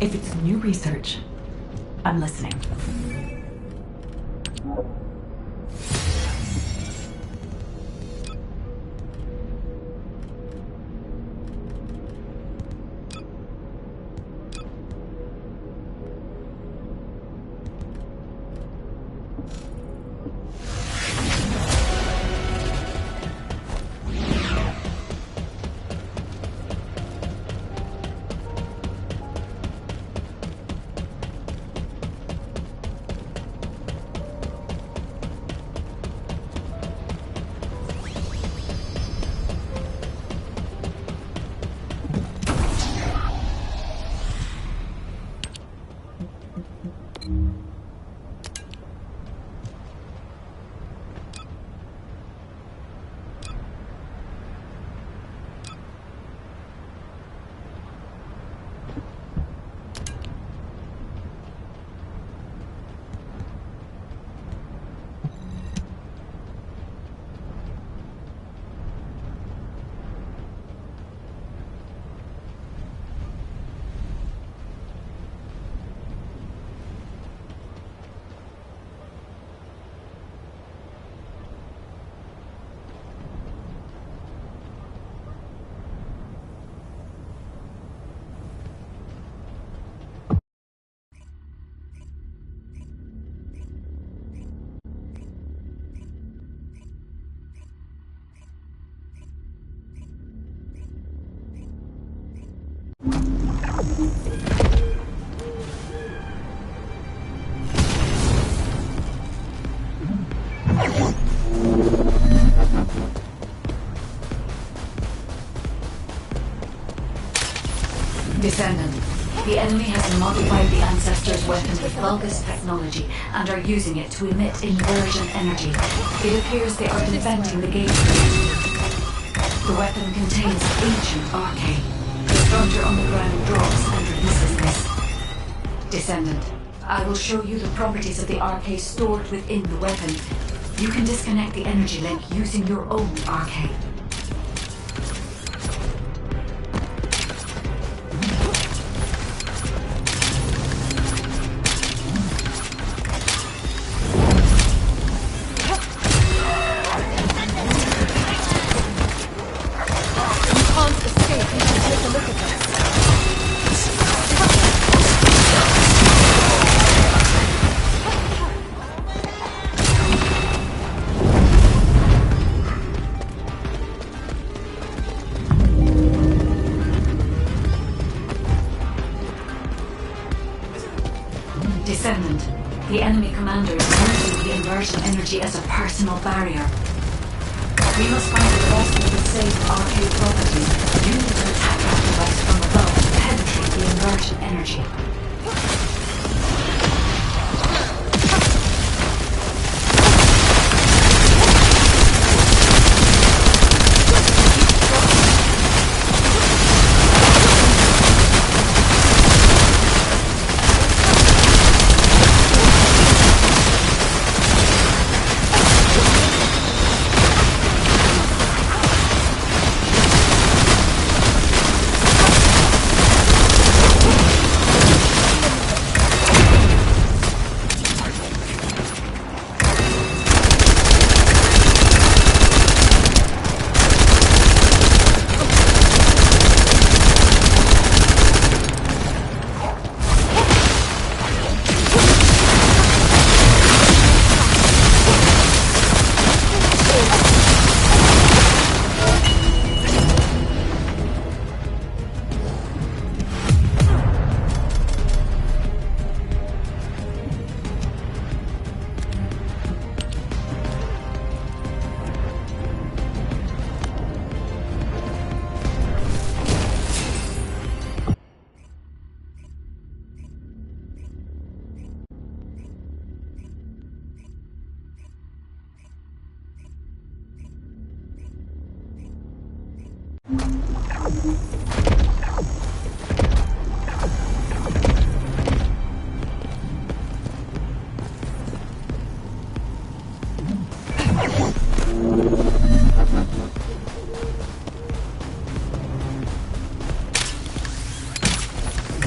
If it's new research, I'm listening. Descendant. The enemy has modified the Ancestors' weapon with Vulgus technology and are using it to emit inversion energy. It appears they are defending the gateway. The weapon contains ancient arcane. The structure on the ground drops and releases this. Descendant, I will show you the properties of the arcane stored within the weapon. You can disconnect the energy link using your own arcane. Descendant, the enemy commander is using the inversion energy as a personal barrier. We must find the vessel with safe arcade properties. Use an attack device from above to penetrate the inversion energy.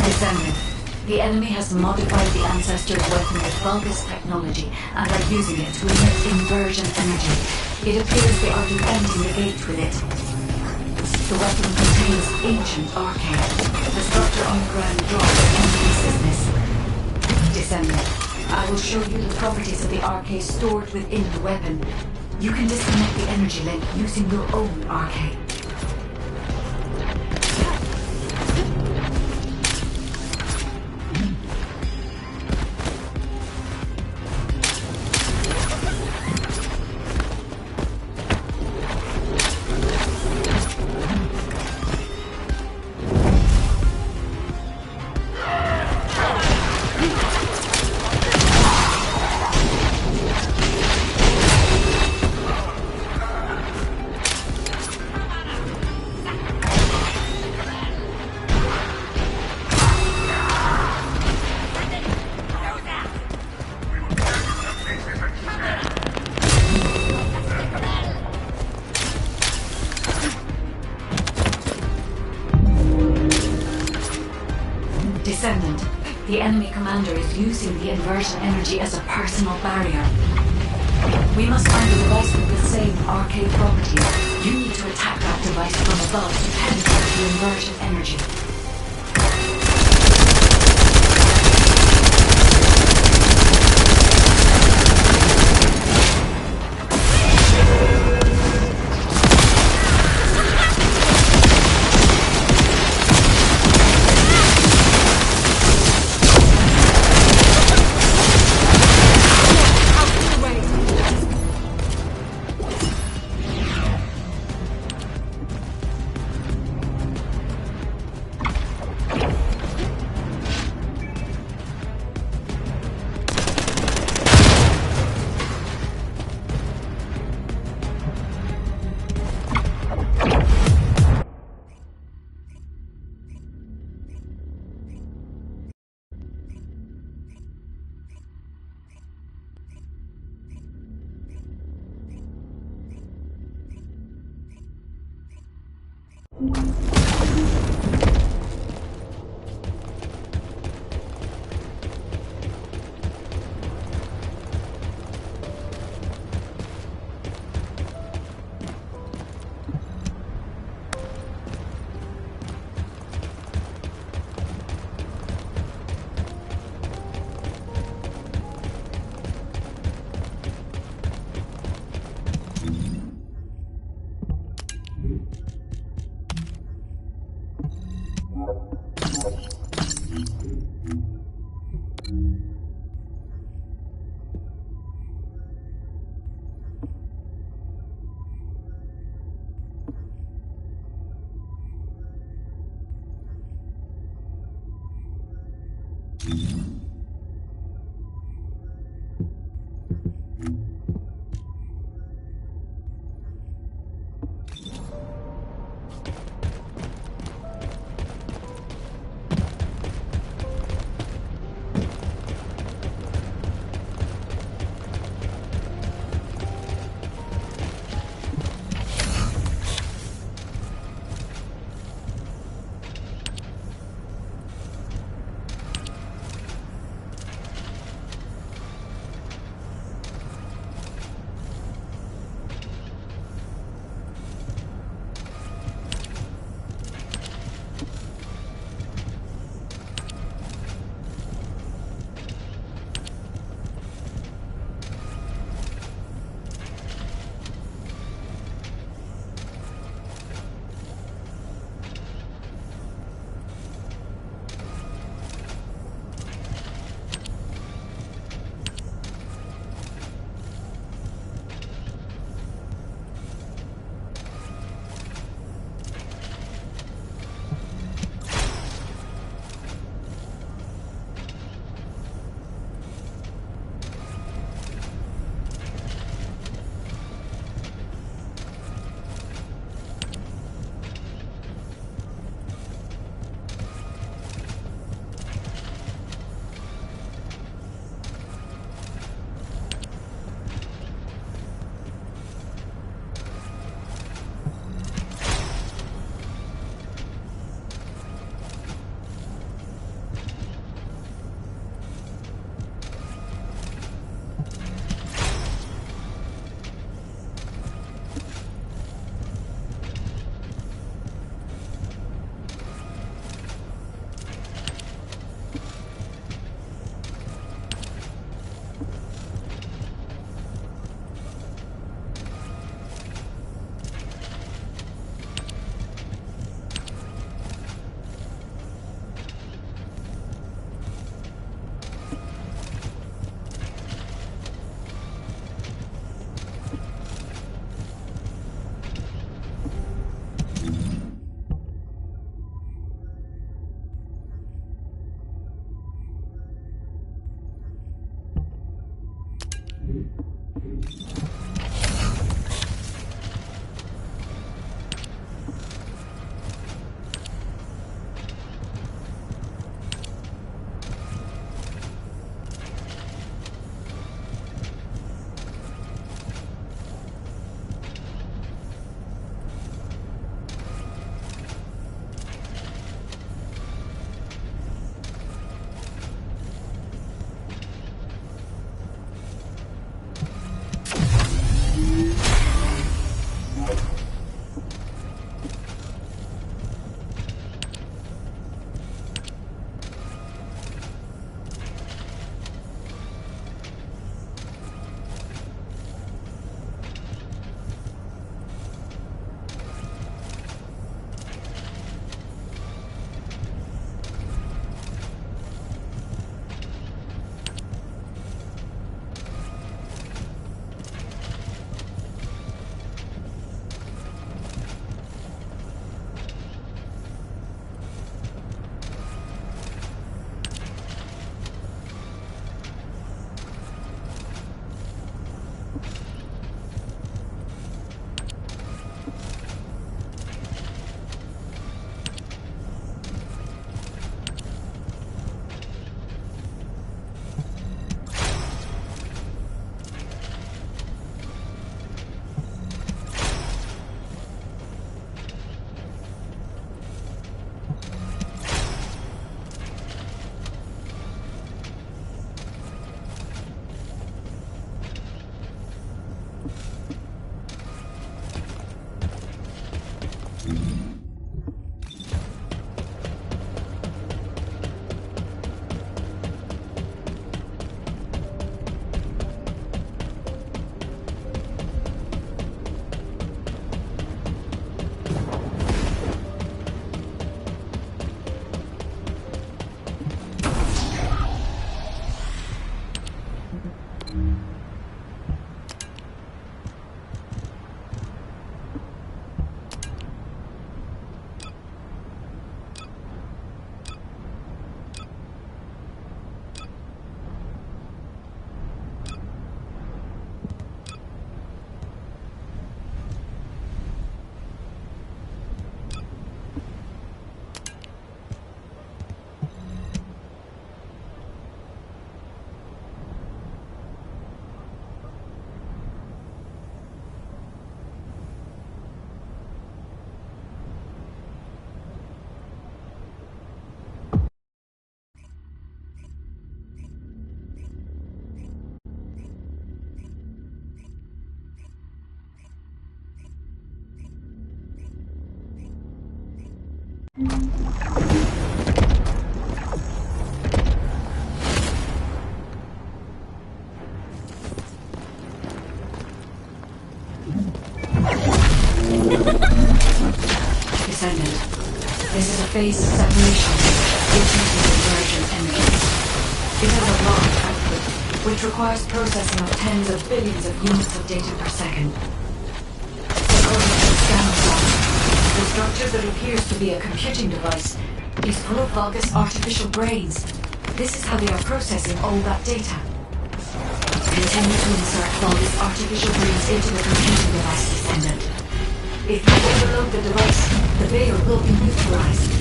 Descendant, The enemy has modified the Ancestors' weapon with Vulgus technology and are using it to emit inversion energy. It appears they are defending the gate with it. The weapon contains ancient arcane. The structure on the ground drops encompasses this. Descendant, I will show you the properties of the arcane stored within the weapon. You can disconnect the energy link using your own arcane. Descendant, the enemy commander is using the inversion energy as a personal barrier. We must find a device with the same arcade properties. You need to attack that device from above to penetrate the inversion energy. Descendant. This is a phase separation which uses inversion energy. It has a large output, which requires processing of tens of billions of units of data per second. According to the scan results, the structure that appears to be a computing device is full of Vulgus artificial brains. This is how they are processing all that data. Continue to insert Vulgus artificial brains into the computing device, Descendant. If you overload the device, the veil will be neutralized.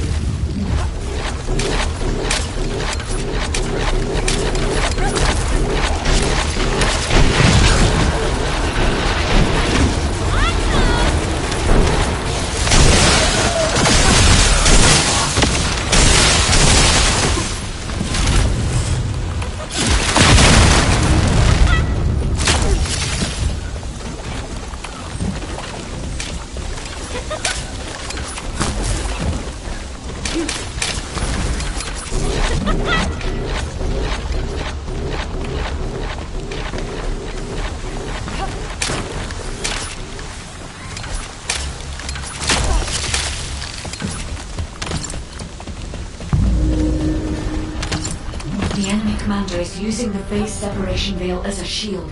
The enemy commander is using the phase separation veil as a shield.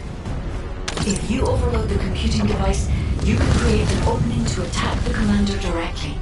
If you overload the computing device, you can create an opening to attack the commander directly.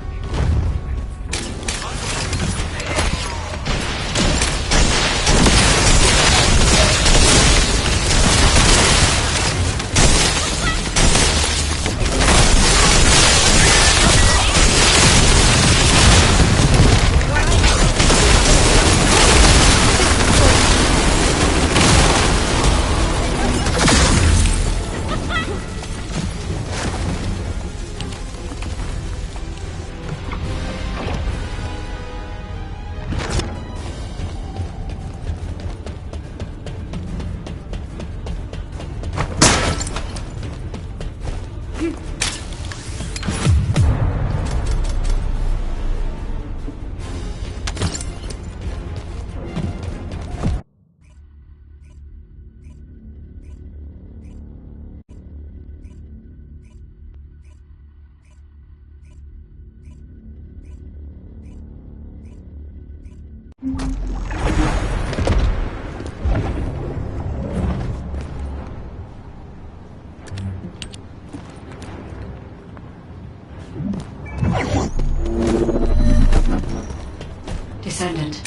Descendant.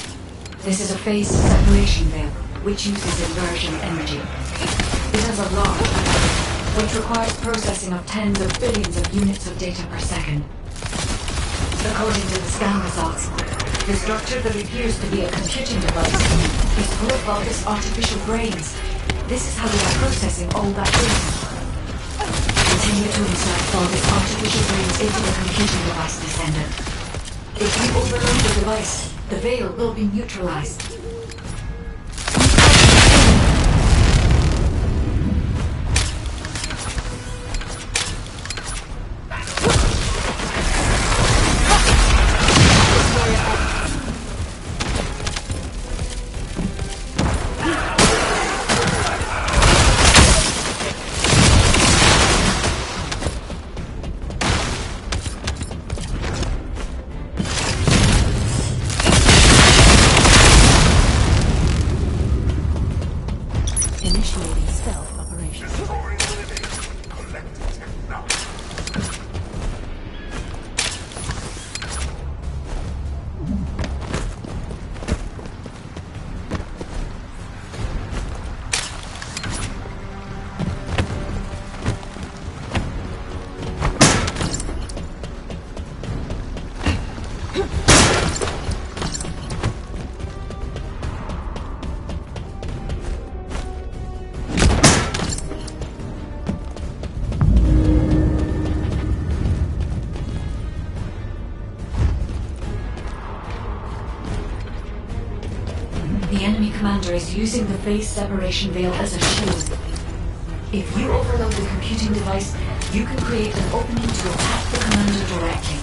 This is a phase separation veil, which uses inversion energy. It has a large output, which requires processing of tens of billions of units of data per second. According to the scan results, the structure that appears to be a computing device is full of Vulgus artificial brains. This is how they are processing all that data. Continue to insert Vulgus artificial brains into the computing device, Descendant. If you overload the device, the veil will be neutralized. Initiating stealth operation. The enemy commander is using the phase separation veil as a shield. If you overload the computing device, you can create an opening to attack the commander directly.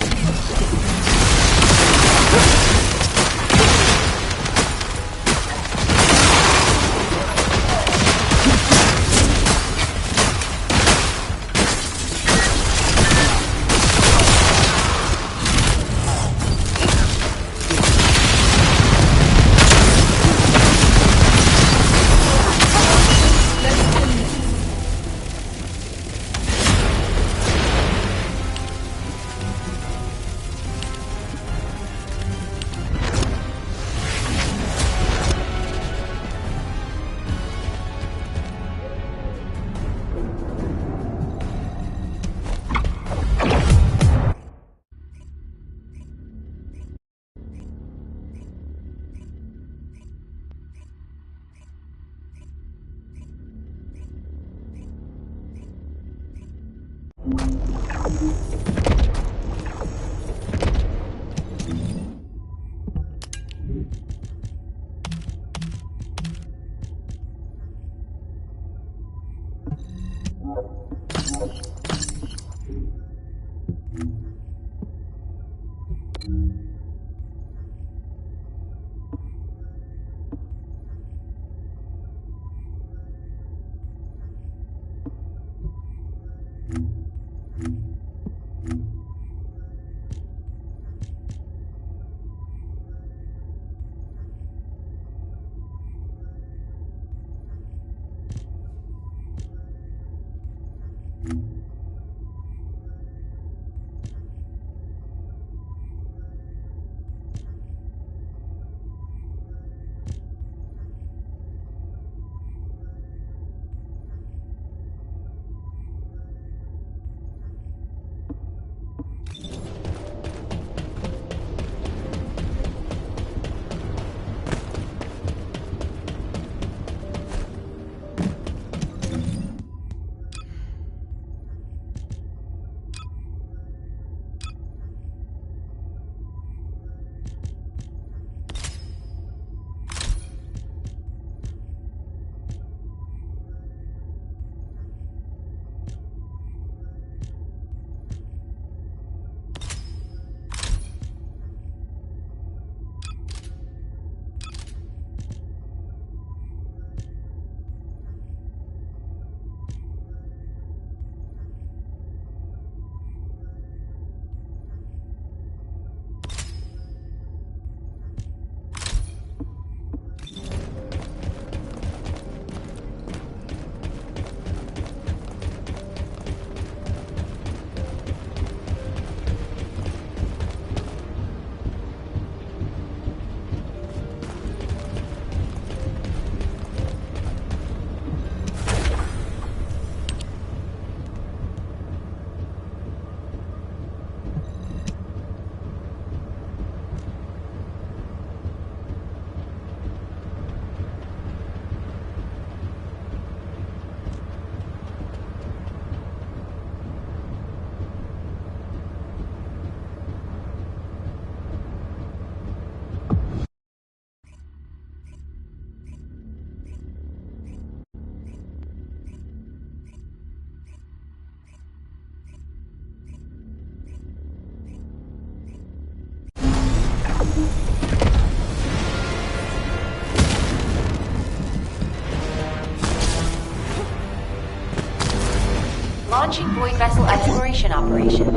Launching void vessel exploration operation.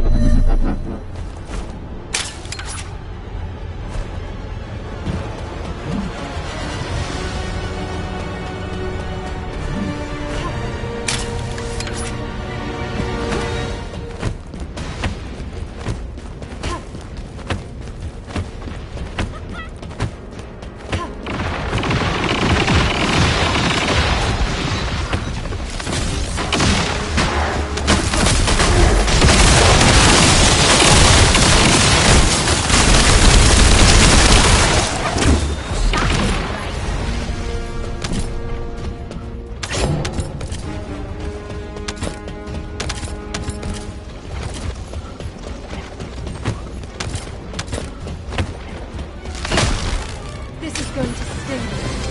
This is going to sting.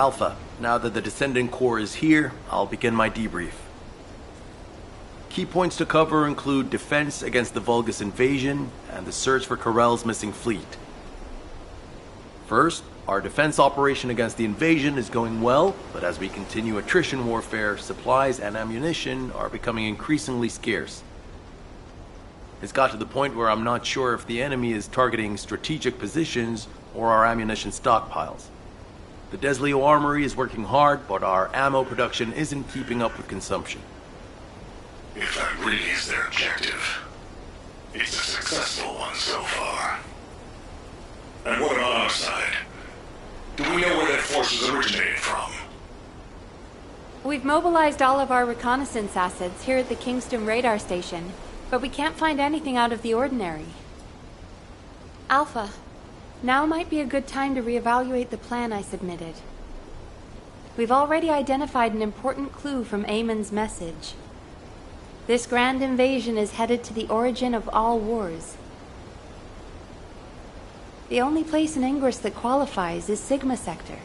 Alpha, now that the Descendant core is here, I'll begin my debrief. Key points to cover include defense against the Vulgus invasion and the search for Corell's missing fleet. First, our defense operation against the invasion is going well, but as we continue attrition warfare, supplies and ammunition are becoming increasingly scarce. It's got to the point where I'm not sure if the enemy is targeting strategic positions or our ammunition stockpiles. The Desleo Armory is working hard, but our ammo production isn't keeping up with consumption. If that really is their objective, it's a successful one so far. And what about our side? Do we know where that force is originated from? We've mobilized all of our reconnaissance assets here at the Kingston radar station, but we can't find anything out of the ordinary. Alpha, now might be a good time to reevaluate the plan I submitted. We've already identified an important clue from Eamon's message. This grand invasion is headed to the origin of all wars. The only place in Ingress that qualifies is Sigma Sector,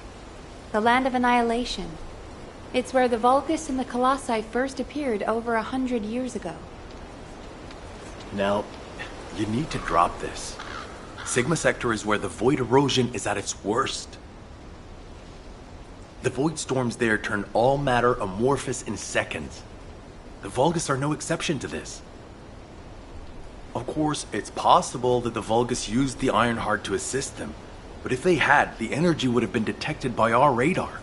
the land of annihilation. It's where the Vulgus and the Colossi first appeared over 100 years ago. Now, you need to drop this. Sigma Sector is where the void erosion is at its worst. The void storms there turn all matter amorphous in seconds. The Vulgus are no exception to this. Of course, it's possible that the Vulgus used the Ironheart to assist them, but if they had, the energy would have been detected by our radar.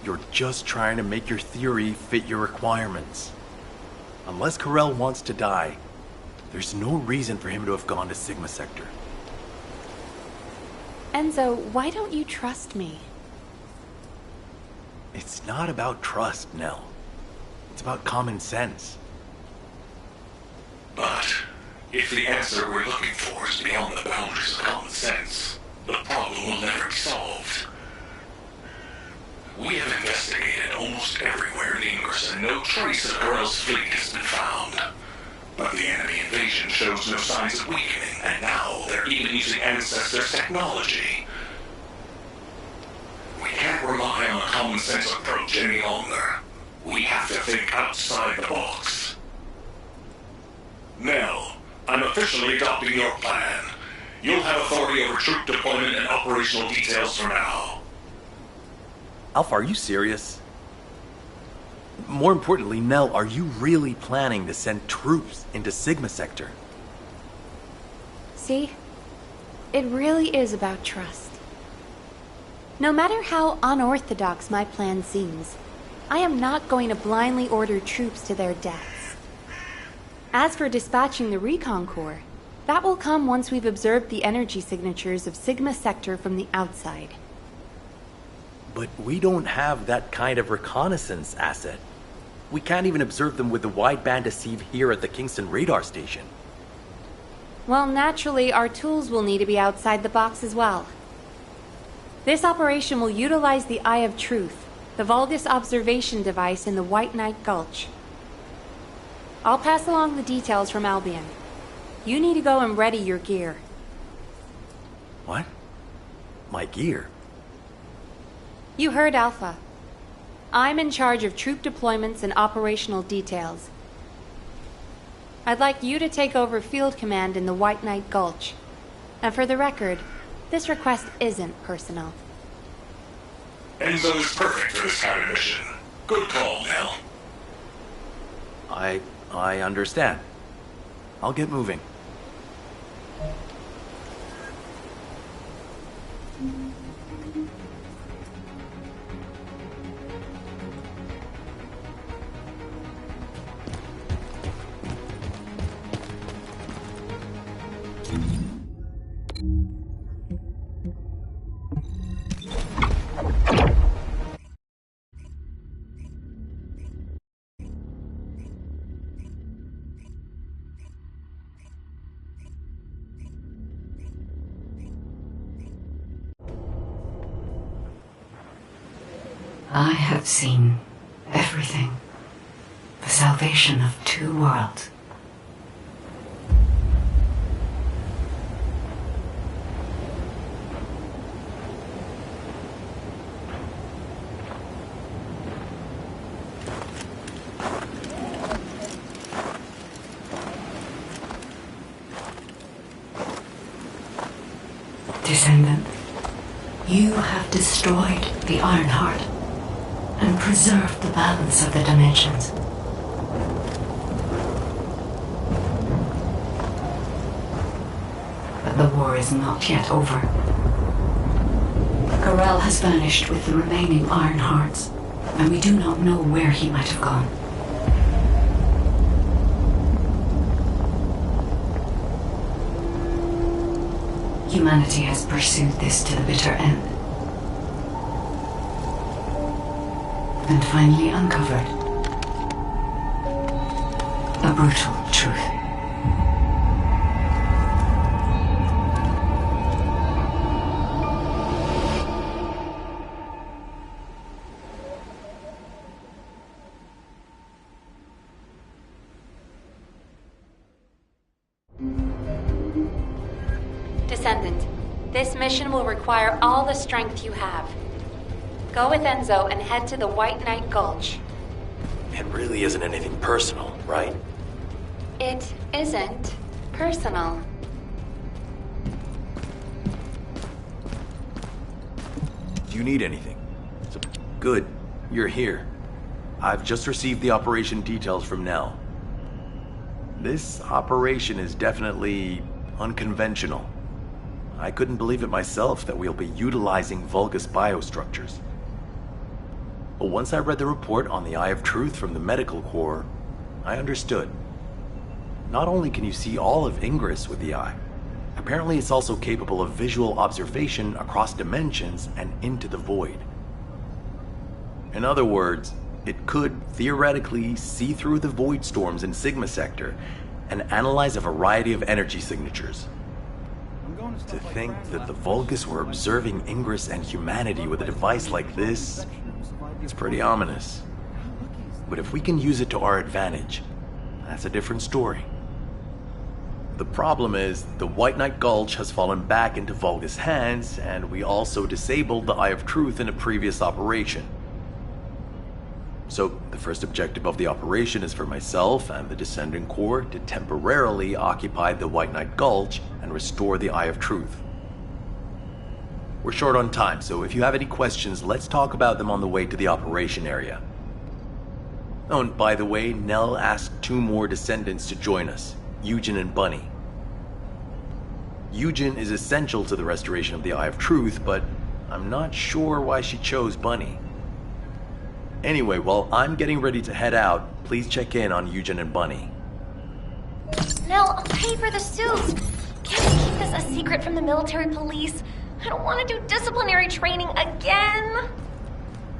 You're just trying to make your theory fit your requirements. Unless Corell wants to die, there's no reason for him to have gone to Sigma Sector. Enzo, why don't you trust me? It's not about trust, Nell. It's about common sense. But if the answer we're looking for is beyond the boundaries of common sense, the problem will never be solved. We have investigated almost everywhere in Ingress, and no trace of Corell's fleet has been found. But the enemy invasion shows no signs of weakening, and now they're even using Ancestors' technology. We can't rely on a common sense approach any longer. We have to think outside the box. Nell, I'm officially adopting your plan. You'll have authority over troop deployment and operational details from now. Alpha, are you serious? More importantly, Nell, are you really planning to send troops into Sigma Sector? See? It really is about trust. No matter how unorthodox my plan seems, I am not going to blindly order troops to their deaths. As for dispatching the Recon Corps, that will come once we've observed the energy signatures of Sigma Sector from the outside. But we don't have that kind of reconnaissance asset. We can't even observe them with the wideband deceive here at the Kingston radar station. Well, naturally, our tools will need to be outside the box as well. This operation will utilize the Eye of Truth, the Vulgus observation device in the White Knight Gulch. I'll pass along the details from Albion. You need to go and ready your gear. What? My gear? You heard Alpha. I'm in charge of troop deployments and operational details. I'd like you to take over field command in the White Knight Gulch. And for the record, This request isn't personal. Enzo is perfect for this kind of mission. Good call, Nell. I understand. I'll get moving. I have seen everything. The salvation of two worlds. Descendant, you have destroyed the Ironheart and preserved the balance of the dimensions. But the war is not yet over. Corel has vanished with the remaining Ironhearts, and we do not know where he might have gone. Humanity has pursued this to the bitter end, and finally uncovered a brutal truth. Descendant, this mission will require all the strength you have. Go with Enzo and head to the White Knight Gulch. It really isn't anything personal, right? It isn't personal. Do you need anything? Good, you're here. I've just received the operation details from Nell. This operation is definitely unconventional. I couldn't believe it myself that we'll be utilizing Vulgus biostructures. But once I read the report on the Eye of Truth from the Medical Corps, I understood. Not only can you see all of Ingress with the eye, apparently it's also capable of visual observation across dimensions and into the void. In other words, it could theoretically see through the void storms in Sigma Sector and analyze a variety of energy signatures. To think that the Vulgus were observing Ingress and humanity with a device like this, it's pretty ominous. But if we can use it to our advantage, that's a different story. The problem is, the White Knight Gulch has fallen back into Vulgus hands, and we also disabled the Eye of Truth in a previous operation. So, the first objective of the operation is for myself and the Descendant Corps to temporarily occupy the White Knight Gulch and restore the Eye of Truth. We're short on time, so if you have any questions, let's talk about them on the way to the operation area. Oh, and by the way, Nell asked 2 more Descendants to join us, Eugen and Bunny. Eugen is essential to the restoration of the Eye of Truth, but I'm not sure why she chose Bunny. Anyway, while I'm getting ready to head out, please check in on Eugen and Bunny. Nell, I'll pay for the suits. Can't we keep this a secret from the military police? I don't want to do disciplinary training again.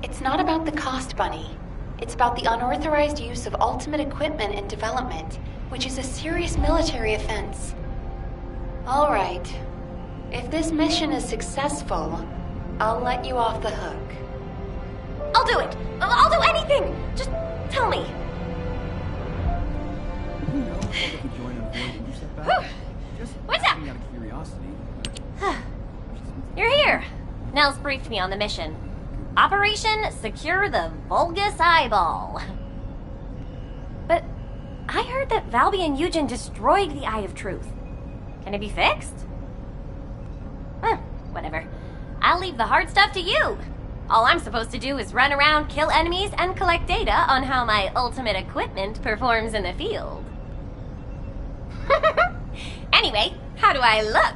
It's not about the cost, Bunny. It's about the unauthorized use of ultimate equipment in development, which is a serious military offense. All right. If this mission is successful, I'll let you off the hook. I'll do it. I'll do anything. Just tell me. What's up? You're here. Nell's briefed me on the mission. Operation Secure the Vulgus Eyeball. But I heard that Valby and Eugen destroyed the Eye of Truth. Can it be fixed? Whatever. I'll leave the hard stuff to you. All I'm supposed to do is run around, kill enemies, and collect data on how my ultimate equipment performs in the field. Anyway, how do I look?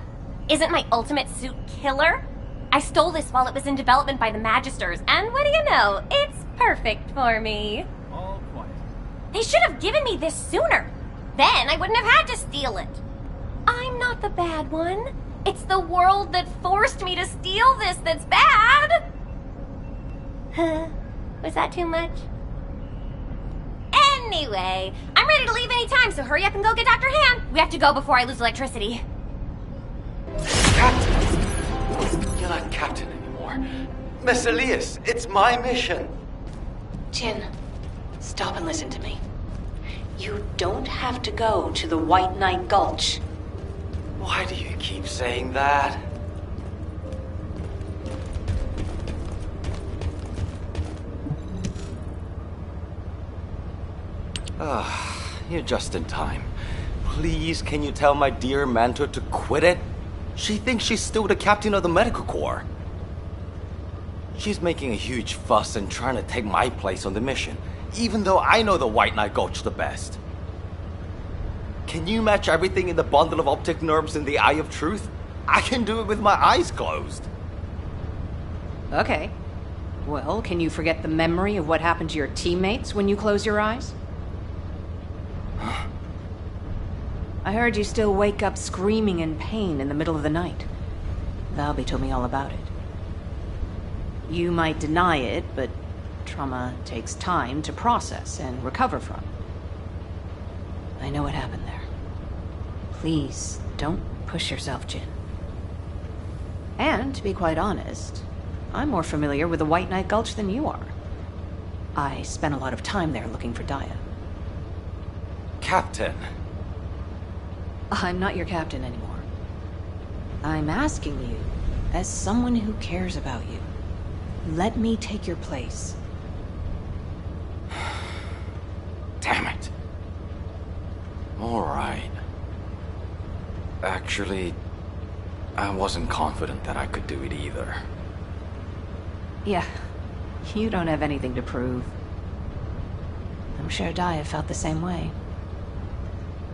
Isn't my ultimate suit killer? I stole this while it was in development by the Magisters, and what do you know? It's perfect for me. All quiet. They should have given me this sooner. Then I wouldn't have had to steal it. I'm not the bad one. It's the world that forced me to steal this that's bad. Was that too much? Anyway, I'm ready to leave any time, so hurry up and go get Dr. Han. We have to go before I lose electricity. Captain! You're not Captain anymore. Miss Elias, it's my mission. Jin, stop and listen to me. You don't have to go to the White Knight Gulch. Why do you keep saying that? You're just in time. Please, can you tell my dear mentor to quit it? She thinks she's still the captain of the medical corps. She's making a huge fuss and trying to take my place on the mission, even though I know the White Knight Gulch the best. Can you match everything in the bundle of optic nerves in the Eye of Truth? I can do it with my eyes closed. Okay. Well, can you forget the memory of what happened to your teammates when you close your eyes? I heard you still wake up screaming in pain in the middle of the night. Valby told me all about it. You might deny it, but trauma takes time to process and recover from. I know what happened there. Please, don't push yourself, Jin. And, to be quite honest, I'm more familiar with the White Knight Gulch than you are. I spent a lot of time there looking for Daya. Captain. I'm not your captain anymore. I'm asking you, as someone who cares about you, let me take your place. Damn it. All right. Actually, I wasn't confident that I could do it either. Yeah, you don't have anything to prove. I'm sure Daya felt the same way.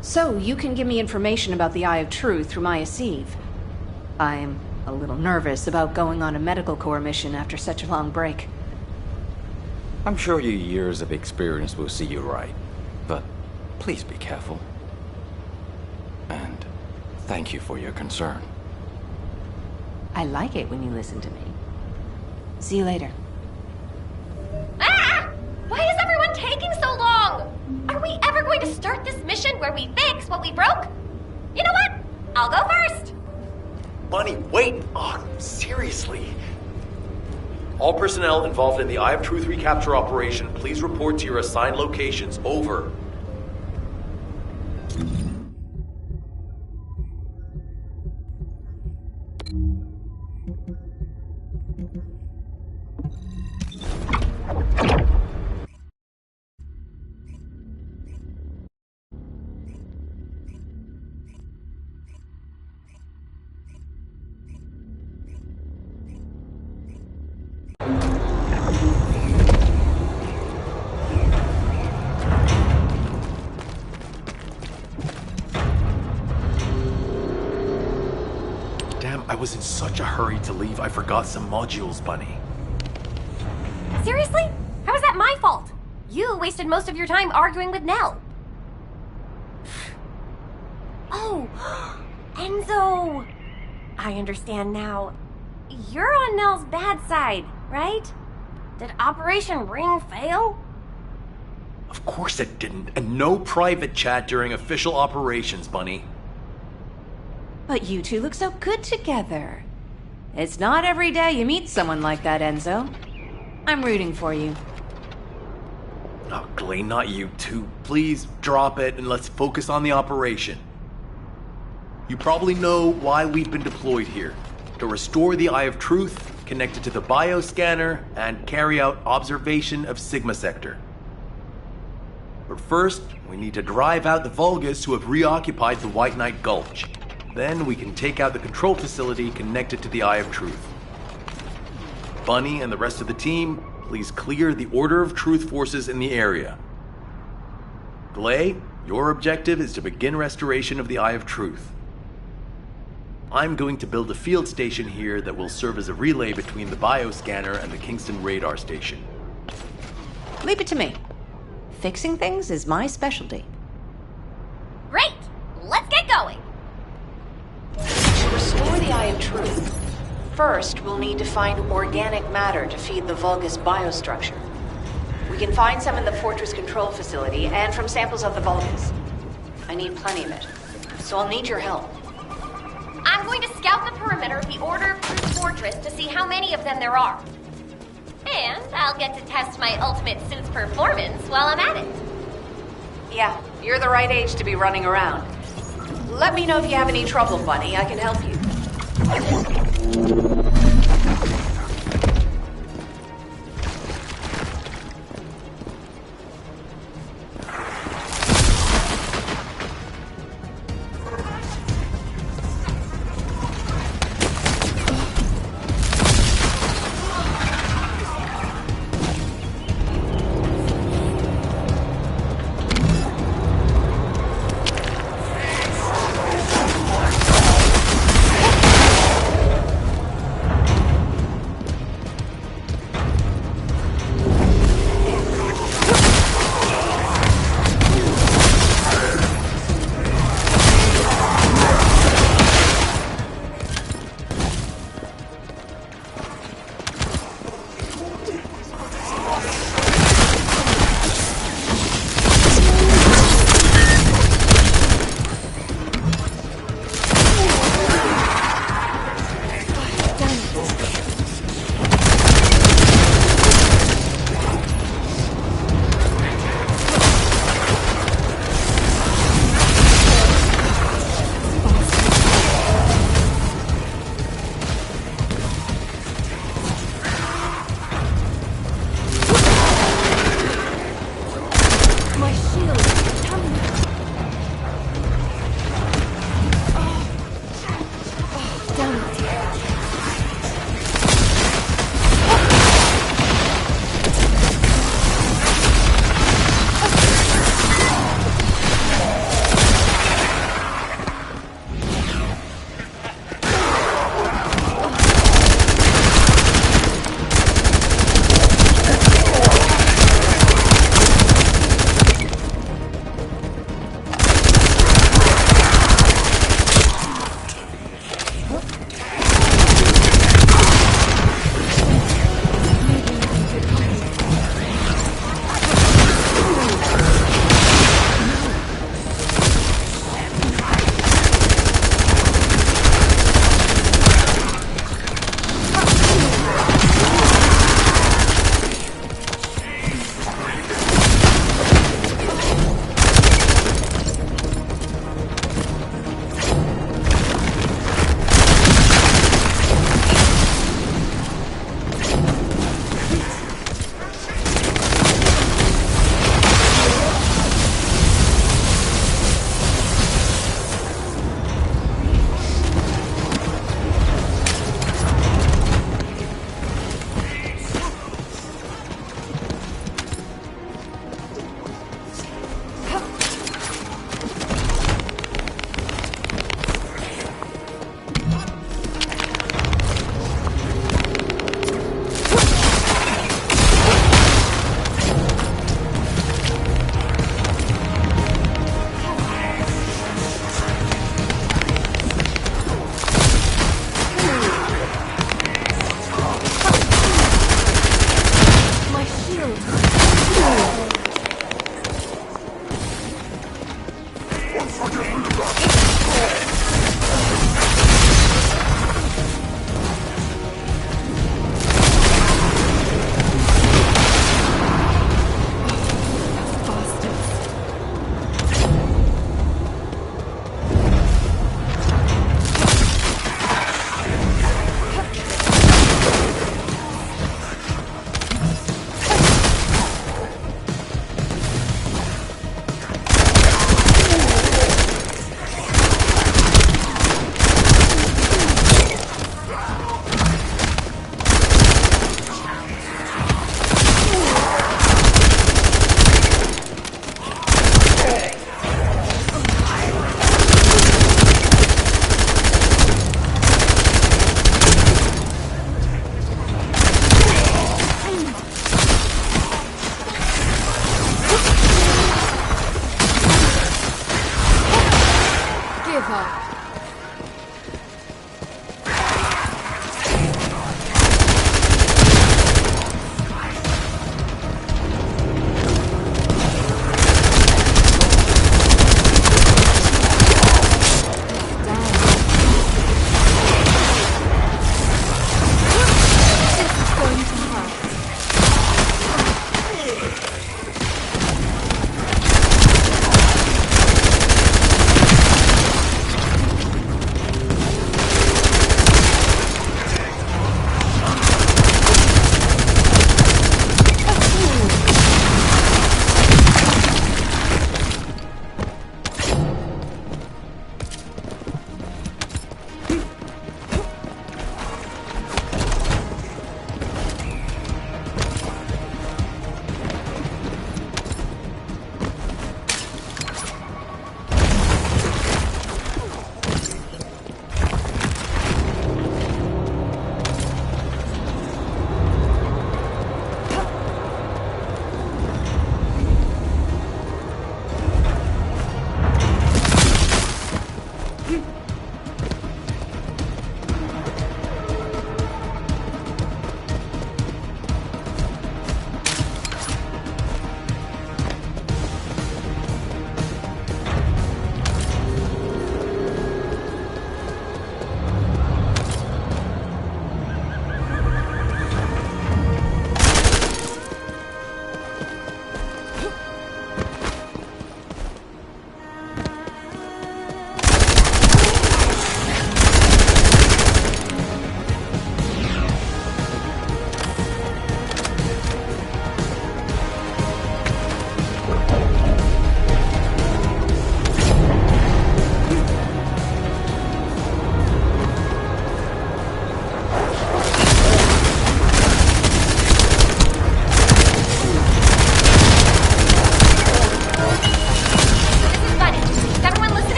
So, you can give me information about the Eye of Truth through Maya Sieve. I'm a little nervous about going on a medical corps mission after such a long break. I'm sure your years of experience will see you right, but please be careful. And thank you for your concern. I like it when you listen to me. See you later. Ah! Why is everyone taking so long? Are we ever going to start this mission where we fix what we broke? You know what? I'll go first. Bunny, wait! Oh, seriously. All personnel involved in the Eye of Truth recapture operation, please report to your assigned locations. Over. I was in such a hurry to leave, I forgot some modules, Bunny. Seriously? How is that my fault? You wasted most of your time arguing with Nell. Oh, Enzo! I understand now. You're on Nell's bad side, right? Did Operation Ring fail? Of course it didn't, and no private chat during official operations, Bunny. But you two look so good together. It's not every day you meet someone like that, Enzo. I'm rooting for you. Oh, Glay, not you two. Please drop it and let's focus on the operation. You probably know why we've been deployed here. To restore the Eye of Truth, connect it to the bioscanner, and carry out observation of Sigma Sector. But first, we need to drive out the Vulgus who have reoccupied the White Knight Gulch. Then we can take out the control facility connected to the Eye of Truth. Bunny and the rest of the team, please clear the Order of Truth forces in the area. Glay, your objective is to begin restoration of the Eye of Truth. I'm going to build a field station here that will serve as a relay between the bioscanner and the Kingston radar station. Leave it to me. Fixing things is my specialty. Great! Let's get going! To restore the Eye of Truth, first we'll need to find organic matter to feed the Vulgus biostructure. We can find some in the Fortress control facility and from samples of the Vulgus. I need plenty of it, so I'll need your help. I'm going to scout the perimeter of the Order of Truth Fortress to see how many of them there are. And I'll get to test my ultimate suit's performance while I'm at it. Yeah, you're the right age to be running around. Let me know if you have any trouble, Bunny. I can help you.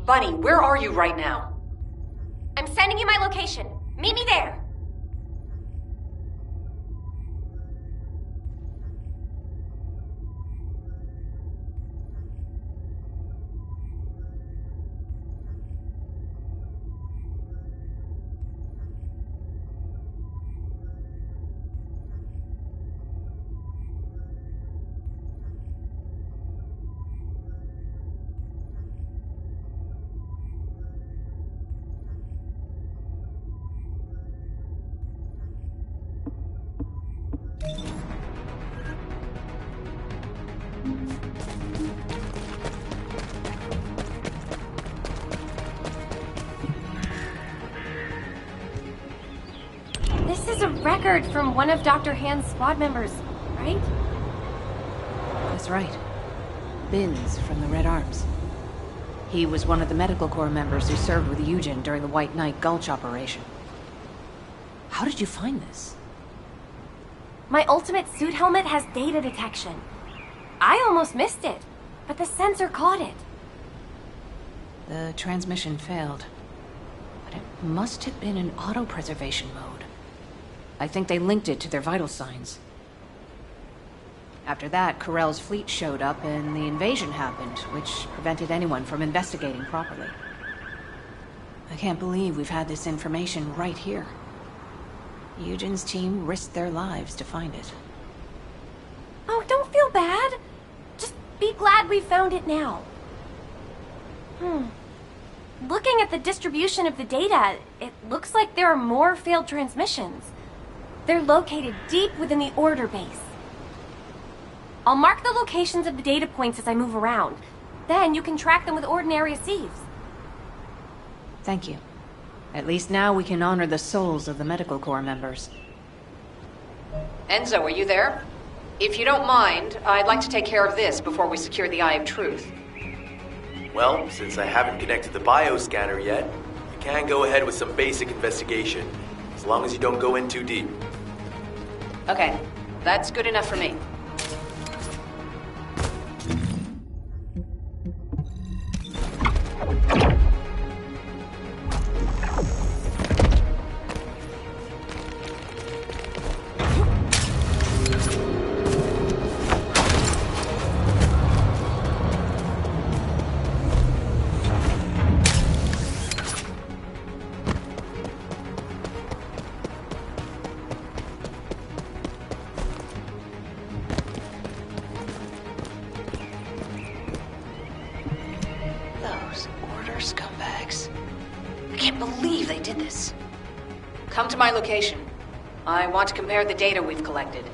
Bunny, where are you right now? I'm sending you my location. Meet me there. This is a record from one of Dr. Hand's squad members, right? That's right. Binns from the Red Arms. He was one of the Medical Corps members who served with Eugen during the White Knight Gulch operation. How did you find this? My ultimate suit helmet has data detection. I almost missed it, but the sensor caught it. The transmission failed, but it must have been in auto-preservation mode. I think they linked it to their vital signs. After that, Corell's fleet showed up and the invasion happened, which prevented anyone from investigating properly. I can't believe we've had this information right here. Eugen's team risked their lives to find it. Oh, don't feel bad. Just be glad we found it now. Looking at the distribution of the data, it looks like there are more failed transmissions. They're located deep within the order base. I'll mark the locations of the data points as I move around. Then you can track them with ordinary sieves. Thank you. At least now we can honor the souls of the Medical Corps members. Enzo, are you there? If you don't mind, I'd like to take care of this before we secure the Eye of Truth. Well, since I haven't connected the bioscanner yet, you can go ahead with some basic investigation, as long as you don't go in too deep. Okay, that's good enough for me. Scumbags. I can't believe they did this. Come to my location. I want to compare the data we've collected.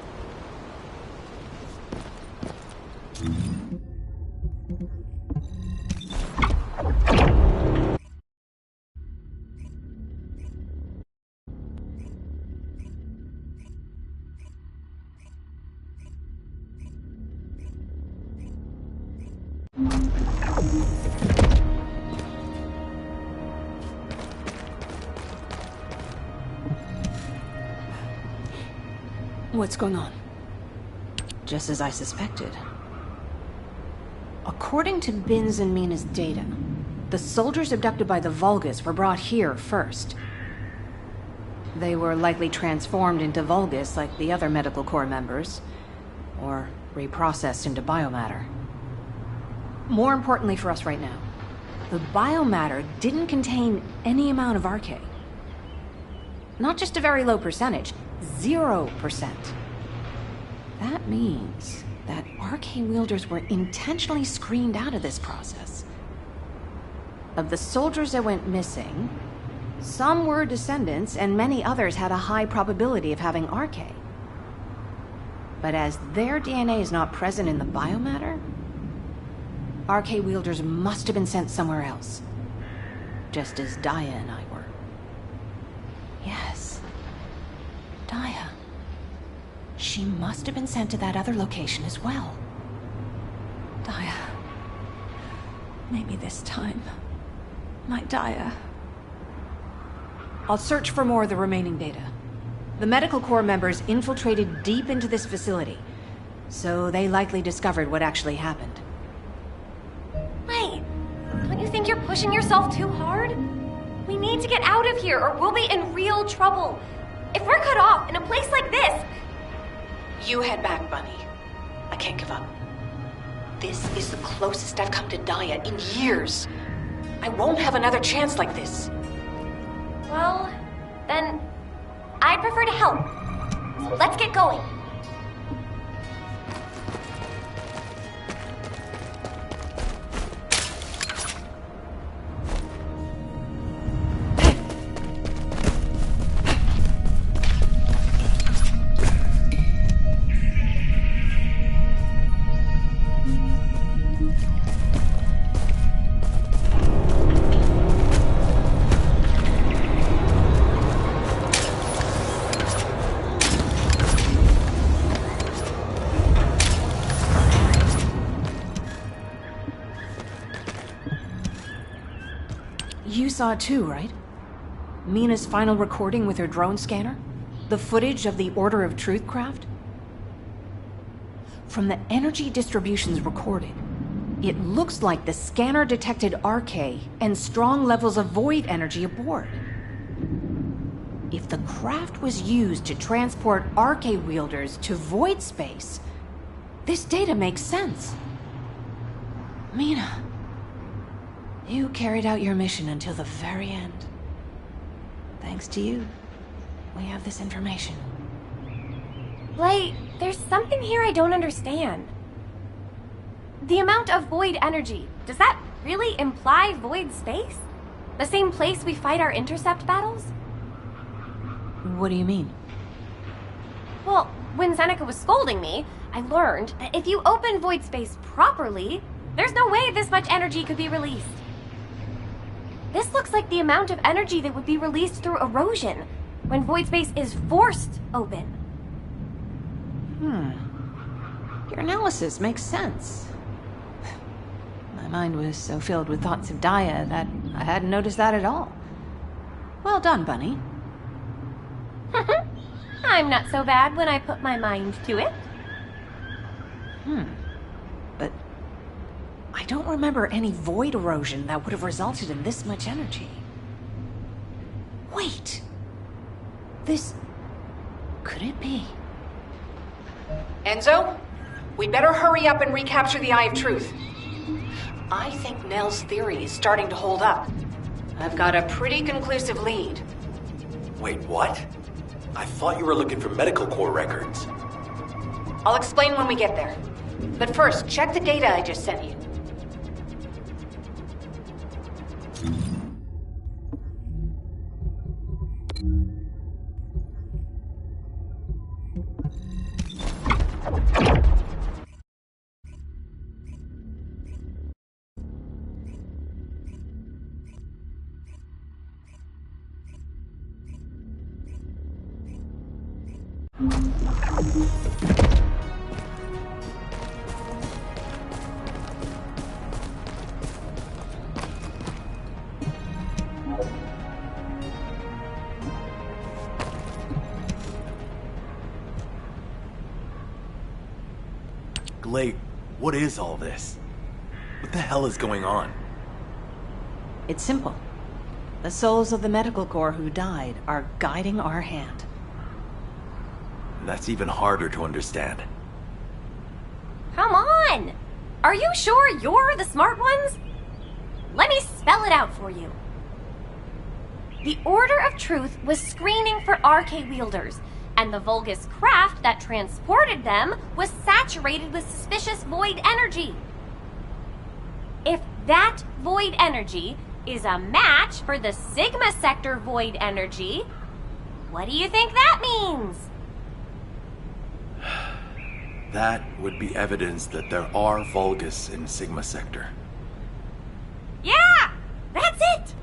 What's going on? Just as I suspected. According to Binns and Mina's data, the soldiers abducted by the Vulgus were brought here first. They were likely transformed into Vulgus like the other Medical Corps members. Or reprocessed into biomatter. More importantly for us right now, the biomatter didn't contain any amount of RK. Not just a very low percentage, 0%. That means that RK wielders were intentionally screened out of this process. Of the soldiers that went missing, some were descendants and many others had a high probability of having RK. But as their DNA is not present in the biomatter, RK wielders must have been sent somewhere else. Just as Daya and I were. Yes. Daya. She must have been sent to that other location as well. Daya. Maybe this time. My Daya. I'll search for more of the remaining data. The Medical Corps members infiltrated deep into this facility, so they likely discovered what actually happened. Wait, don't you think you're pushing yourself too hard? We need to get out of here or we'll be in real trouble. If we're cut off in a place like this... You head back, Bunny. I can't give up. This is the closest I've come to Daya in years. I won't have another chance like this. Well, then I'd prefer to help. So let's get going. You saw it too, right? Mina's final recording with her drone scanner? The footage of the Order of Truth craft? From the energy distributions recorded, it looks like the scanner detected RK and strong levels of void energy aboard. If the craft was used to transport RK wielders to void space, this data makes sense. Mina, you carried out your mission until the very end. Thanks to you, we have this information. Blay, there's something here I don't understand. The amount of void energy, does that really imply void space? The same place we fight our intercept battles? What do you mean? Well, when Seneca was scolding me, I learned that if you open void space properly, there's no way this much energy could be released. This looks like the amount of energy that would be released through erosion when void space is forced open. Your analysis makes sense. My mind was so filled with thoughts of Daya that I hadn't noticed that at all. Well done, Bunny. I'm not so bad when I put my mind to it. But I don't remember any void erosion that would have resulted in this much energy. Wait! This... could it be? Enzo? We'd better hurry up and recapture the Eye of Truth. I think Nell's theory is starting to hold up. I've got a pretty conclusive lead. Wait, what? I thought you were looking for Medical Corps records. I'll explain when we get there. But first, check the data I just sent you. Glade, what is all this? What the hell is going on? It's simple. The souls of the Medical Corps who died are guiding our hand. That's even harder to understand. Come on! Are you sure you're the smart ones? Let me spell it out for you. The Order of Truth was screening for RK wielders, and the Vulgus craft that transported them was saturated with suspicious void energy. If that void energy is a match for the Sigma Sector void energy, what do you think that means? That would be evidence that there are Vulgus in Sigma Sector. Yeah! That's it!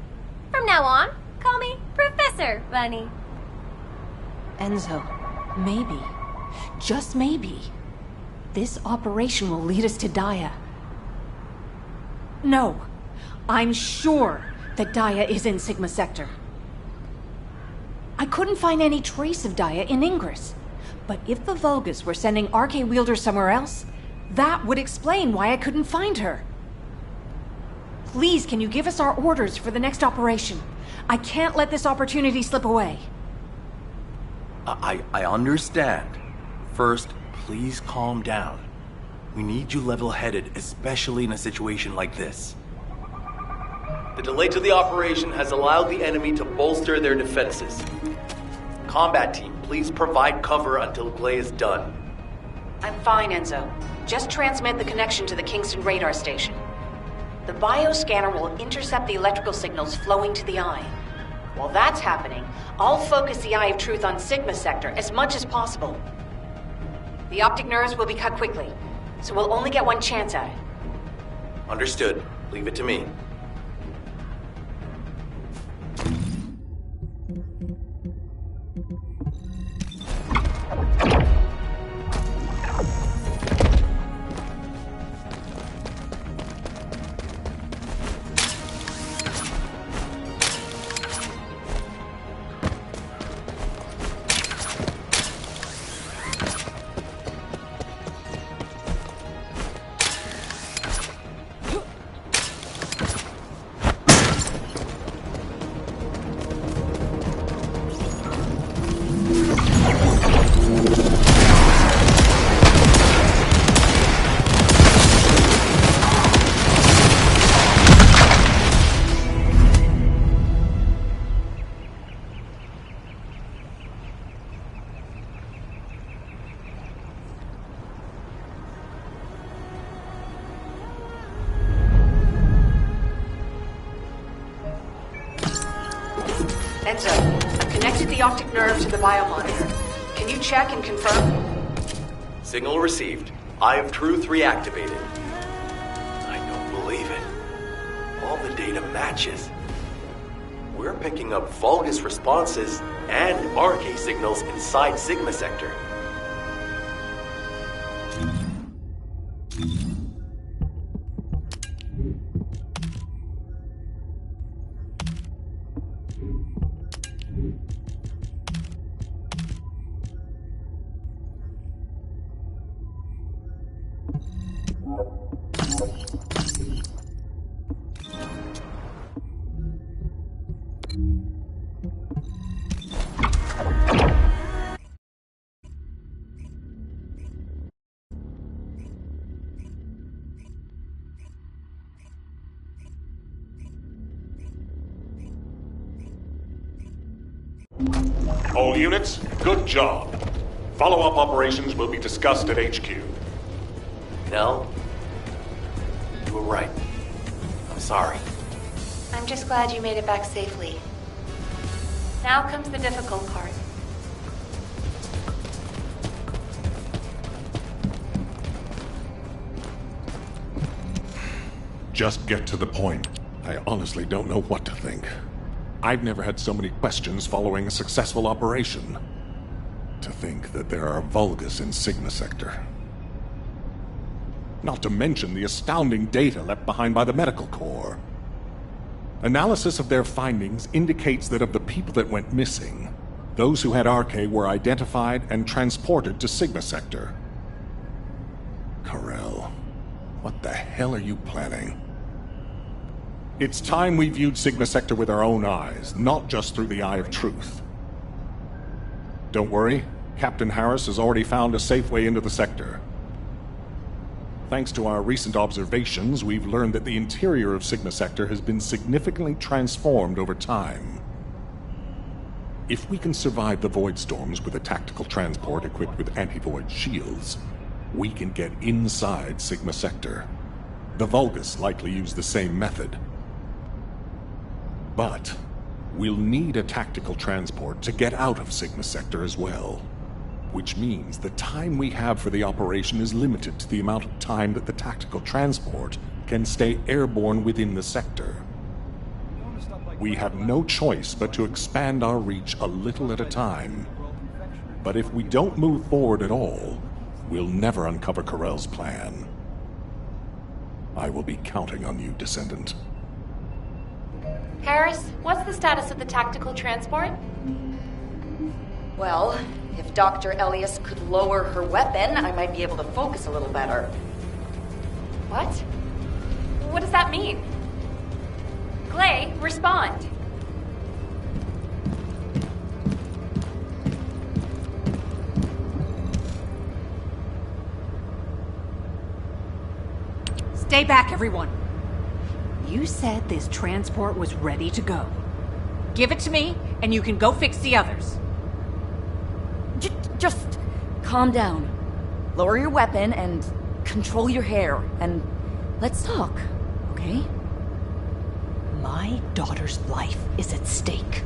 From now on, call me Professor Bunny. Enzo, maybe, just maybe, this operation will lead us to Daya. No, I'm sure that Daya is in Sigma Sector. I couldn't find any trace of Daya in Ingress. But if the Vulgus were sending RK wielders somewhere else, that would explain why I couldn't find her. Please, can you give us our orders for the next operation? I can't let this opportunity slip away. I understand. First, please calm down. We need you level-headed, especially in a situation like this. The delay to the operation has allowed the enemy to bolster their defenses. Combat team, please provide cover until Glay is done. I'm fine, Enzo. Just transmit the connection to the Kingston radar station. The bioscanner will intercept the electrical signals flowing to the eye. While that's happening, I'll focus the Eye of Truth on Sigma Sector as much as possible. The optic nerves will be cut quickly, so we'll only get one chance at it. Understood. Leave it to me. Enzo, I've connected the optic nerve to the biomonitor. Can you check and confirm? Signal received. Eye of Truth reactivated. I don't believe it. All the data matches. We're picking up Vulgus responses and RK signals inside Sigma Sector. All units, good job. Follow-up operations will be discussed at HQ. Nell, you were right. I'm sorry. I'm just glad you made it back safely. Now comes the difficult part. Just get to the point. I honestly don't know what to think. I've never had so many questions following a successful operation. To think that there are Vulgus in Sigma Sector. Not to mention the astounding data left behind by the Medical Corps. Analysis of their findings indicates that of the people that went missing, those who had RK were identified and transported to Sigma Sector. Corell, what the hell are you planning? It's time we viewed Sigma Sector with our own eyes, not just through the Eye of Truth. Don't worry, Captain Harris has already found a safe way into the sector. Thanks to our recent observations, we've learned that the interior of Sigma Sector has been significantly transformed over time. If we can survive the void storms with a tactical transport equipped with anti-void shields, we can get inside Sigma Sector. The Vulgus likely use the same method. But we'll need a tactical transport to get out of Sigma Sector as well. Which means the time we have for the operation is limited to the amount of time that the tactical transport can stay airborne within the sector. We have no choice but to expand our reach a little at a time. But if we don't move forward at all, we'll never uncover Corell's plan. I will be counting on you, Descendant. Harris, what's the status of the tactical transport? Well, if Dr. Elias could lower her weapon, I might be able to focus a little better. What? What does that mean? Clay, respond. Stay back, everyone. You said this transport was ready to go. Give it to me, and you can go fix the others. Just calm down. Lower your weapon and control your hair, and let's talk, okay? My daughter's life is at stake.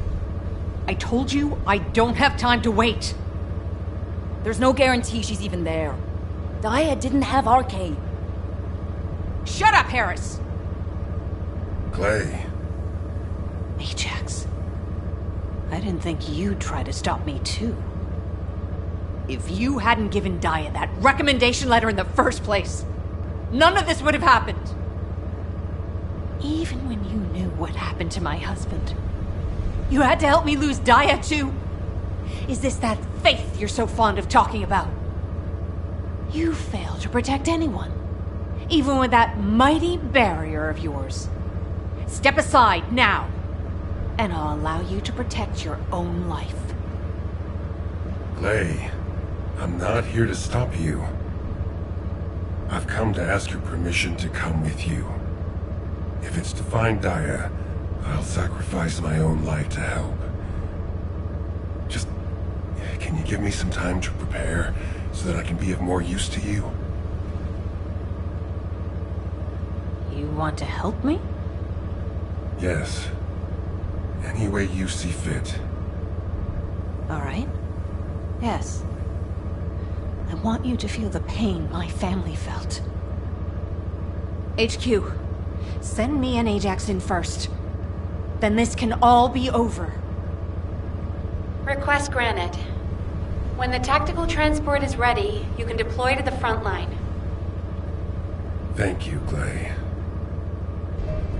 I told you I don't have time to wait. There's no guarantee she's even there. Dia didn't have Arcade. Shut up, Harris! Clay. Ajax. I didn't think you'd try to stop me, too. If you hadn't given Dia that recommendation letter in the first place, none of this would have happened. Even when you knew what happened to my husband, you had to help me lose Dia, too. Is this that faith you're so fond of talking about? You failed to protect anyone, even with that mighty barrier of yours. Step aside now, and I'll allow you to protect your own life. Clay, I'm not here to stop you. I've come to ask your permission to come with you. If it's to find Dia, I'll sacrifice my own life to help. Just, can you give me some time to prepare so that I can be of more use to you? You want to help me? Yes. Any way you see fit. All right. Yes. I want you to feel the pain my family felt. HQ, send me and Ajax in first. Then this can all be over. Request granted. When the tactical transport is ready, you can deploy to the front line. Thank you, Clay.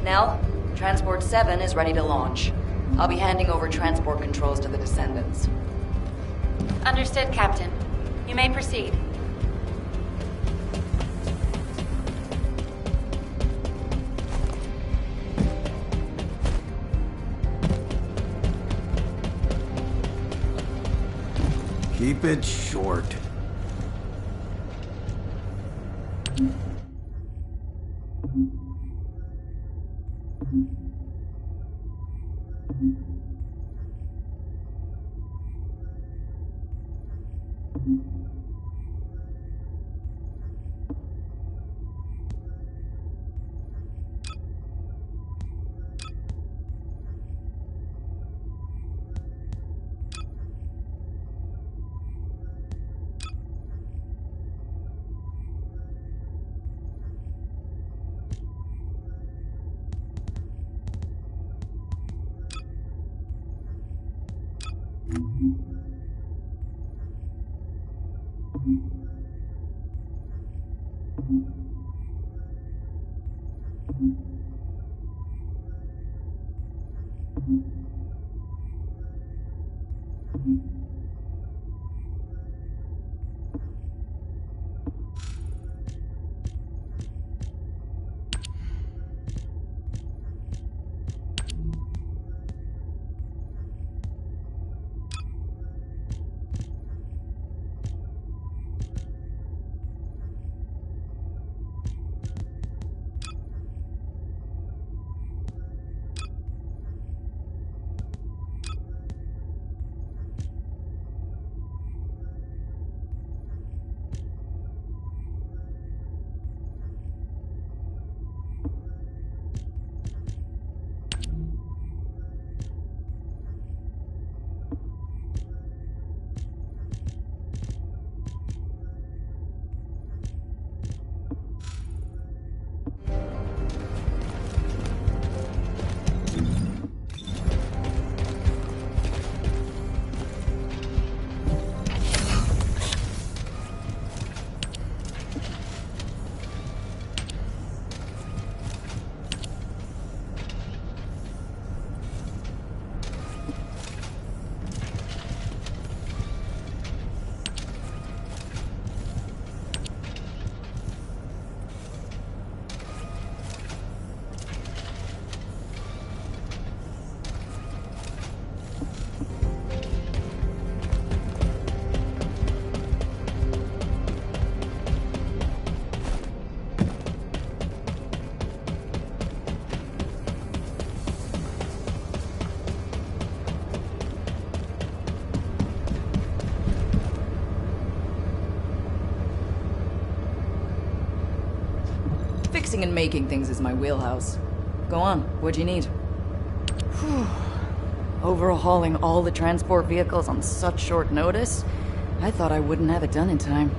Nell, Transport 7 is ready to launch. I'll be handing over transport controls to the Descendants. Understood, Captain. You may proceed. Keep it short. Fixing and making things is my wheelhouse. Go on, what'd you need? Whew. Overhauling all the transport vehicles on such short notice? I thought I wouldn't have it done in time.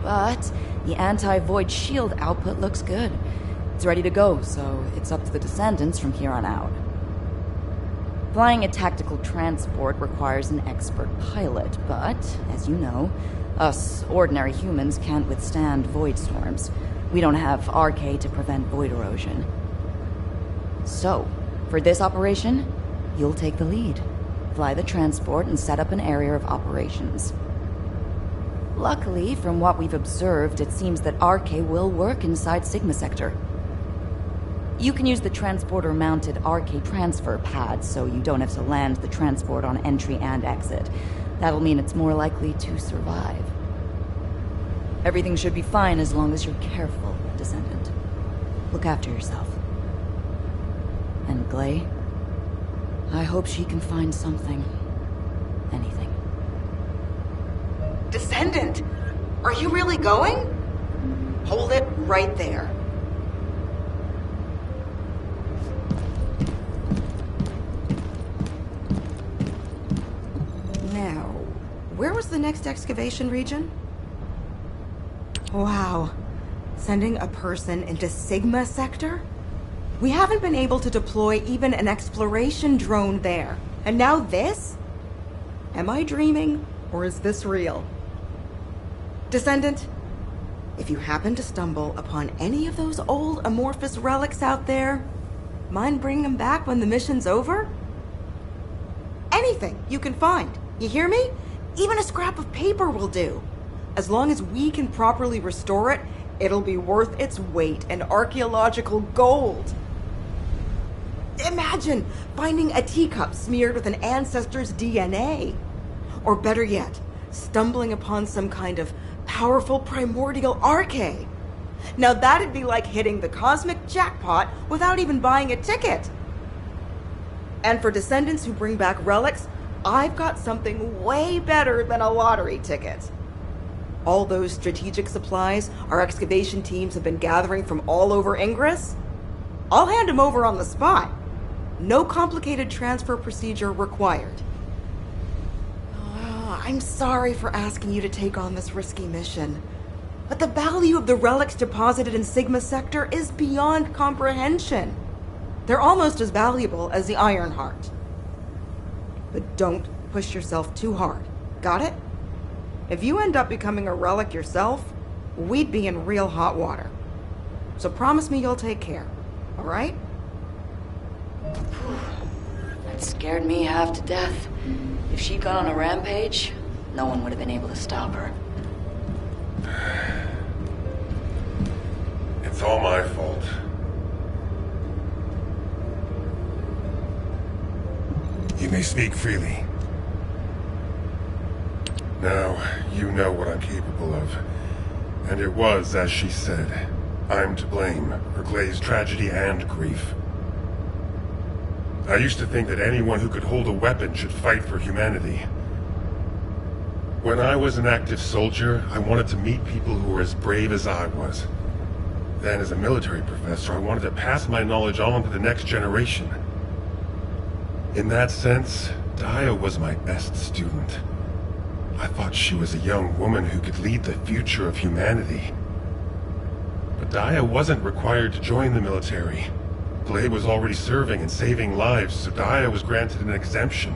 But the anti-void shield output looks good. It's ready to go, so it's up to the Descendants from here on out. Flying a tactical transport requires an expert pilot, but, as you know, us ordinary humans can't withstand void storms. We don't have RK to prevent void erosion. So, for this operation, you'll take the lead. Fly the transport and set up an area of operations. Luckily, from what we've observed, it seems that RK will work inside Sigma Sector. You can use the transporter-mounted RK transfer pad, so you don't have to land the transport on entry and exit. That'll mean it's more likely to survive. Everything should be fine as long as you're careful, Descendant. Look after yourself. And Glay, I hope she can find something. Anything. Descendant! Are you really going? Hold it right there. Now, where was the next excavation region? Wow. Sending a person into Sigma Sector? We haven't been able to deploy even an exploration drone there. And now this? Am I dreaming, or is this real? Descendant, if you happen to stumble upon any of those old amorphous relics out there, mind bringing them back when the mission's over? Anything you can find, you hear me? Even a scrap of paper will do. As long as we can properly restore it, it'll be worth its weight in archaeological gold. Imagine finding a teacup smeared with an ancestor's DNA. Or better yet, stumbling upon some kind of powerful primordial RK. Now that'd be like hitting the cosmic jackpot without even buying a ticket. And for Descendants who bring back relics, I've got something way better than a lottery ticket. All those strategic supplies our excavation teams have been gathering from all over Ingress, I'll hand them over on the spot. No complicated transfer procedure required. I'm sorry for asking you to take on this risky mission, but the value of the relics deposited in Sigma Sector is beyond comprehension. They're almost as valuable as the Iron Heart. But don't push yourself too hard, got it? If you end up becoming a relic yourself, we'd be in real hot water. So promise me you'll take care, all right? That scared me half to death. If she'd gone on a rampage, no one would have been able to stop her. It's all my fault. You may speak freely. Now, you know what I'm capable of. And it was, as she said, I'm to blame for Glay's tragedy and grief. I used to think that anyone who could hold a weapon should fight for humanity. When I was an active soldier, I wanted to meet people who were as brave as I was. Then, as a military professor, I wanted to pass my knowledge on to the next generation. In that sense, Daya was my best student. I thought she was a young woman who could lead the future of humanity. But Daya wasn't required to join the military. Glay was already serving and saving lives, so Daya was granted an exemption.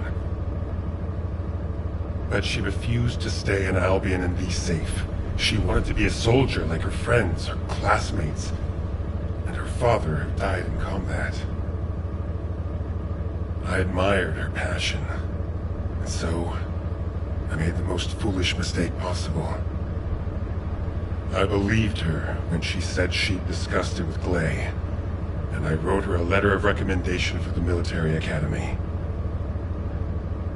But she refused to stay in Albion and be safe. She wanted to be a soldier like her friends, her classmates, and her father who died in combat. I admired her passion, and so I made the most foolish mistake possible. I believed her when she said she'd discussed it with Glay, and I wrote her a letter of recommendation for the military academy.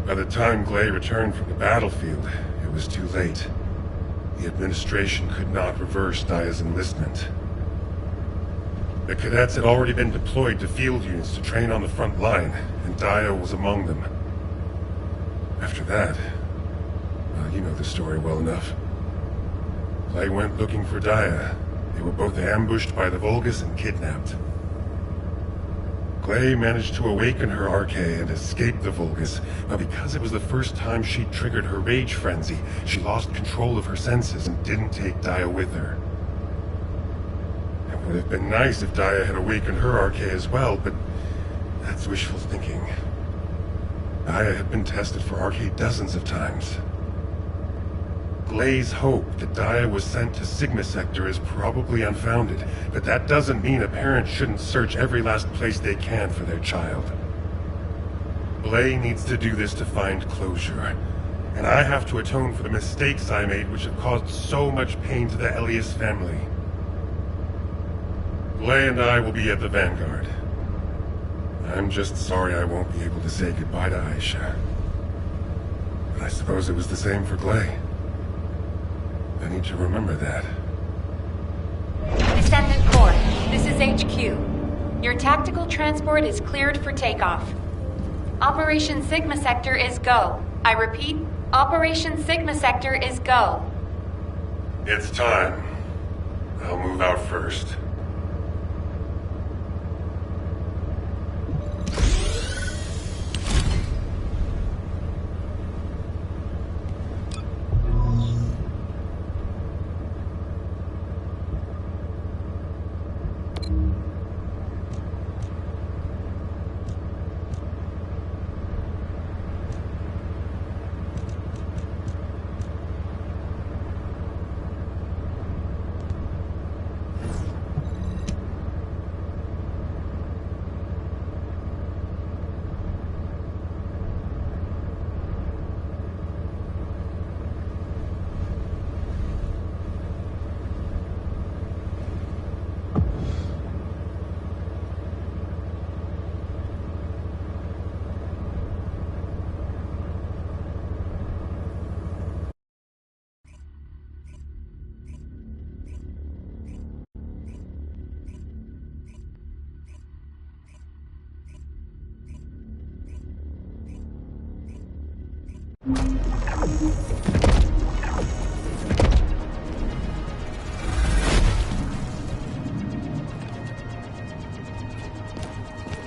By the time Glay returned from the battlefield, it was too late. The administration could not reverse Daya's enlistment. The cadets had already been deployed to field units to train on the front line, and Daya was among them. After that, well, you know the story well enough. Glay went looking for Daya, They were both ambushed by the Vulgus and kidnapped. Clay managed to awaken her Arche and escape the Vulgus, but because it was the first time she'd triggered her rage frenzy, she lost control of her senses and didn't take Dia with her. It would have been nice if Dia had awakened her Arche as well, but that's wishful thinking. Dia had been tested for Arche dozens of times. Glay's hope that Dia was sent to Sigma Sector is probably unfounded, but that doesn't mean a parent shouldn't search every last place they can for their child. Glay needs to do this to find closure, and I have to atone for the mistakes I made which have caused so much pain to the Elias family. Glay and I will be at the Vanguard. I'm just sorry I won't be able to say goodbye to Aisha. But I suppose it was the same for Glay. I need to remember that. Descendant Core, this is HQ. Your tactical transport is cleared for takeoff. Operation Sigma Sector is go. I repeat, Operation Sigma Sector is go. It's time. I'll move out first.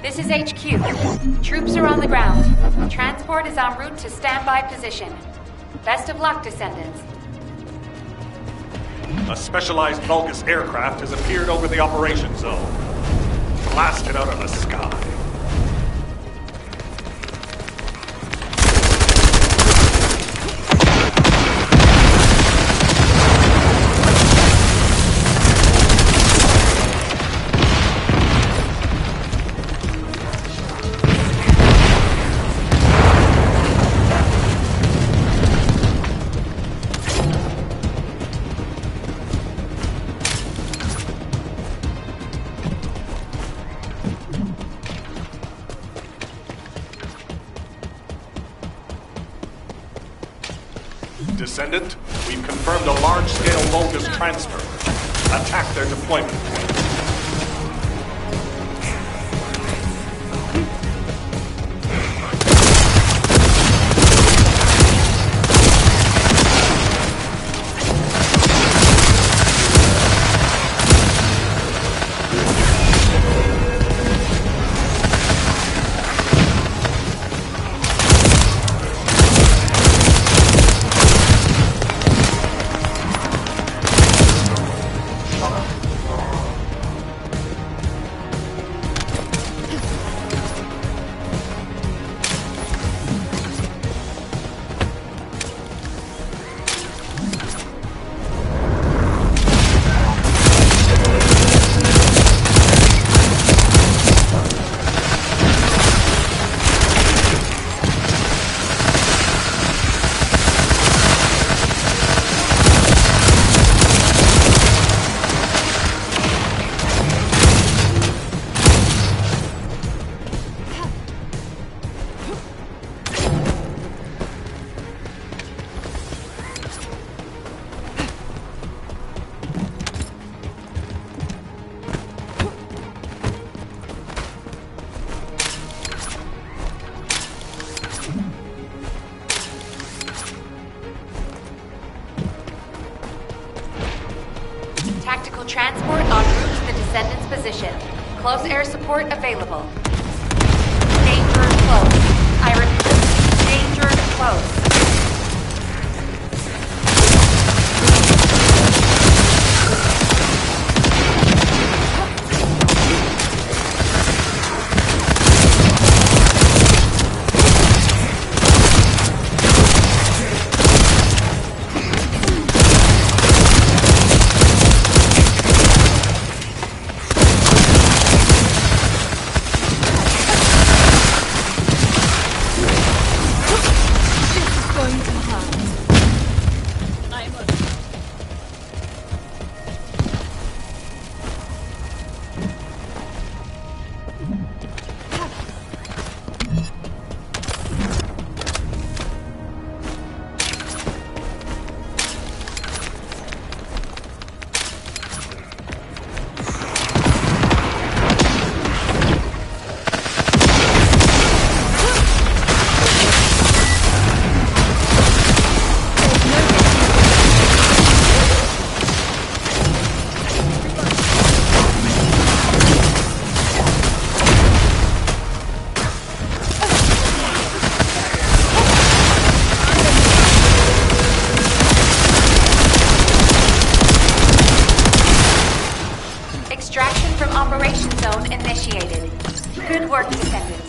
This is HQ. Troops are on the ground. Transport is en route to standby position. Best of luck, Descendants. A specialized Vulgus aircraft has appeared over the operation zone. Blasted out of the sky. Descendant, we've confirmed a large-scale Vulgus transfer. Attack their deployment point. position. Close air support available. Danger close. I repeat, danger close. Extraction from Operation Zone initiated. Good work, Descendant.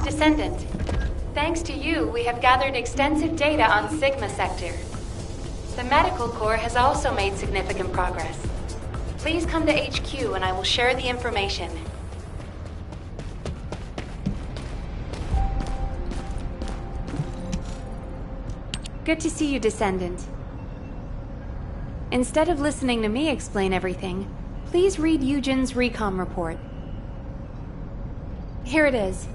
Descendant, thanks to you, we have gathered extensive data on Sigma Sector. The Medical Corps has also made significant progress. Please come to HQ and I will share the information. Good to see you, Descendant. Instead of listening to me explain everything, please read Eugen's recon report. Here it is.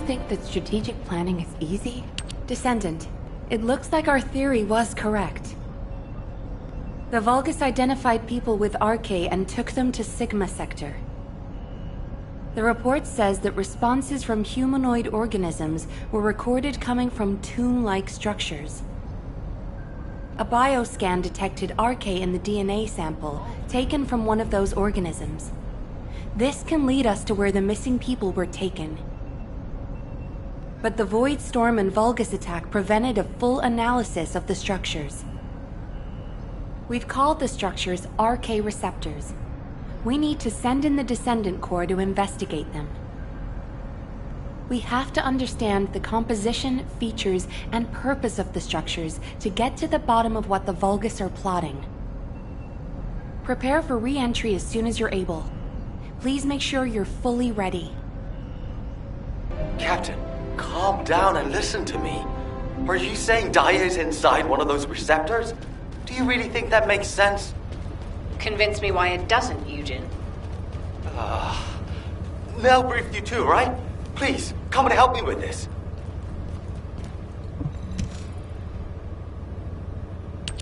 think that strategic planning is easy? Descendant, it looks like our theory was correct. The Vulgus identified people with Arche and took them to Sigma Sector. The report says that responses from humanoid organisms were recorded coming from tomb-like structures. A bioscan detected Arche in the DNA sample taken from one of those organisms. This can lead us to where the missing people were taken. But the Void Storm and Vulgus attack prevented a full analysis of the structures. We've called the structures Arche receptors. We need to send in the Descendant Corps to investigate them. We have to understand the composition, features, and purpose of the structures to get to the bottom of what the Vulgus are plotting. Prepare for re-entry as soon as you're able. Please make sure you're fully ready. Captain, calm down and listen to me. Are you saying Daya is inside one of those receptors? Do you really think that makes sense? Convince me why it doesn't, Eugen. Mel briefed you too, right? Please, come and help me with this.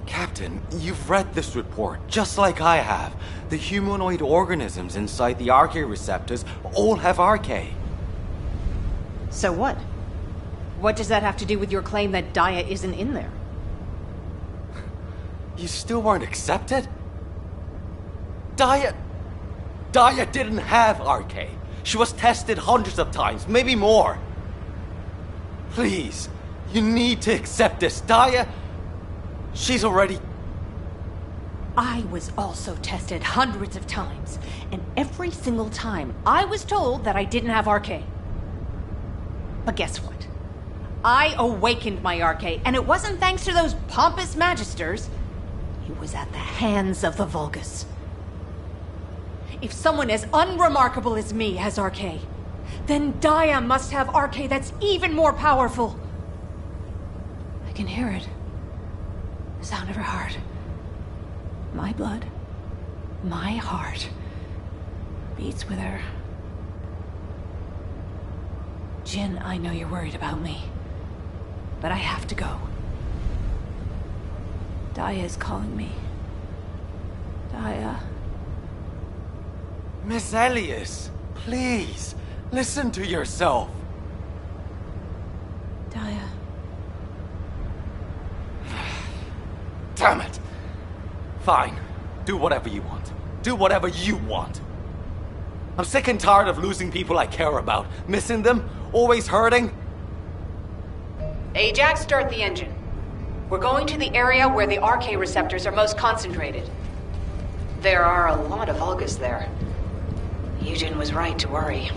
Captain, you've read this report, just like I have. The humanoid organisms inside the Arche receptors all have Arche. So what? What does that have to do with your claim that Daya isn't in there? You still weren't accepted? Daya didn't have Arche. She was tested hundreds of times, maybe more. Please, you need to accept this. Daya, she's already... I was also tested hundreds of times, and every single time I was told that I didn't have Arche. But guess what? I awakened my Arche, and it wasn't thanks to those pompous magisters. It was at the hands of the Vulgus. If someone as unremarkable as me has Arche, then Daya must have Arche that's even more powerful. I can hear it. The sound of her heart. My blood, my heart, beats with her. Jin, I know you're worried about me, but I have to go. Daya is calling me. Daya. Miss Elias, please, listen to yourself. Daya. Damn it. Fine. Do whatever you want. Do whatever you want. I'm sick and tired of losing people I care about. Missing them. Always hurting. Ajax, start the engine. We're going to the area where the Arche receptors are most concentrated. There are a lot of Vulgus there. Eugen was right to worry.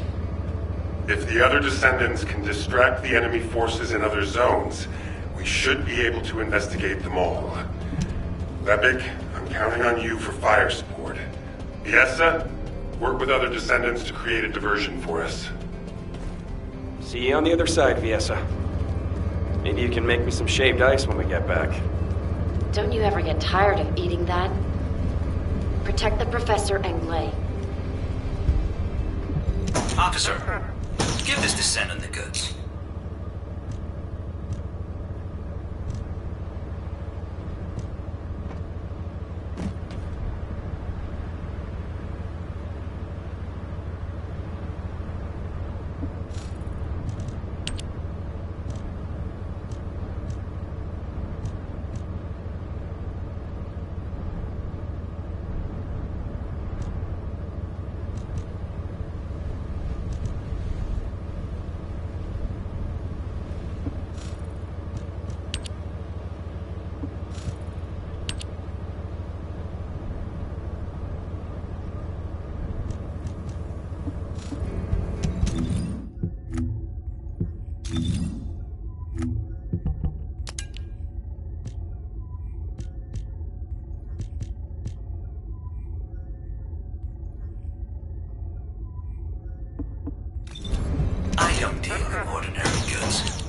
If the other Descendants can distract the enemy forces in other zones, we should be able to investigate them all. Lepik, I'm counting on you for fire support. Biessa, work with other Descendants to create a diversion for us. See you on the other side, Viessa. Maybe you can make me some shaved ice when we get back. Don't you ever get tired of eating that? Protect the Professor and Glay. Officer, give this Descendant the goods. I don't deal in ordinary goods.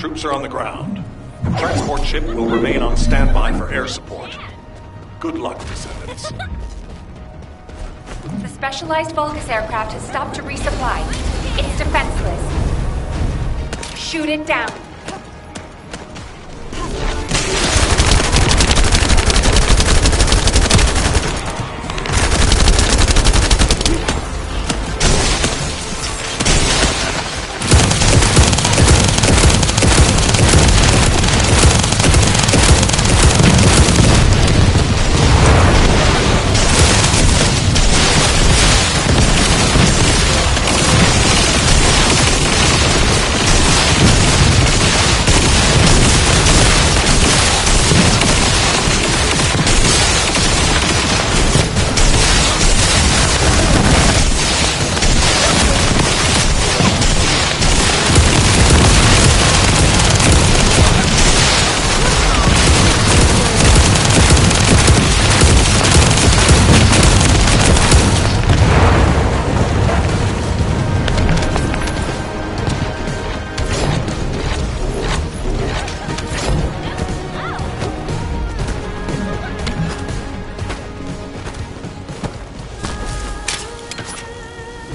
Troops are on the ground. The transport ship will remain on standby for air support. Good luck, Descendants. The specialized Vulgus aircraft has stopped to resupply. It's defenseless. Shoot it down.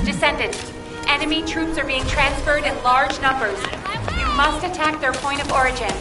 Descendant, enemy troops are being transferred in large numbers. You must attack their point of origin.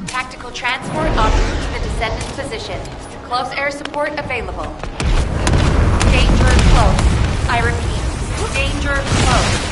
Tactical transport en route to the Descendant's position. Close air support available. Danger close. I repeat, danger close.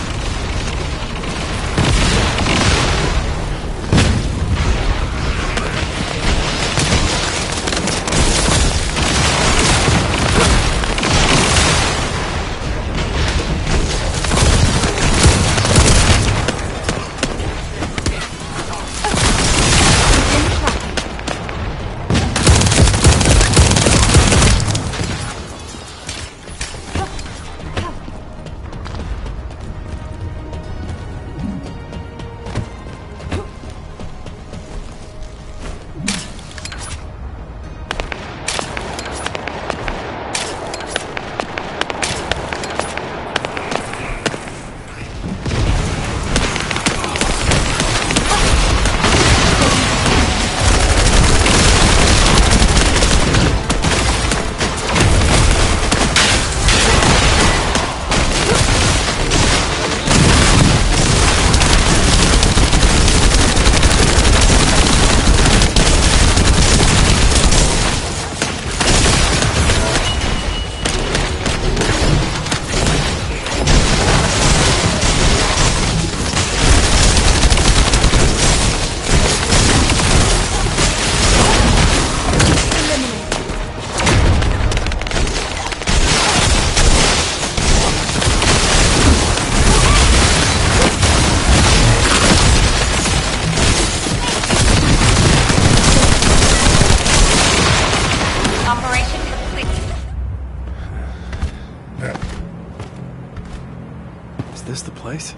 this the place?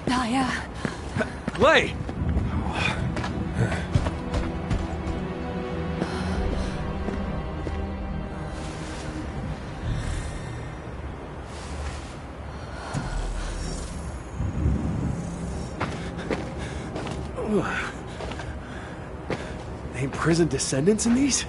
Naya. Lay! Ain't prison descendants in these?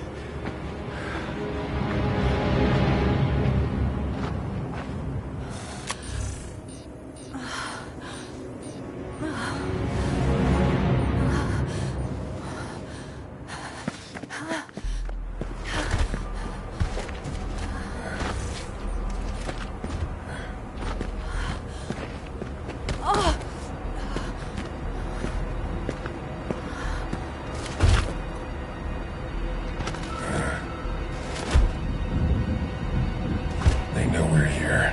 They know we're here.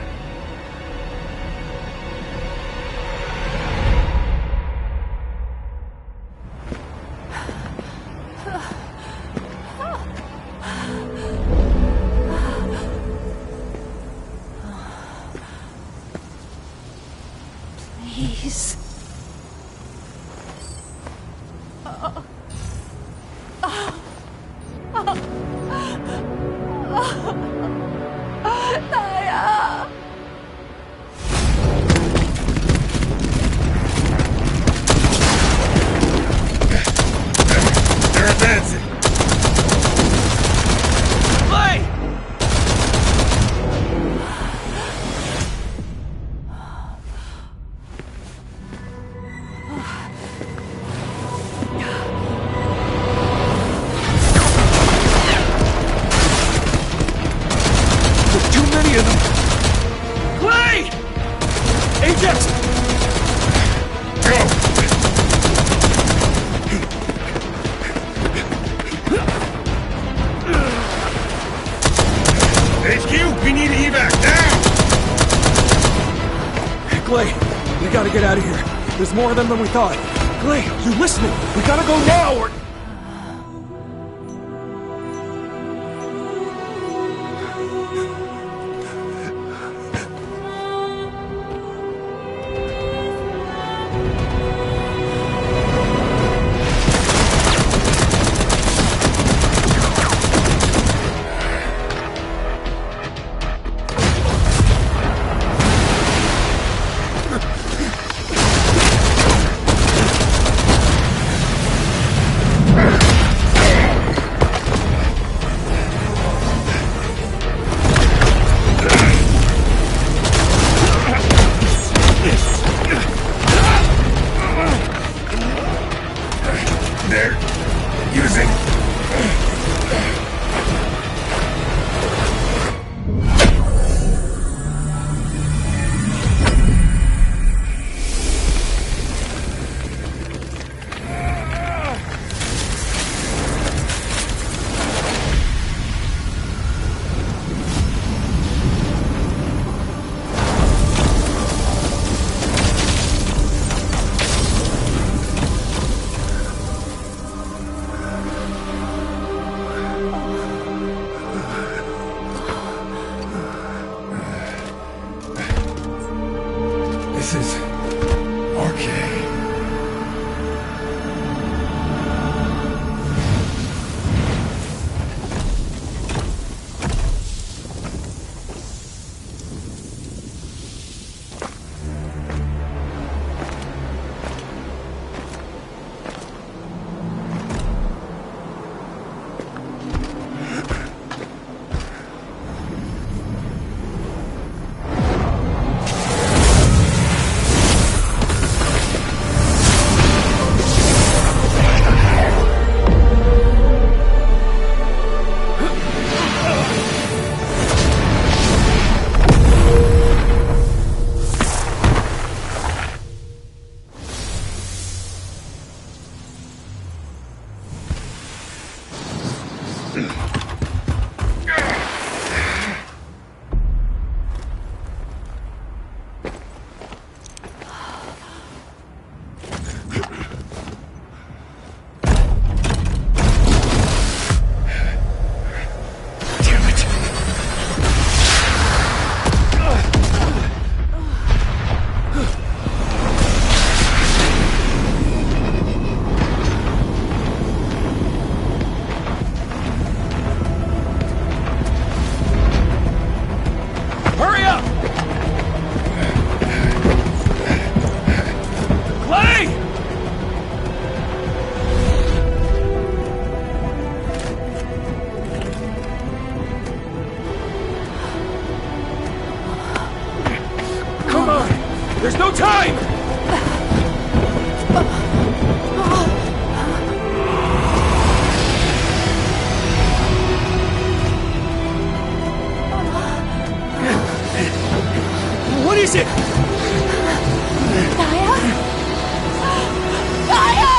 Please. Naya. They're advancing. Lay! There's too many of them! Clay! Ajax! Go! HQ, we need evac now! Clay, we gotta get out of here. There's more of them than we thought. Clay, you listening? We gotta go now or... They're using... This is... okay. There's no time! What is it? Gaia? Gaia!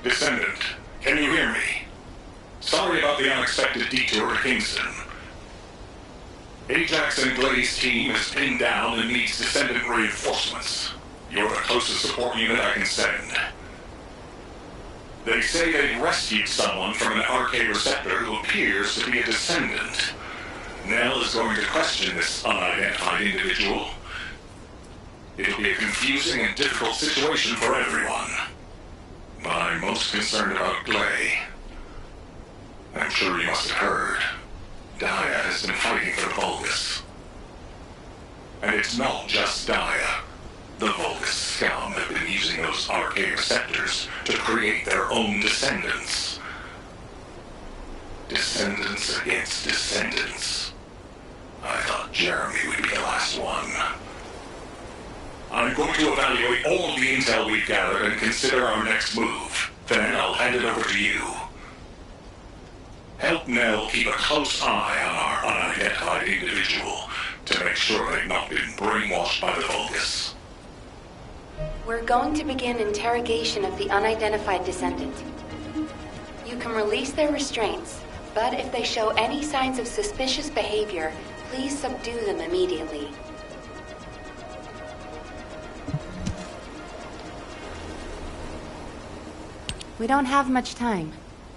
Descendant, can you hear me? Sorry about the unexpected detour to Kingston. Ajax and Glade's team is pinned down and needs Descendant reinforcements. You're the closest support unit I can send. They say they've rescued someone from an RK receptor who appears to be a Descendant. Nell is going to question this unidentified individual. It'll be a confusing and difficult situation for everyone. But I'm most concerned about Glay. I'm sure you must have heard. Daya has been fighting for the Vulgus. And it's not just Daya. The Vulgus scum have been using those RK receptors to create their own descendants. Descendants against descendants. I thought Jeremy would be the last one. I'm going to evaluate all the intel we've gathered and consider our next move. Then I'll hand it over to you. Help Nell keep a close eye on our unidentified individual to make sure they've not been brainwashed by the Vulgus. We're going to begin interrogation of the unidentified descendant. You can release their restraints, but if they show any signs of suspicious behavior, please subdue them immediately. We don't have much time,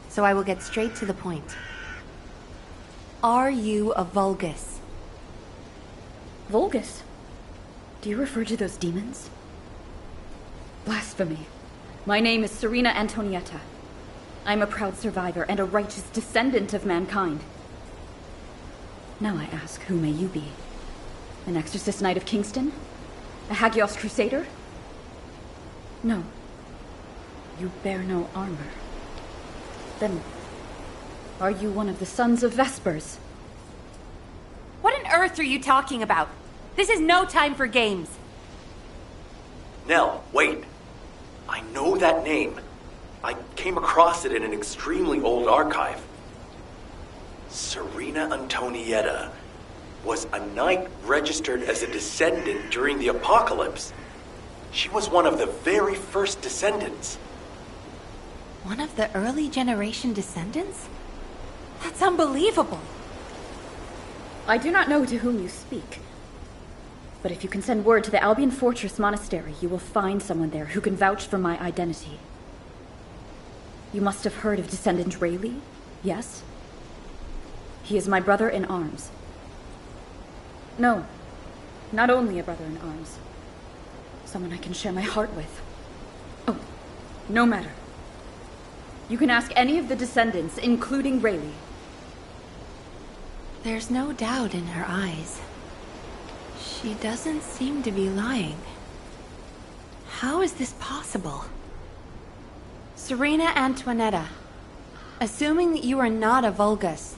so I will get straight to the point. Are you a Vulgus? Vulgus? Do you refer to those demons? Blasphemy. My name is Serena Antonietta. I'm a proud survivor and a righteous descendant of mankind. Now I ask, who may you be? An exorcist knight of Kingston? A Hagios crusader? No. You bear no armor. Then, are you one of the Sons of Vespers? What on earth are you talking about? This is no time for games. Nell, wait. I know that name. I came across it in an extremely old archive. Serena Antonietta was a knight registered as a descendant during the apocalypse. She was one of the very first descendants. One of the early generation descendants? That's unbelievable. I do not know to whom you speak. But if you can send word to the Albion Fortress Monastery, you will find someone there who can vouch for my identity. You must have heard of Descendant Rayleigh, yes? He is my brother in arms. No, not only a brother in arms. Someone I can share my heart with. Oh, no matter. You can ask any of the descendants, including Rayleigh. There's no doubt in her eyes. She doesn't seem to be lying. How is this possible? Serena Antoinetta, assuming that you are not a Vulgus,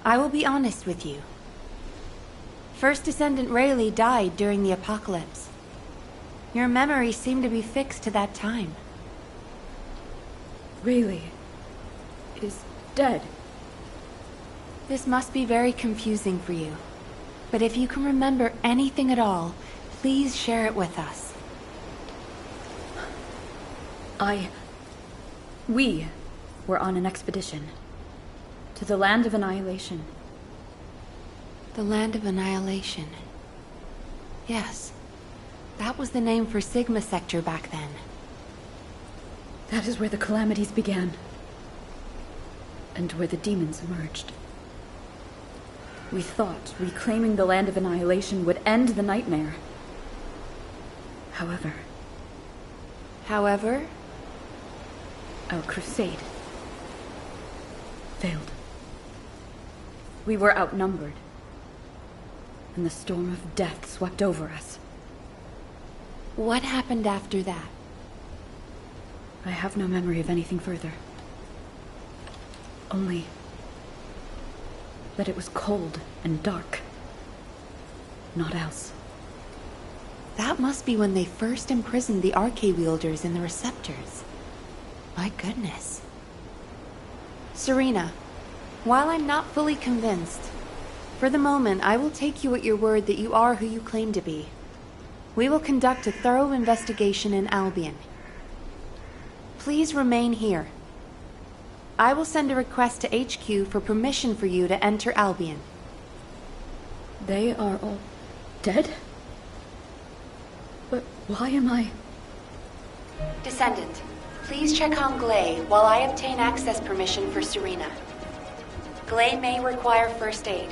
I will be honest with you. First Descendant Rayleigh died during the apocalypse. Your memories seem to be fixed to that time. Rayleigh is dead. This must be very confusing for you. But if you can remember anything at all, please share it with us. We were on an expedition to the Land of Annihilation. The Land of Annihilation. Yes. That was the name for Sigma Sector back then. That is where the calamities began. And where the demons emerged. We thought reclaiming the Land of Annihilation would end the nightmare. However? Our crusade failed. We were outnumbered, and the storm of death swept over us. What happened after that? I have no memory of anything further. Only that it was cold and dark. Not else. That must be when they first imprisoned the Arche wielders in the receptors. My goodness. Serena, while I'm not fully convinced, for the moment I will take you at your word that you are who you claim to be. We will conduct a thorough investigation in Albion. Please remain here. I will send a request to HQ for permission for you to enter Albion. They are all dead? But why am I... Descendant, please check on Glay while I obtain access permission for Serena. Glay may require first aid.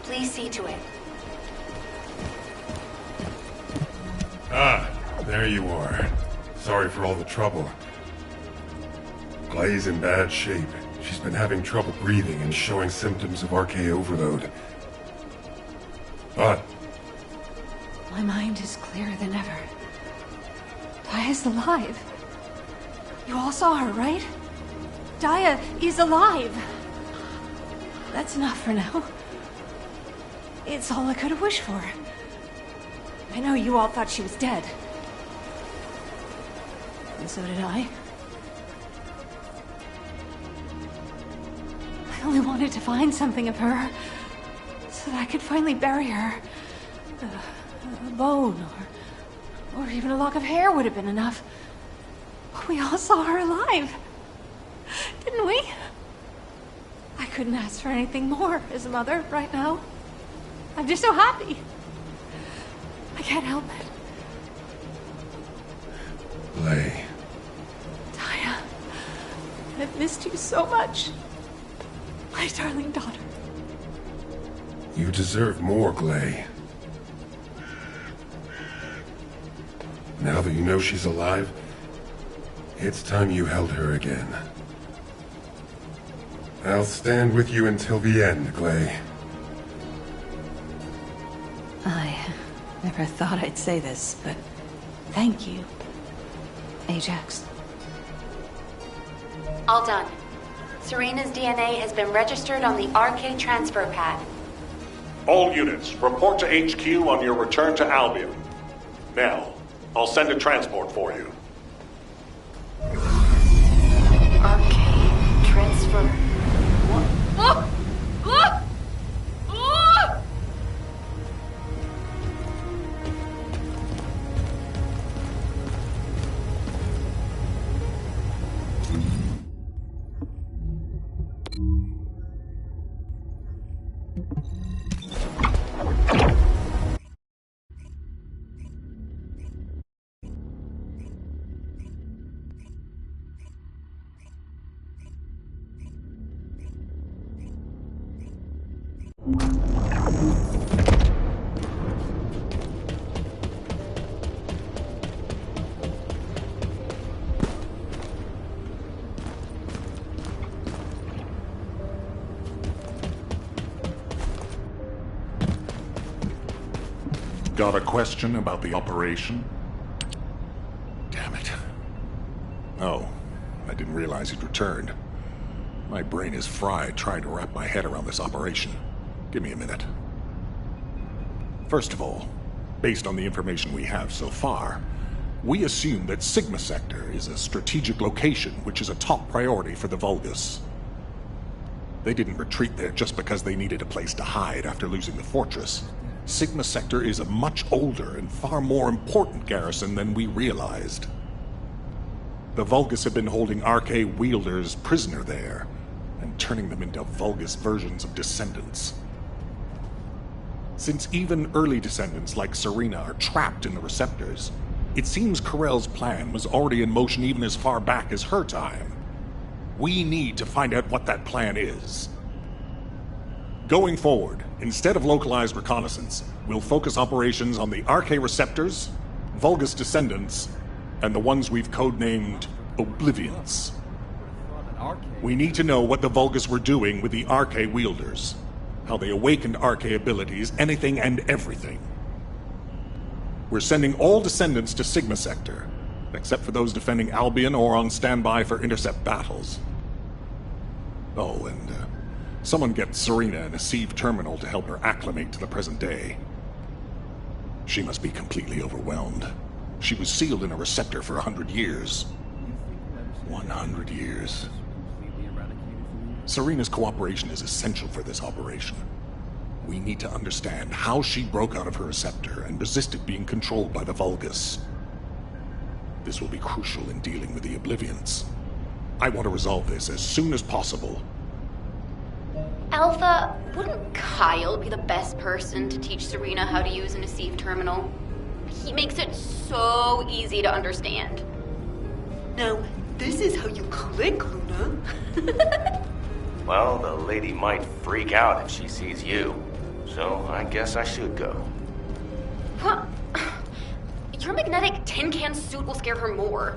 Please see to it. Ah, there you are. Sorry for all the trouble. Glay's in bad shape. She's been having trouble breathing and showing symptoms of Arche overload. What? My mind is clearer than ever. Daya's alive. You all saw her, right? Daya is alive. That's enough for now. It's all I could have wished for. I know you all thought she was dead. And so did I. I only wanted to find something of her, so that I could finally bury her. A bone, or even a lock of hair would have been enough. But we all saw her alive, didn't we? I couldn't ask for anything more as a mother right now. I'm just so happy. I can't help it. Glay. Daya, I've missed you so much. My darling daughter. You deserve more, Glay. Now that you know she's alive, it's time you held her again. I'll stand with you until the end, Glay. I never thought I'd say this, but thank you, Ajax. All done. Serena's DNA has been registered on the RK transfer pad. All units, report to HQ on your return to Albion. Now, I'll send a transport for you. RK transfer. What? Got a question about the operation? Damn it. Oh, I didn't realize you'd returned. My brain is fried trying to wrap my head around this operation. Give me a minute. First of all, based on the information we have so far, we assume that Sigma Sector is a strategic location which is a top priority for the Vulgus. They didn't retreat there just because they needed a place to hide after losing the fortress. Sigma Sector is a much older and far more important garrison than we realized. The Vulgus have been holding RK wielders prisoner there, and turning them into Vulgus versions of Descendants. Since even early Descendants like Serena are trapped in the receptors, it seems Corell's plan was already in motion even as far back as her time. We need to find out what that plan is. Going forward, instead of localized reconnaissance, we'll focus operations on the RK receptors, Vulgus Descendants, and the ones we've codenamed Oblivions. We need to know what the Vulgus were doing with the RK wielders, how they awakened RK abilities, anything and everything. We're sending all Descendants to Sigma Sector, except for those defending Albion or on standby for intercept battles. Oh, and someone get Serena in a sieve terminal to help her acclimate to the present day. She must be completely overwhelmed. She was sealed in a receptor for 100 years. 100 years. Serena's cooperation is essential for this operation. We need to understand how she broke out of her receptor and resisted being controlled by the Vulgus. This will be crucial in dealing with the Oblivions. I want to resolve this as soon as possible. Alpha, wouldn't Kyle be the best person to teach Serena how to use an Asif terminal? He makes it so easy to understand. Now, this is how you click, Luna. Well, the lady might freak out if she sees you. So I guess I should go. What? Your magnetic tin can suit will scare her more.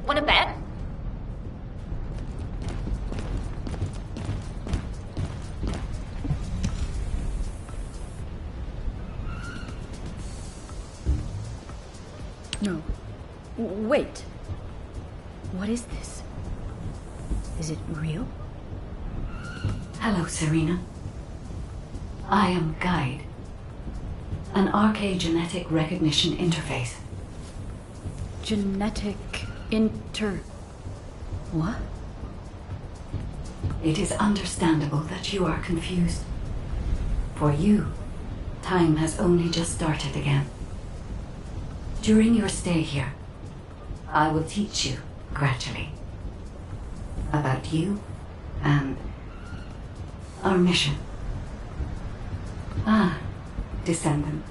Wanna bet? No. Wait. What is this? Is it real? Hello, Serena. I am Guide, an RK genetic recognition interface. Genetic what? It is understandable that you are confused. For you, time has only just started again. During your stay here, I will teach you, gradually, about you and our mission. Ah, Descendant.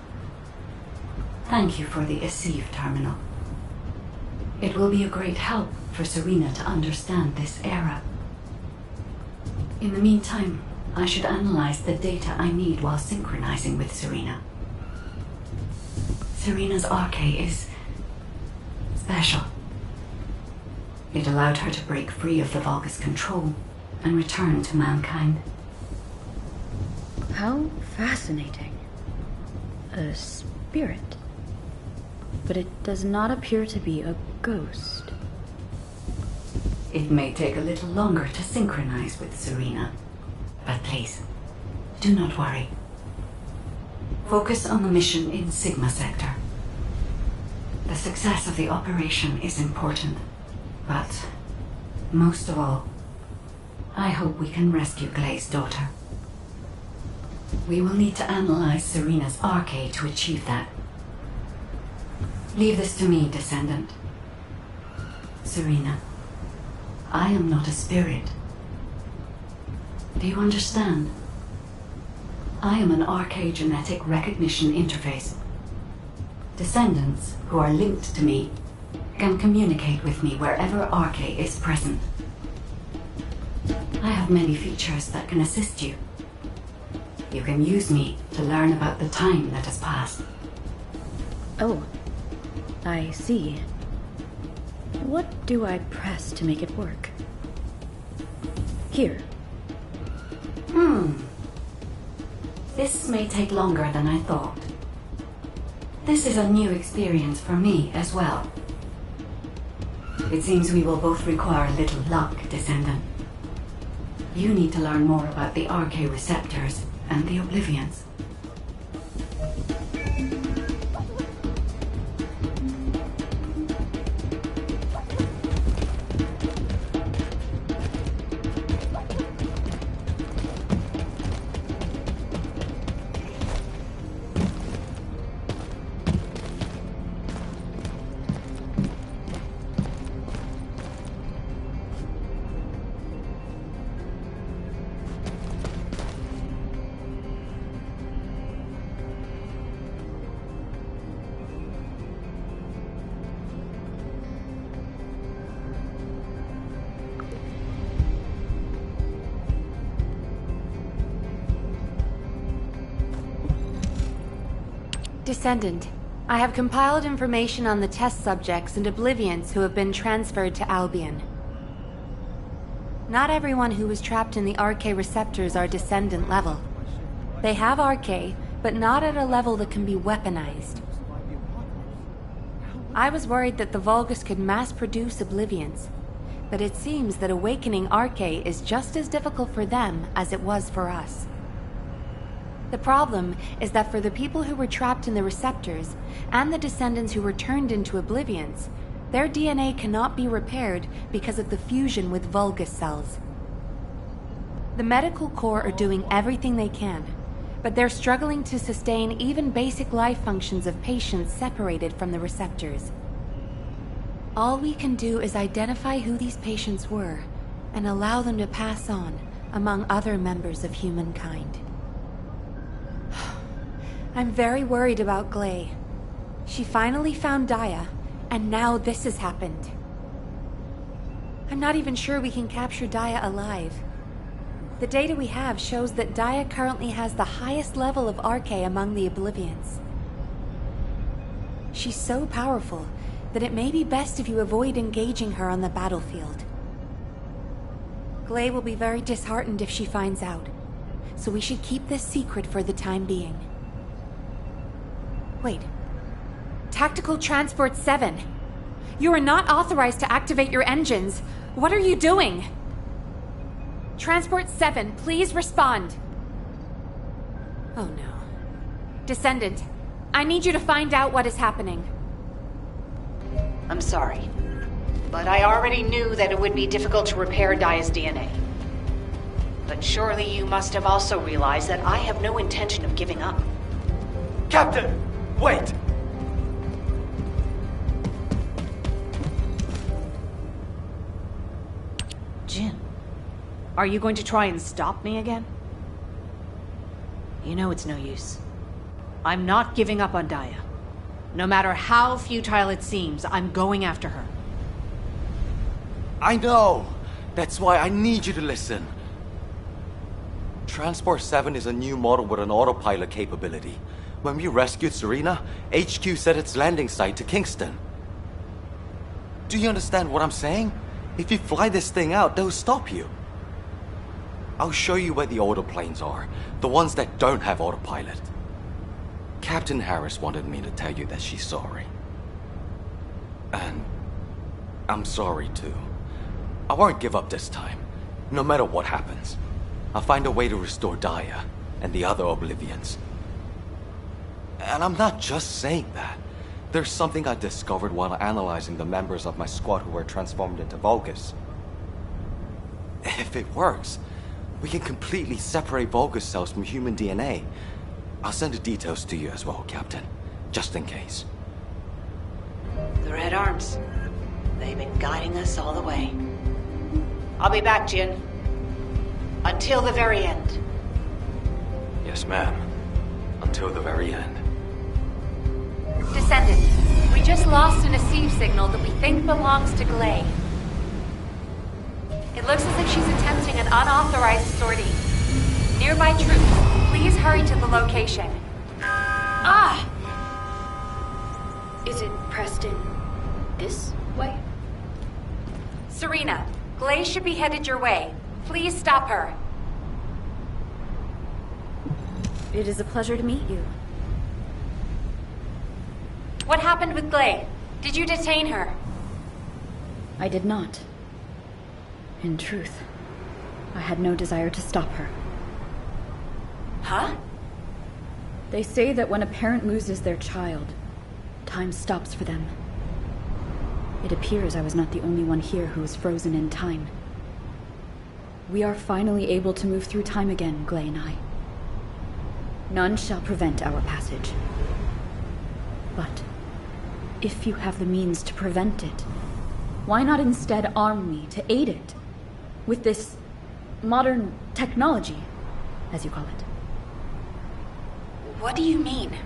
Thank you for the Asif terminal. It will be a great help for Serena to understand this era. In the meantime, I should analyze the data I need while synchronizing with Serena. Serena's RK is special. It allowed her to break free of the Vulgus control and return to mankind. How fascinating. A spirit. But it does not appear to be a ghost. It may take a little longer to synchronize with Serena, but please, do not worry. Focus on the mission in Sigma Sector. The success of the operation is important, but most of all, I hope we can rescue Glay's daughter. We will need to analyze Serena's arcade to achieve that. Leave this to me, Descendant. Serena, I am not a spirit. Do you understand? I am an arcade genetic recognition interface. Descendants who are linked to me can communicate with me wherever arcade is present. I have many features that can assist you. You can use me to learn about the time that has passed. Oh, I see. What do I press to make it work? Here. This may take longer than I thought. This is a new experience for me as well. It seems we will both require a little luck, Descendant. You need to learn more about the RK receptors and the Oblivions. Descendant, I have compiled information on the test subjects and Oblivions who have been transferred to Albion. Not everyone who was trapped in the RK receptors are Descendant level. They have RK, but not at a level that can be weaponized. I was worried that the Vulgus could mass-produce Oblivions, but it seems that awakening RK is just as difficult for them as it was for us. The problem is that for the people who were trapped in the receptors, and the Descendants who were turned into Oblivions, their DNA cannot be repaired because of the fusion with Vulgus cells. The medical corps are doing everything they can, but they're struggling to sustain even basic life functions of patients separated from the receptors. All we can do is identify who these patients were, and allow them to pass on among other members of humankind. I'm very worried about Glay. She finally found Daya, and now this has happened. I'm not even sure we can capture Daya alive. The data we have shows that Daya currently has the highest level of RK among the Oblivions. She's so powerful that it may be best if you avoid engaging her on the battlefield. Glay will be very disheartened if she finds out, so we should keep this secret for the time being. Wait. Tactical Transport 7. You are not authorized to activate your engines. What are you doing? Transport 7, please respond. Oh no. Descendant, I need you to find out what is happening. I'm sorry, but I already knew that it would be difficult to repair Daya's DNA. But surely you must have also realized that I have no intention of giving up. Captain! Wait! Jin, are you going to try and stop me again? You know it's no use. I'm not giving up on Daya. No matter how futile it seems, I'm going after her. I know! That's why I need you to listen. Transport 7 is a new model with an autopilot capability. When we rescued Serena, HQ set its landing site to Kingston. Do you understand what I'm saying? If you fly this thing out, they'll stop you. I'll show you where the autoplanes are, the ones that don't have autopilot. Captain Harris wanted me to tell you that she's sorry. And I'm sorry too. I won't give up this time, no matter what happens. I'll find a way to restore Daya and the other Oblivions. And I'm not just saying that. There's something I discovered while analyzing the members of my squad who were transformed into Vulgus. If it works, we can completely separate Vulgus cells from human DNA. I'll send the details to you as well, Captain, just in case. The Red Arms. They've been guiding us all the way. I'll be back, Jin. Until the very end. Yes, ma'am. Until the very end. Descendant, we just lost an Aceve signal that we think belongs to Glay. It looks as if she's attempting an unauthorized sortie. Nearby troops, please hurry to the location. Ah! Is it pressed in this way? Serena, Glay should be headed your way. Please stop her. It is a pleasure to meet you. What happened with Glay? Did you detain her? I did not. In truth, I had no desire to stop her. Huh? They say that when a parent loses their child, time stops for them. It appears I was not the only one here who was frozen in time. We are finally able to move through time again, Glay and I. None shall prevent our passage. But if you have the means to prevent it, why not instead arm me to aid it with this modern technology, as you call it? What do you mean?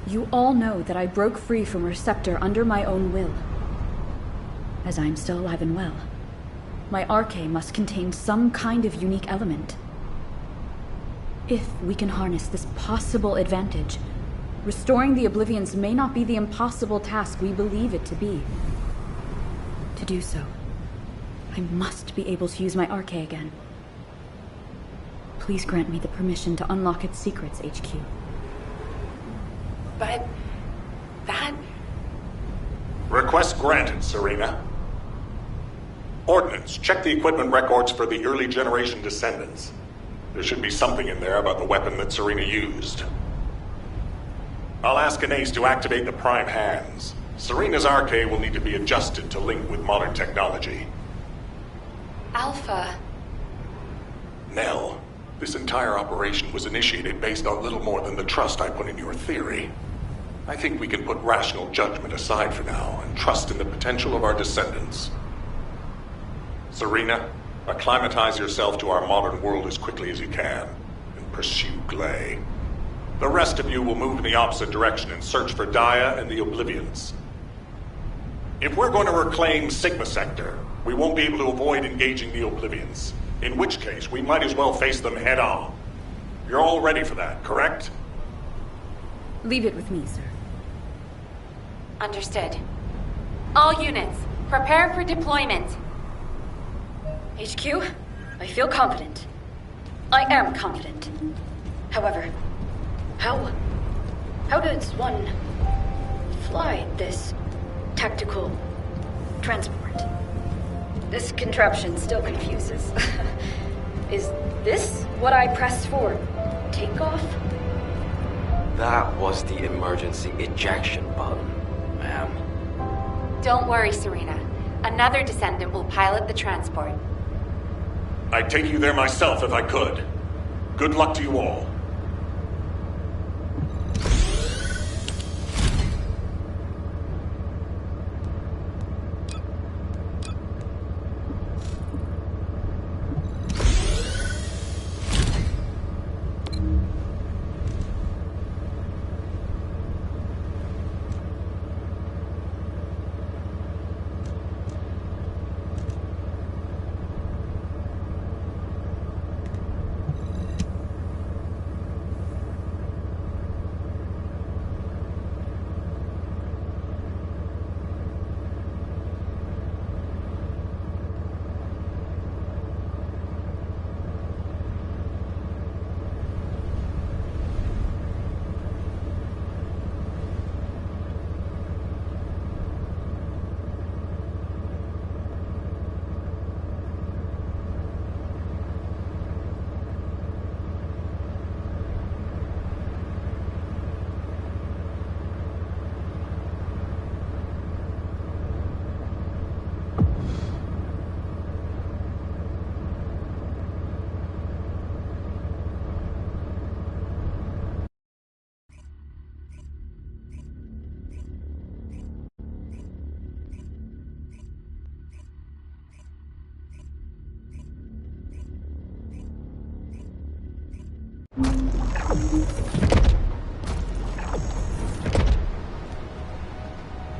You all know that I broke free from Receptor under my own will. As I am still alive and well, my arche must contain some kind of unique element. If we can harness this possible advantage, restoring the Oblivions may not be the impossible task we believe it to be. To do so, I must be able to use my arche again. Please grant me the permission to unlock its secrets, HQ. But that... Request granted, Serena. Ordnance, check the equipment records for the early generation Descendants. There should be something in there about the weapon that Serena used. I'll ask Anais to activate the prime hands. Serena's arche will need to be adjusted to link with modern technology. Alpha... Nell, this entire operation was initiated based on little more than the trust I put in your theory. I think we can put rational judgment aside for now and trust in the potential of our Descendants. Serena, acclimatize yourself to our modern world as quickly as you can, and pursue Glay. The rest of you will move in the opposite direction and search for Daya and the Oblivions. If we're going to reclaim Sigma Sector, we won't be able to avoid engaging the Oblivions. In which case, we might as well face them head on. You're all ready for that, correct? Leave it with me, sir. Understood. All units, prepare for deployment. HQ, I feel confident. I am confident. However, how does one fly this tactical transport? This contraption still confuses. Is this what I pressed for takeoff? That was the emergency ejection button, ma'am. Don't worry, Serena. Another Descendant will pilot the transport. I'd take you there myself if I could. Good luck to you all.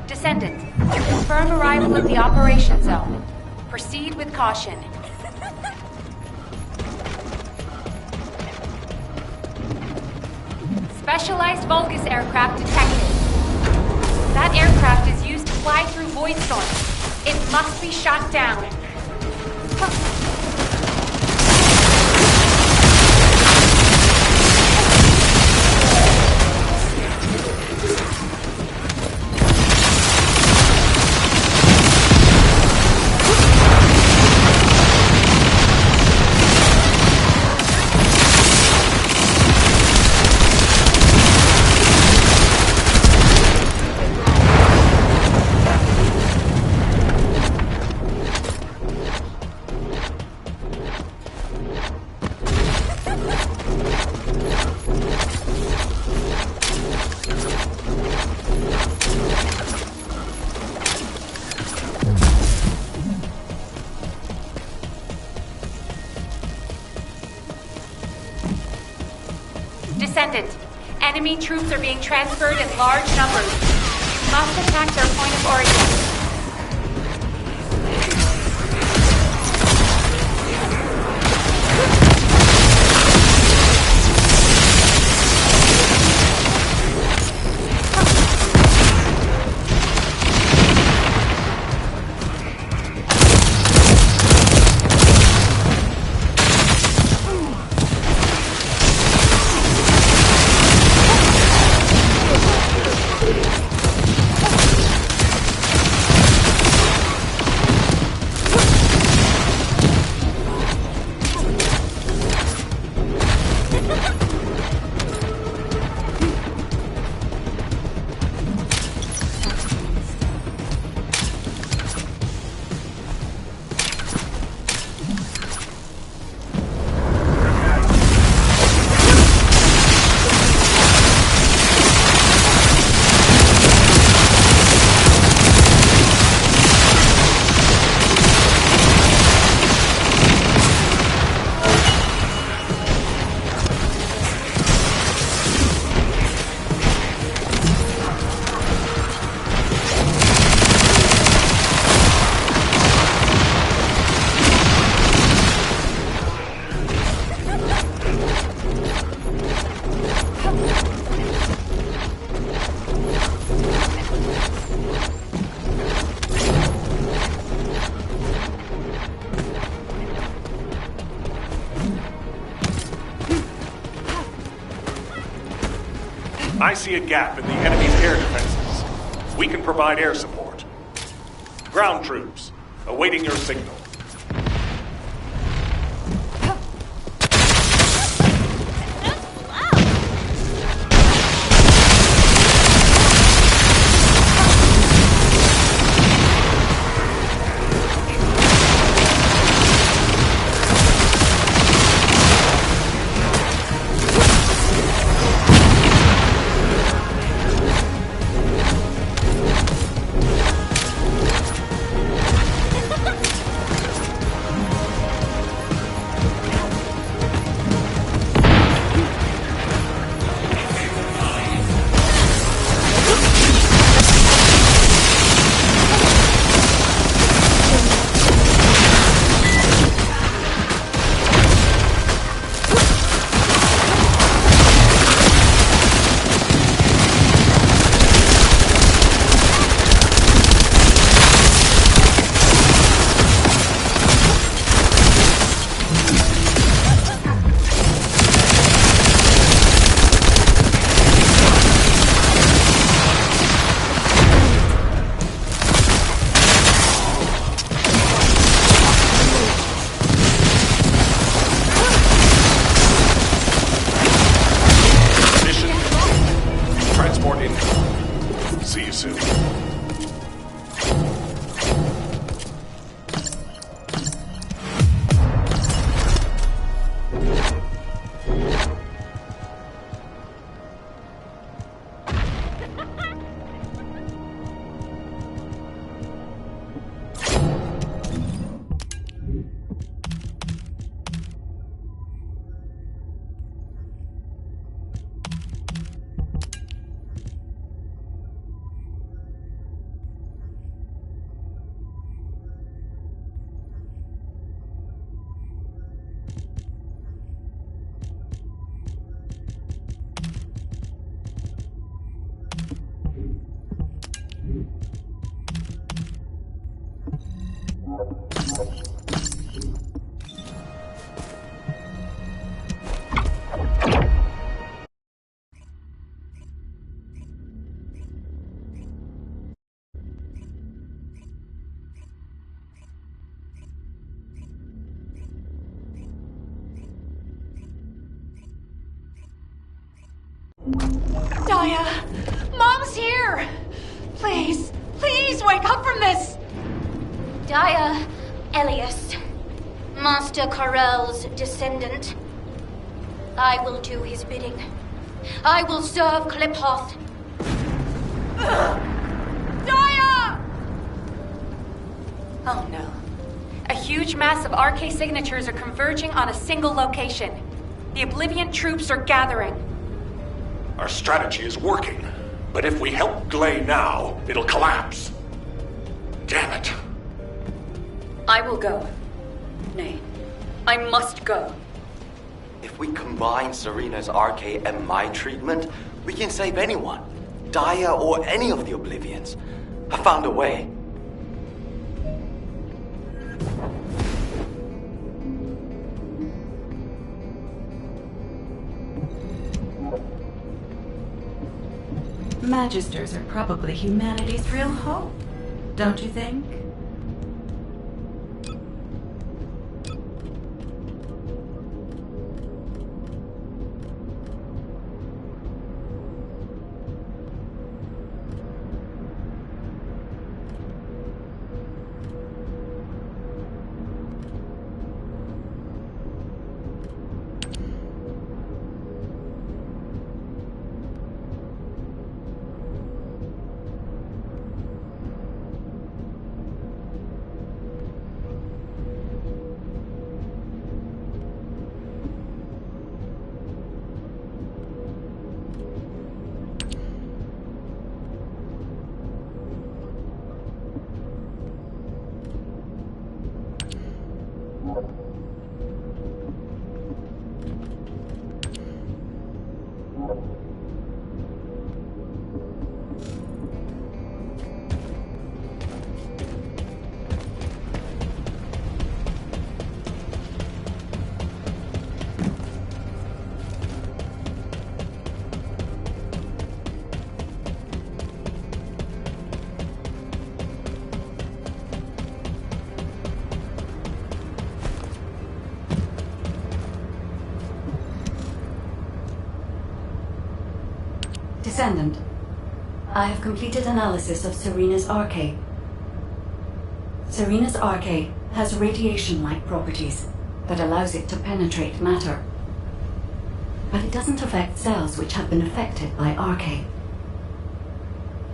Descendant, confirm arrival at the operation zone. Proceed with caution. Specialized Vulgus aircraft detected. That aircraft is used to fly through void storms. It must be shot down. Descendant, enemy troops are being transferred in large numbers. You must attack their point of origin. I see a gap in the enemy's air defenses. We can provide air support. Ground troops, awaiting your signal. Daya! Mom's here! Please, please wake up from this! Daya, Elias, Master Corell's descendant. I will do his bidding. I will serve Kliphoth. Daya! Oh no. A huge mass of RK signatures are converging on a single location. The Oblivion troops are gathering. Our strategy is working, but if we help Glay now, it'll collapse. Damn it. I will go. Nay, I must go. If we combine Serena's RK and my treatment, we can save anyone. Daya or any of the Oblivions. I found a way. Magisters are probably humanity's real hope, don't you think? Descendant, I have completed analysis of Serena's RK. Serena's RK has radiation-like properties that allows it to penetrate matter. But it doesn't affect cells which have been affected by RK.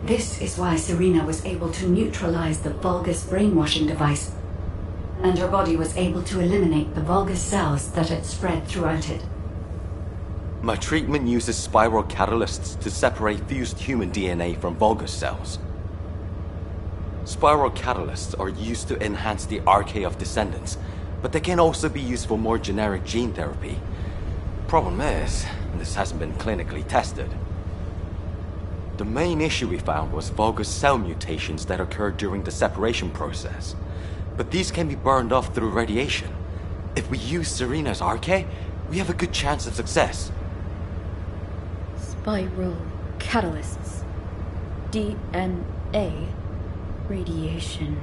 This is why Serena was able to neutralize the Vulgus brainwashing device, and her body was able to eliminate the Vulgus cells that had spread throughout it. My treatment uses spiral catalysts to separate fused human DNA from Vulgus cells. Spiral catalysts are used to enhance the RK of Descendants, but they can also be used for more generic gene therapy. Problem is, this hasn't been clinically tested. The main issue we found was Vulgus cell mutations that occurred during the separation process. But these can be burned off through radiation. If we use Serena's RK, we have a good chance of success. Spiral catalysts. DNA. Radiation.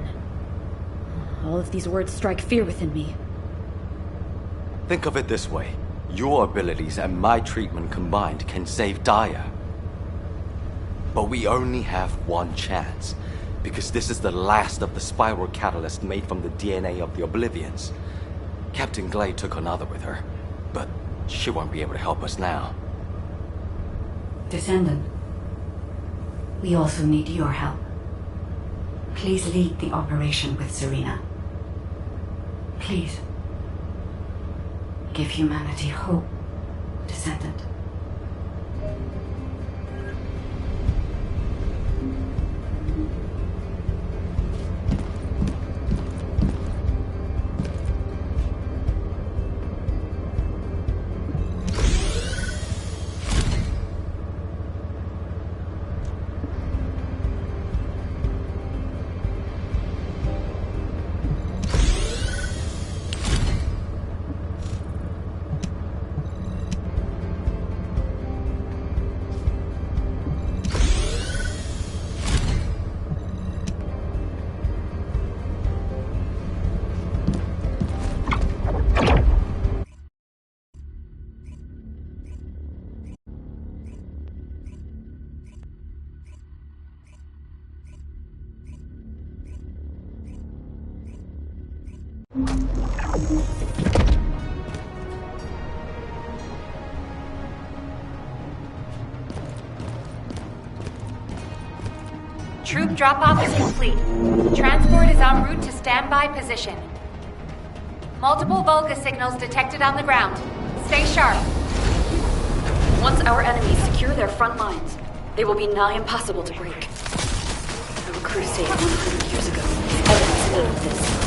All of these words strike fear within me. Think of it this way. Your abilities and my treatment combined can save Daya. But we only have one chance, because this is the last of the spiral catalyst made from the DNA of the Oblivions. Captain Glay took another with her, but she won't be able to help us now. Descendant, we also need your help. Please lead the operation with Serena. Please. Give humanity hope, Descendant. Troop drop-off is complete. Transport is en route to standby position. Multiple Volga signals detected on the ground. Stay sharp. Once our enemies secure their front lines, they will be nigh impossible to break. Our crusade 100 years ago is evidence of this.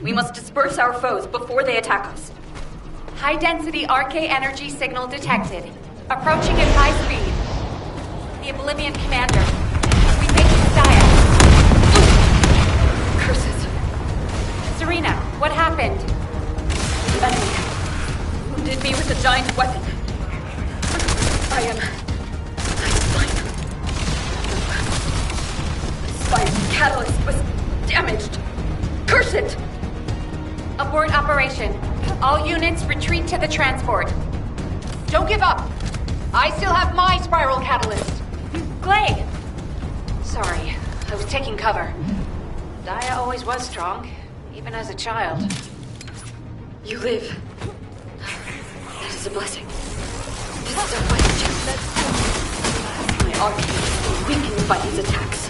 We must disperse our foes before they attack us. High-density RK energy signal detected. Approaching at high speed. The Oblivion Commander. We think it's Dia. Curses. Serena, what happened? The enemy wounded me with a giant weapon. My catalyst was damaged. Curse it! Abort operation. All units retreat to the transport. Don't give up! I still have my spiral catalyst. Glade! Sorry, I was taking cover. Dia always was strong, even as a child. You live. That is a blessing. This is a fighting chance. My arcade is weakened by these attacks.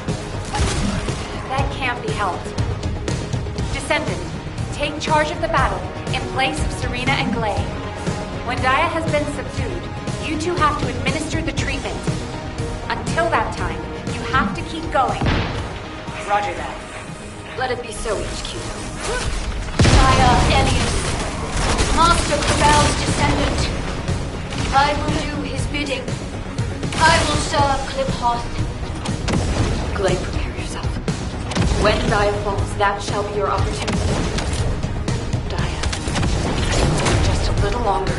That can't be helped. Descendant, take charge of the battle in place of Serena and Glade. When Dia has been subdued, you two have to administer the treatment. Until that time, you have to keep going. Roger that. Let it be so, HQ. Dia Elias, Master Corell's descendant. I will do his bidding. I will serve Clip Hoth. Glade, prepare yourself. When Daya falls, that shall be your opportunity. Daya, just a little longer.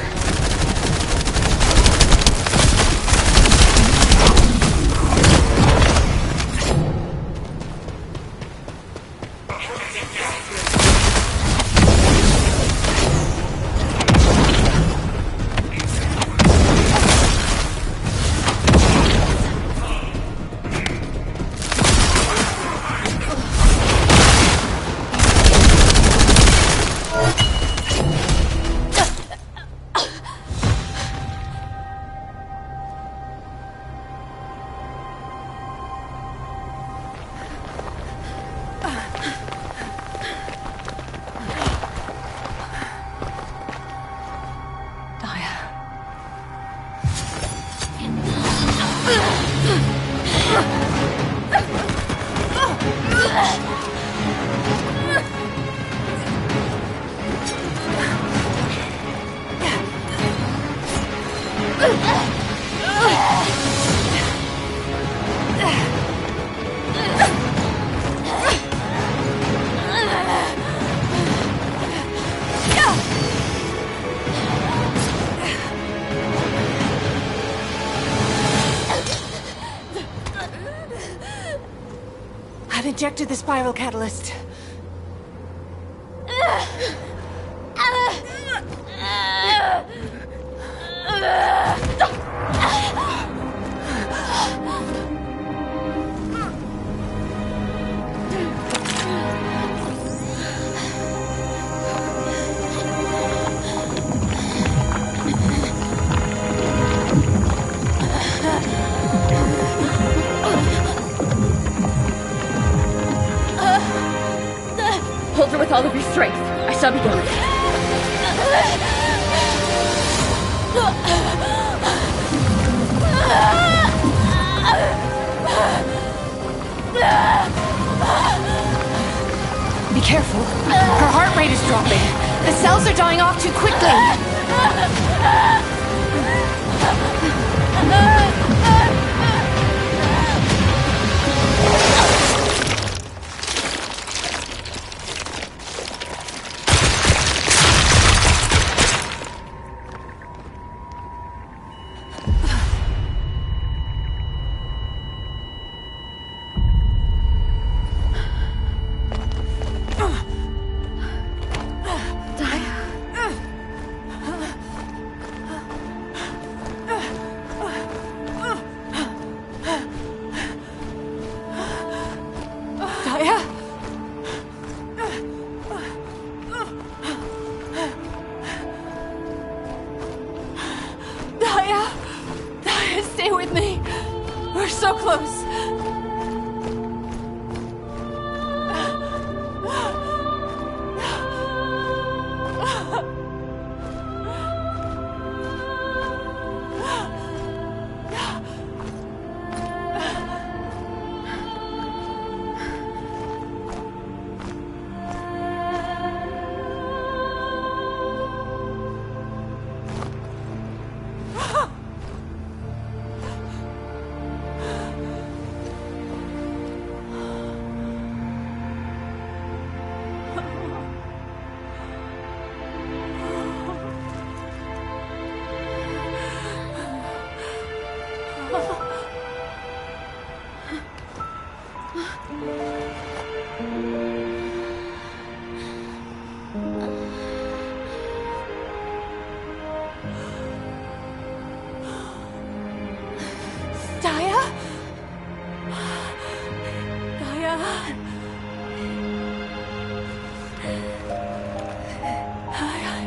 I've injected the spiral catalyst. Hold her with all of your strength. I shall begin. Be careful. Her heart rate is dropping. The cells are dying off too quickly. Stay with me. We're so close.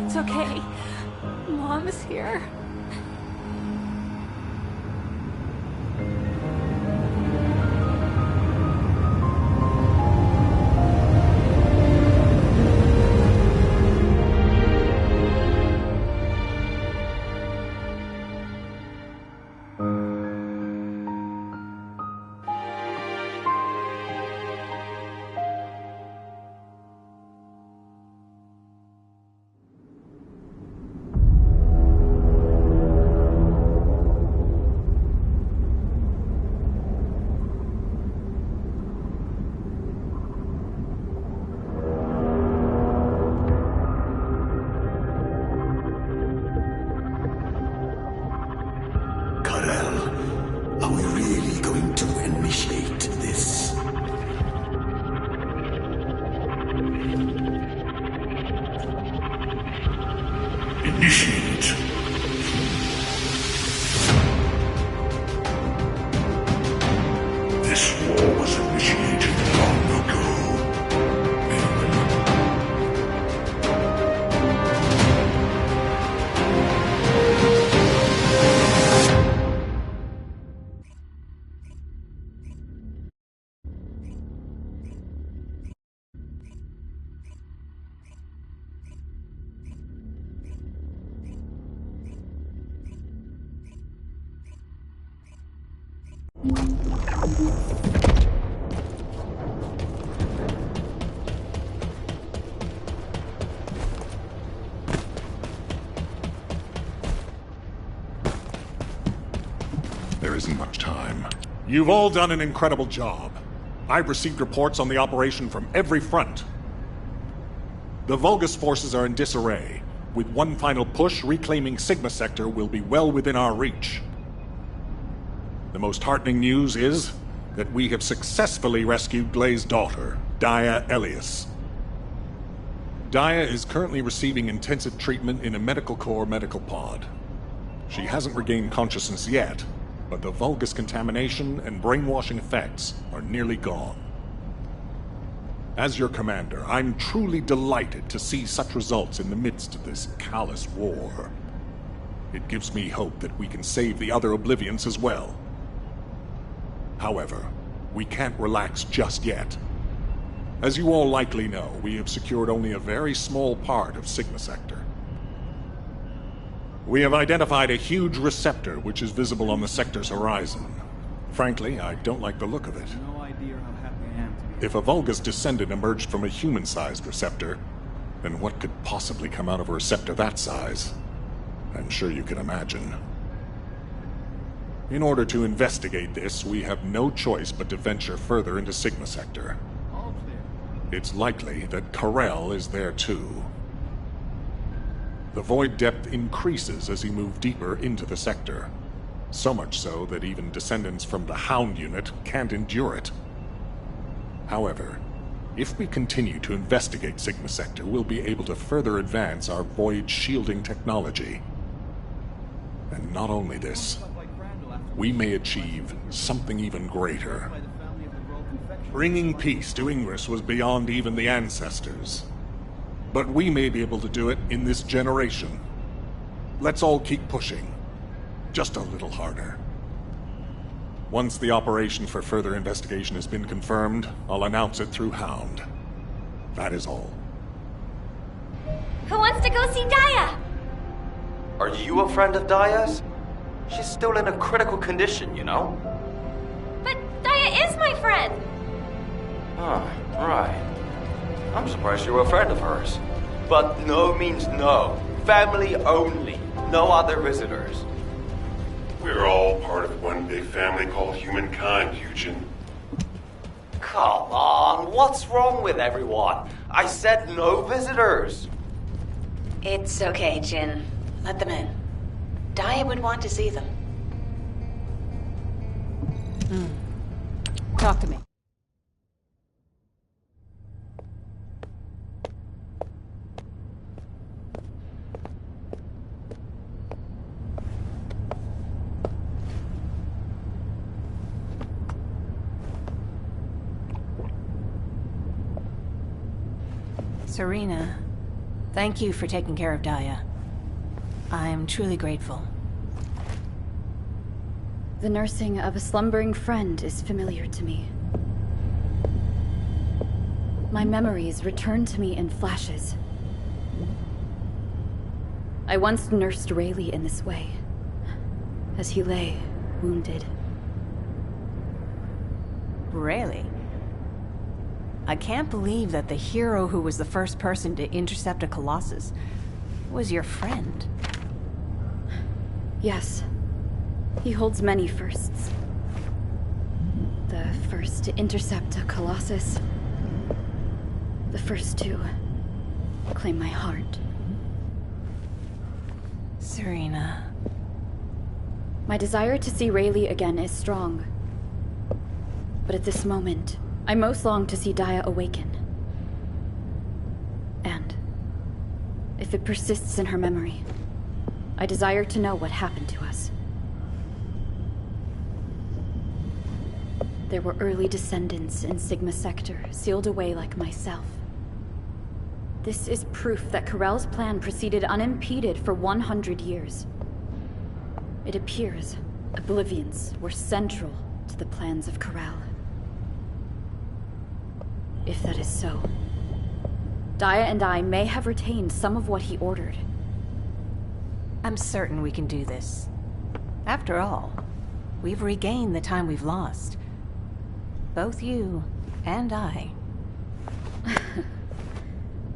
It's okay. Mom is here. Initiate. This war was initiated long ago. There isn't much time. You've all done an incredible job. I've received reports on the operation from every front. The Vulgus forces are in disarray. With one final push, reclaiming Sigma Sector will be well within our reach. The most heartening news is that we have successfully rescued Glay's daughter, Dia Elias. Dia is currently receiving intensive treatment in a Medical Corps medical pod. She hasn't regained consciousness yet, but the Vulgus contamination and brainwashing effects are nearly gone. As your commander, I'm truly delighted to see such results in the midst of this callous war. It gives me hope that we can save the other Oblivions as well. However, we can't relax just yet. As you all likely know, we have secured only a very small part of Sigma Sector. We have identified a huge receptor which is visible on the sector's horizon. Frankly, I don't like the look of it. No idea how happy I am to be. If a Vulgus descendant emerged from a human-sized receptor, then what could possibly come out of a receptor that size? I'm sure you can imagine. In order to investigate this, we have no choice but to venture further into Sigma Sector. All clear. It's likely that Karel is there too. The void depth increases as you move deeper into the sector. So much so that even descendants from the Hound unit can't endure it. However, if we continue to investigate Sigma Sector, we'll be able to further advance our void shielding technology. And not only this, we may achieve something even greater. Bringing peace to Ingress was beyond even the ancestors. But we may be able to do it in this generation. Let's all keep pushing. Just a little harder. Once the operation for further investigation has been confirmed, I'll announce it through Hound. That is all. Who wants to go see Dia? Are you a friend of Dia's? She's still in a critical condition, you know? But Dia is my friend! Oh, right. I'm surprised you're a friend of hers. But no means no. Family only. No other visitors. We're all part of one big family called humankind, Eugen. Come on, what's wrong with everyone? I said no visitors. It's okay, Jin. Let them in. Dia would want to see them. Talk to me. Serena, thank you for taking care of Dia. I am truly grateful. The nursing of a slumbering friend is familiar to me. My memories return to me in flashes. I once nursed Rayleigh in this way, as he lay, wounded. Rayleigh? I can't believe that the hero who was the first person to intercept a Colossus was your friend. Yes. He holds many firsts. The first to intercept a Colossus. The first to claim my heart. Serena. My desire to see Rayleigh again is strong. But at this moment, I most long to see Dia awaken. And if it persists in her memory, I desire to know what happened to us. There were early descendants in Sigma Sector, sealed away like myself. This is proof that Corell's plan proceeded unimpeded for 100 years. It appears Oblivions were central to the plans of Corell. If that is so, Daya and I may have retained some of what he ordered. I'm certain we can do this. After all, we've regained the time we've lost. Both you and I.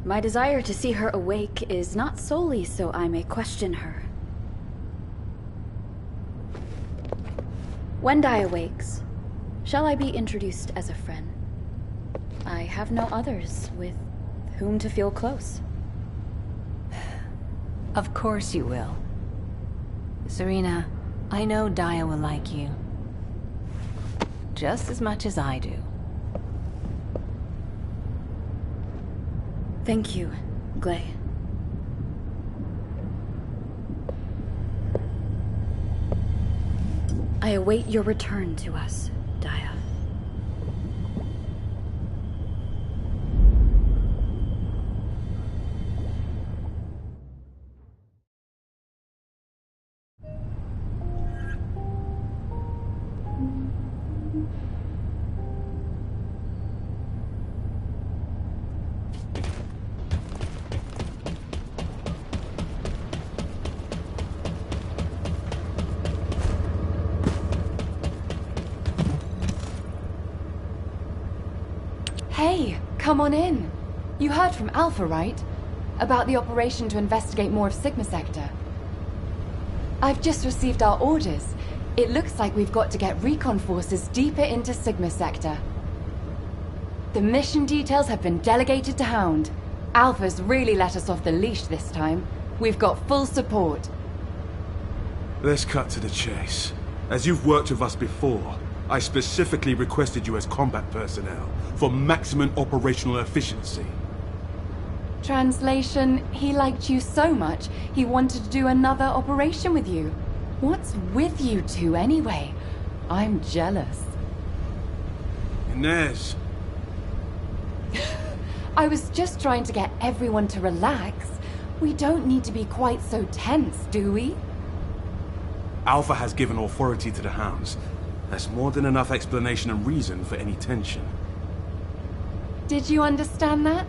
My desire to see her awake is not solely so I may question her. When Daya wakes, shall I be introduced as a friend? I have no others with whom to feel close. Of course you will. Serena, I know Daya will like you. Just as much as I do. Thank you, Glay. I await your return to us, Daya. Hey, come on in. You heard from Alpha, right? About the operation to investigate more of Sigma Sector. I've just received our orders. It looks like we've got to get recon forces deeper into Sigma Sector. The mission details have been delegated to Hound. Alpha's really let us off the leash this time. We've got full support. Let's cut to the chase. As you've worked with us before, I specifically requested you as combat personnel for maximum operational efficiency. Translation, he liked you so much, he wanted to do another operation with you. What's with you two anyway? I'm jealous. Inez. I was just trying to get everyone to relax. We don't need to be quite so tense, do we? Alpha has given authority to the Hounds. That's more than enough explanation and reason for any tension. Did you understand that?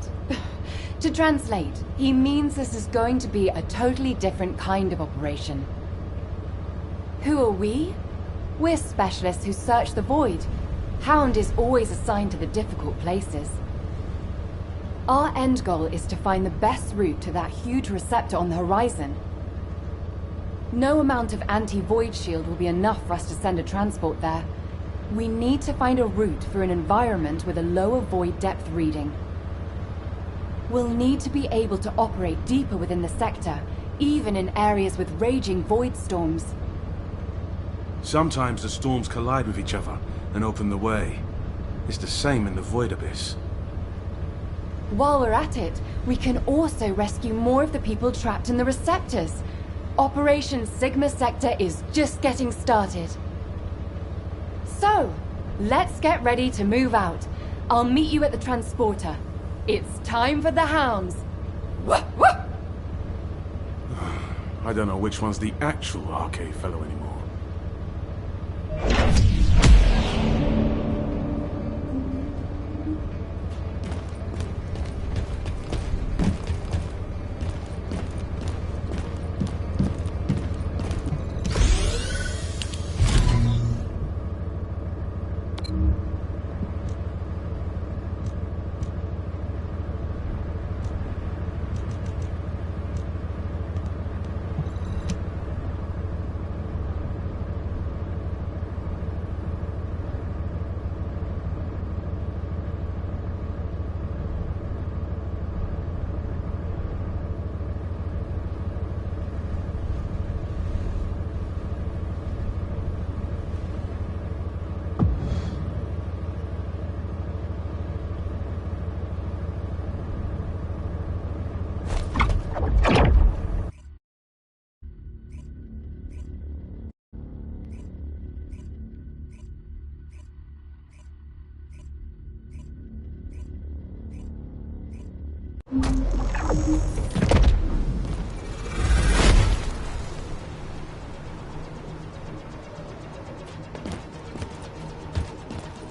To translate, he means this is going to be a totally different kind of operation. Who are we? We're specialists who search the void. Hound is always assigned to the difficult places. Our end goal is to find the best route to that huge receptor on the horizon. No amount of anti-void shield will be enough for us to send a transport there. We need to find a route through an environment with a lower void depth reading. We'll need to be able to operate deeper within the sector, even in areas with raging void storms. Sometimes the storms collide with each other and open the way. It's the same in the void abyss. While we're at it, we can also rescue more of the people trapped in the receptors. Operation Sigma Sector is just getting started. So, let's get ready to move out. I'll meet you at the transporter. It's time for the Hounds. Wah, wah! I don't know which one's the actual RK fellow anymore.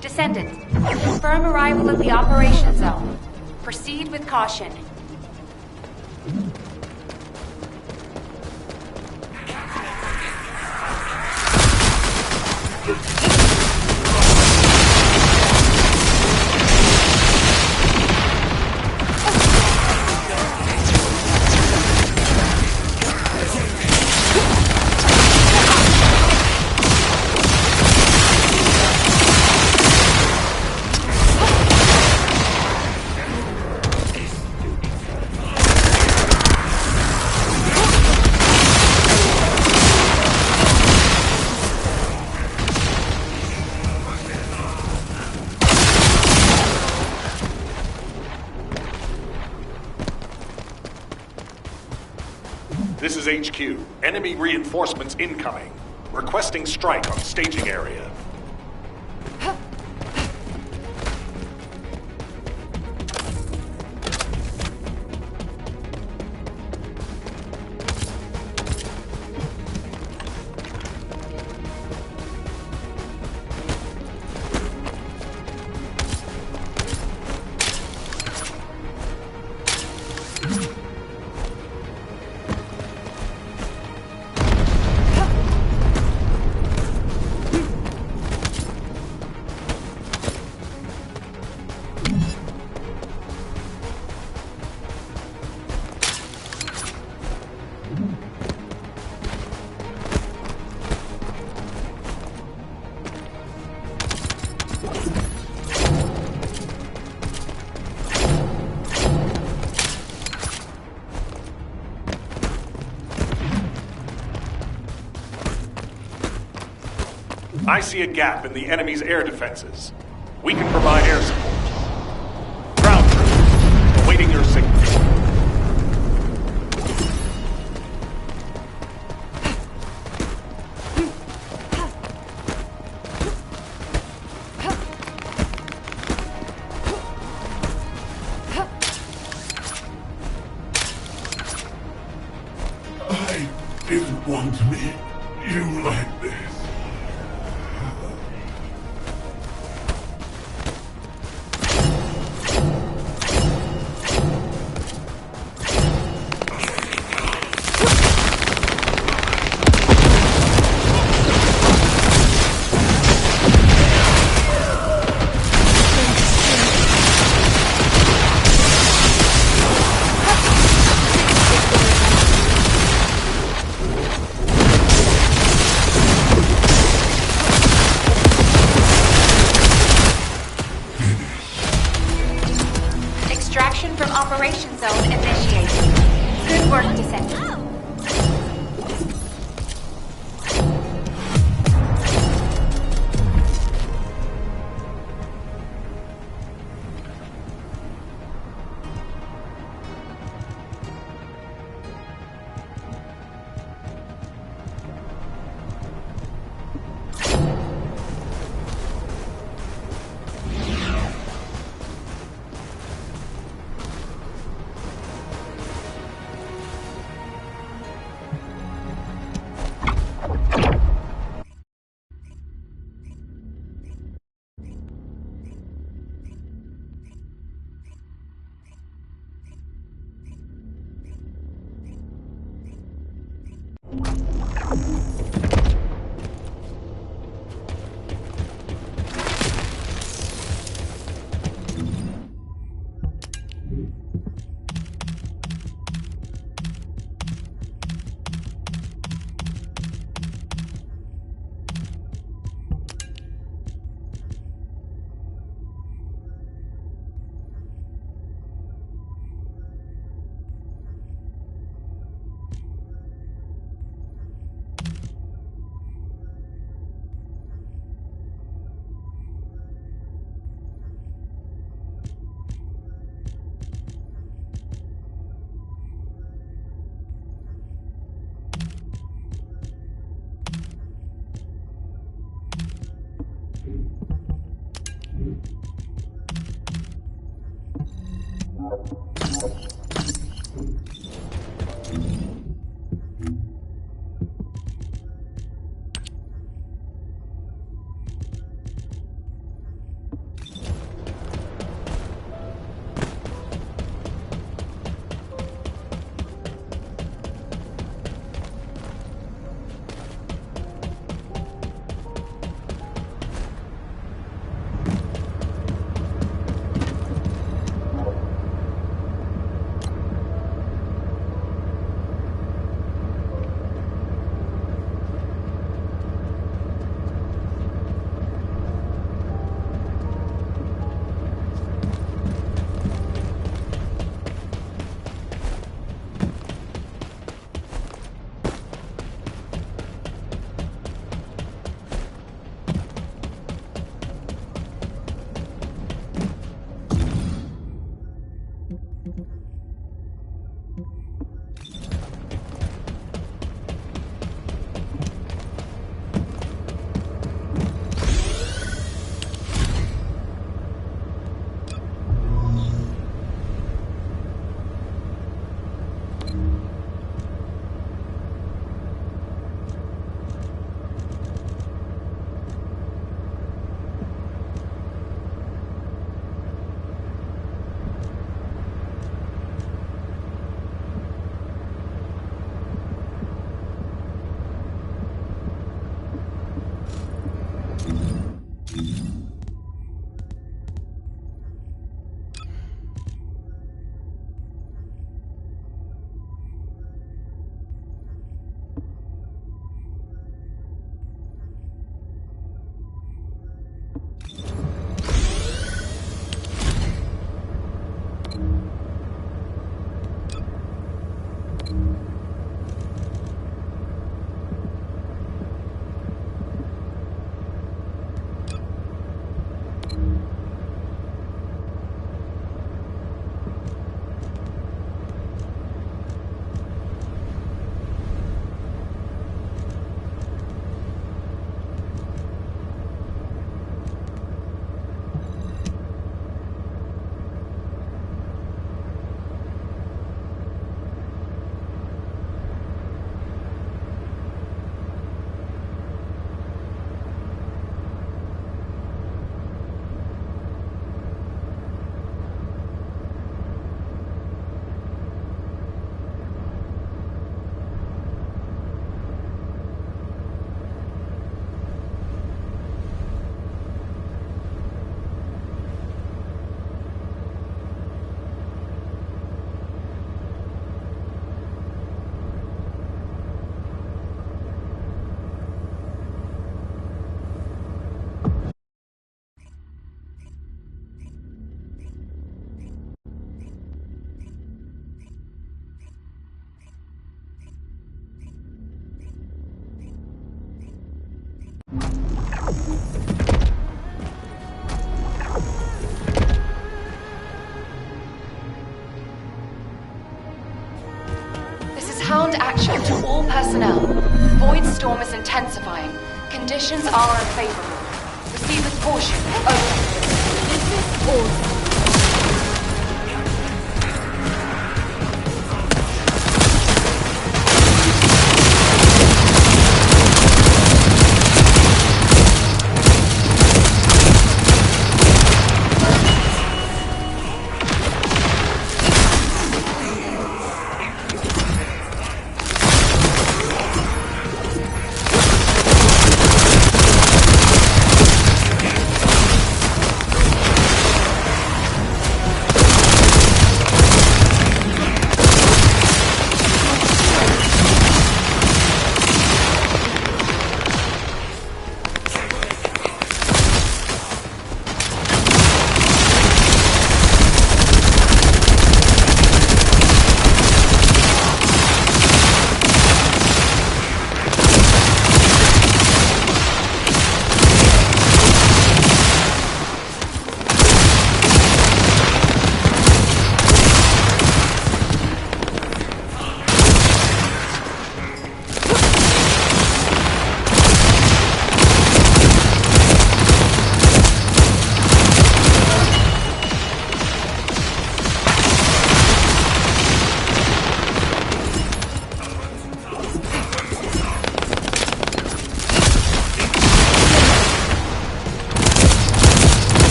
Descendant, confirm arrival at the operation zone. Proceed with caution. This is HQ. Enemy reinforcements incoming. Requesting strike on staging area. I see a gap in the enemy's air defenses. We can provide air support. Ground troops, awaiting your signal. I didn't want to meet you like this. Extraction from Operation Zone initiated. Good work, Descendant. Hound action to all personnel. Void storm is intensifying. Conditions are unfavorable. Receive this portion. Over. This is awesome.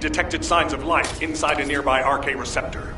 Detected signs of life inside a nearby RK receptor.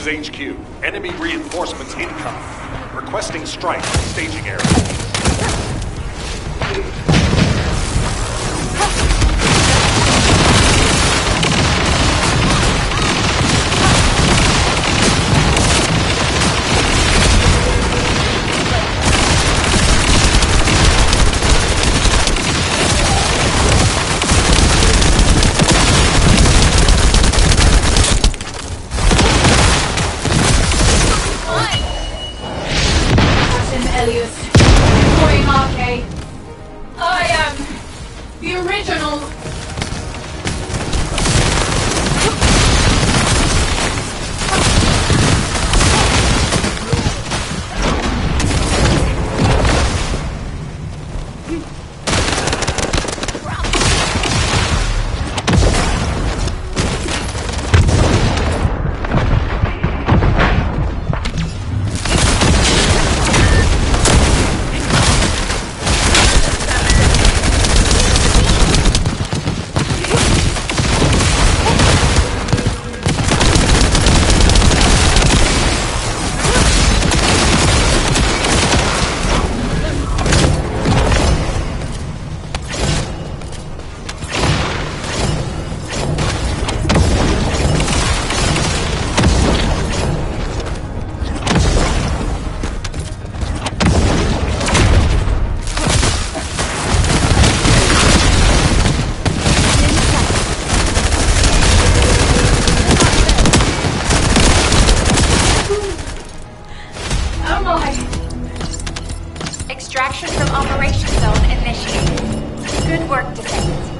is HQ. Enemy reinforcements incoming. Requesting strike on staging area. I am the original. Extraction from Operation Zone initiated. Good work, Descendant.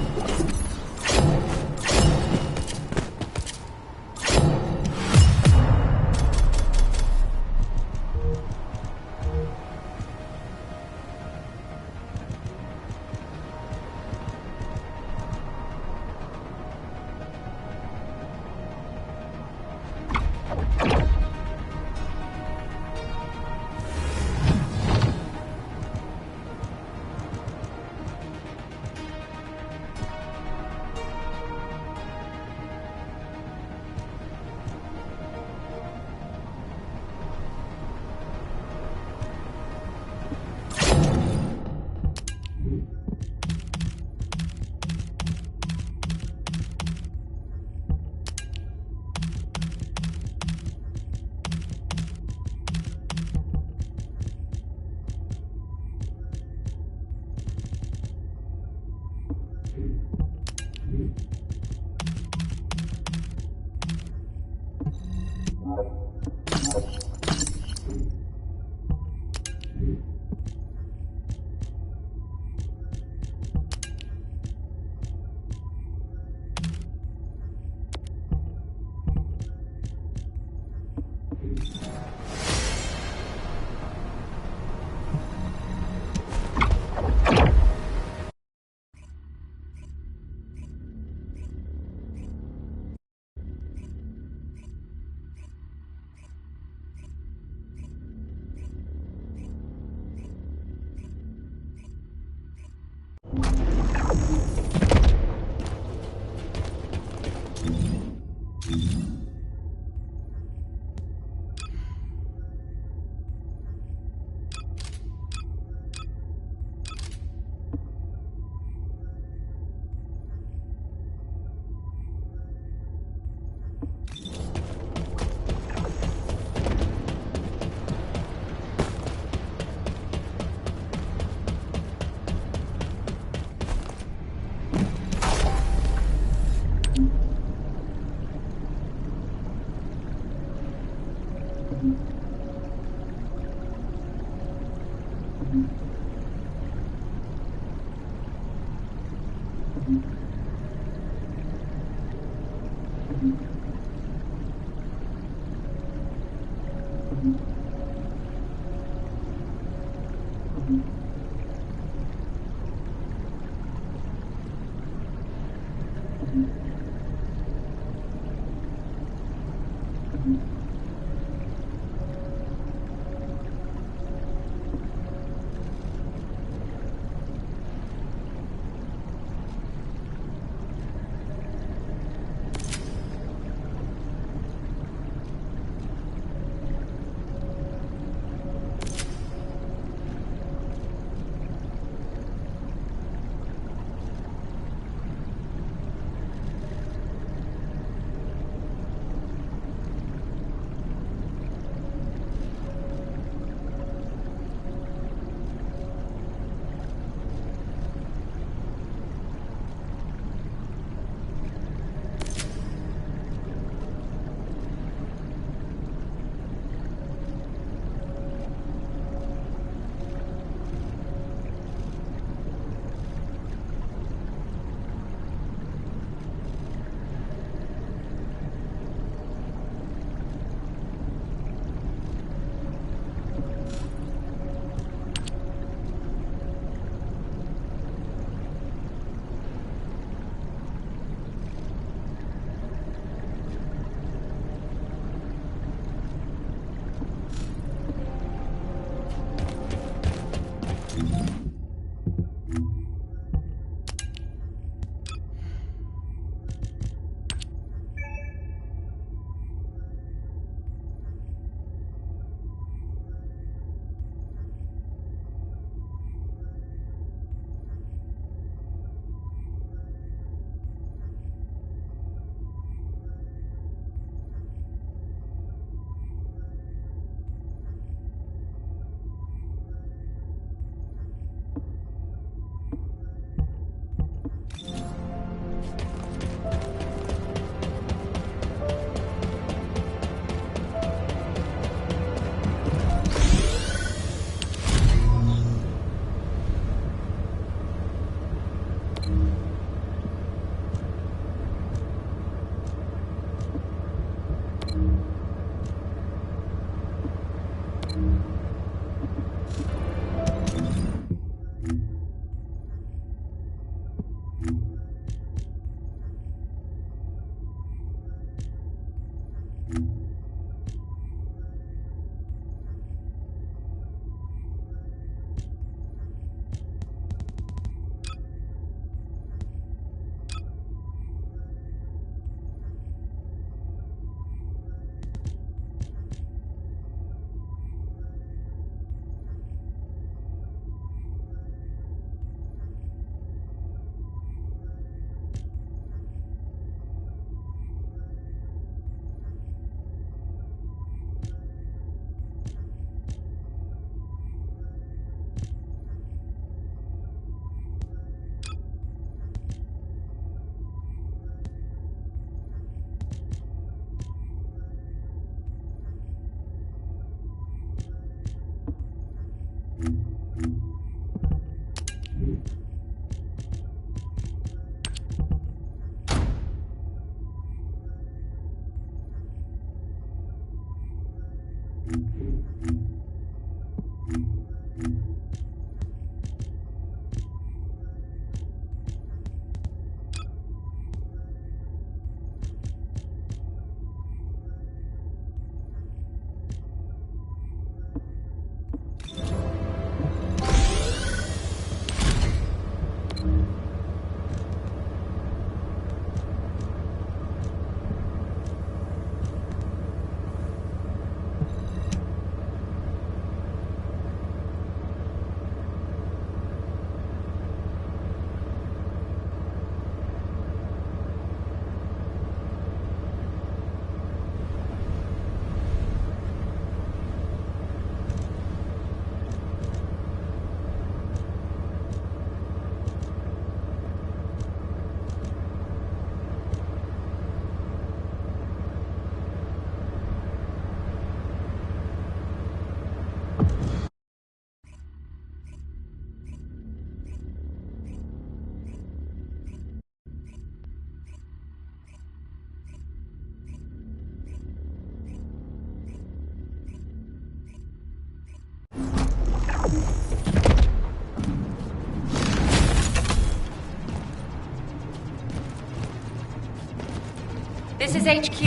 This is HQ.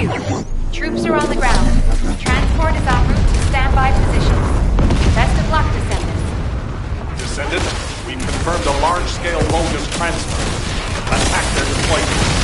Troops are on the ground. Transport is en route to standby positions. Best of luck, Descendant. Descendant, we've confirmed a large-scale Vulgus transfer. Attack their deployment.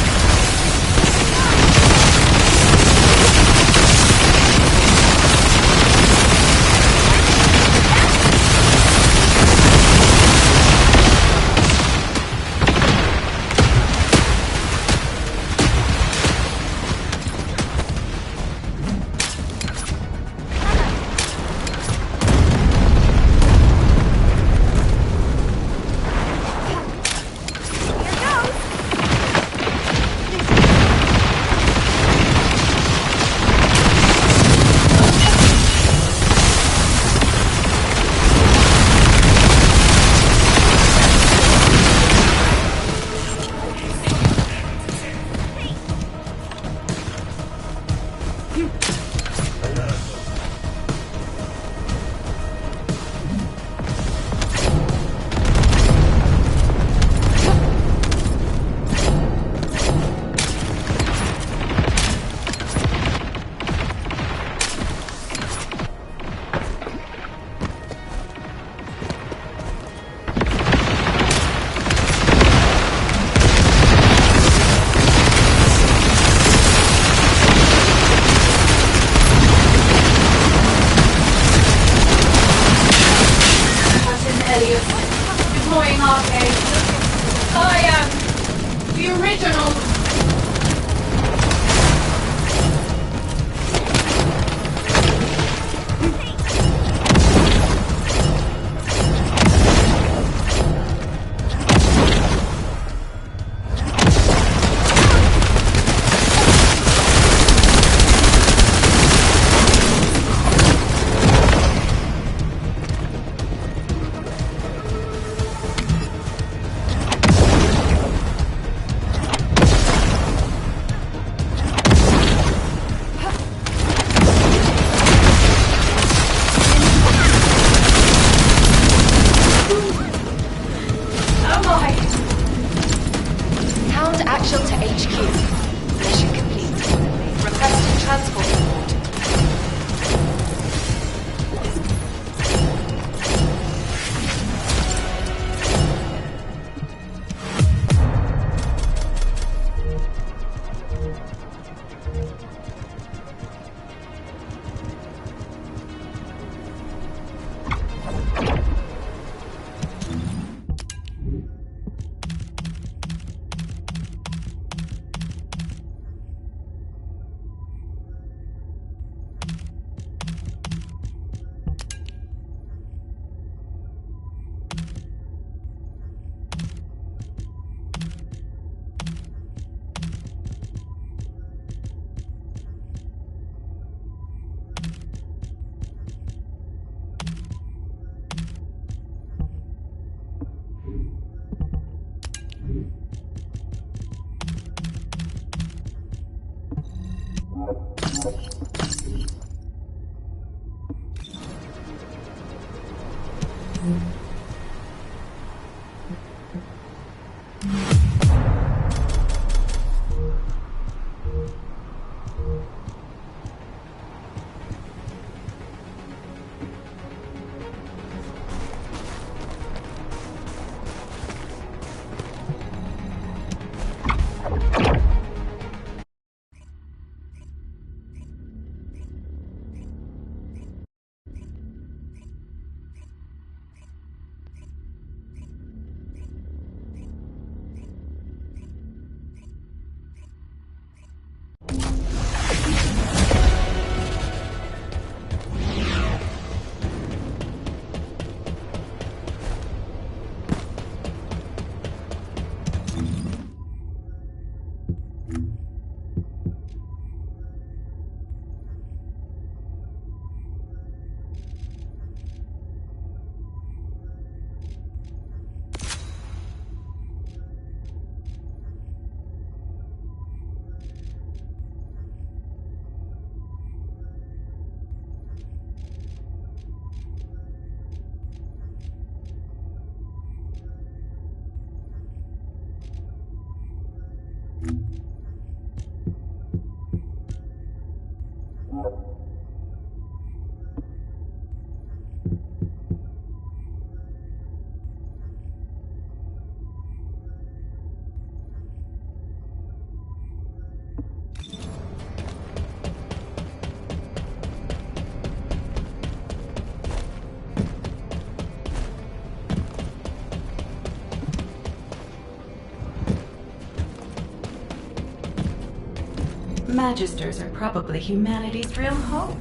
Magisters are probably humanity's real hope,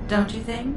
don't you think?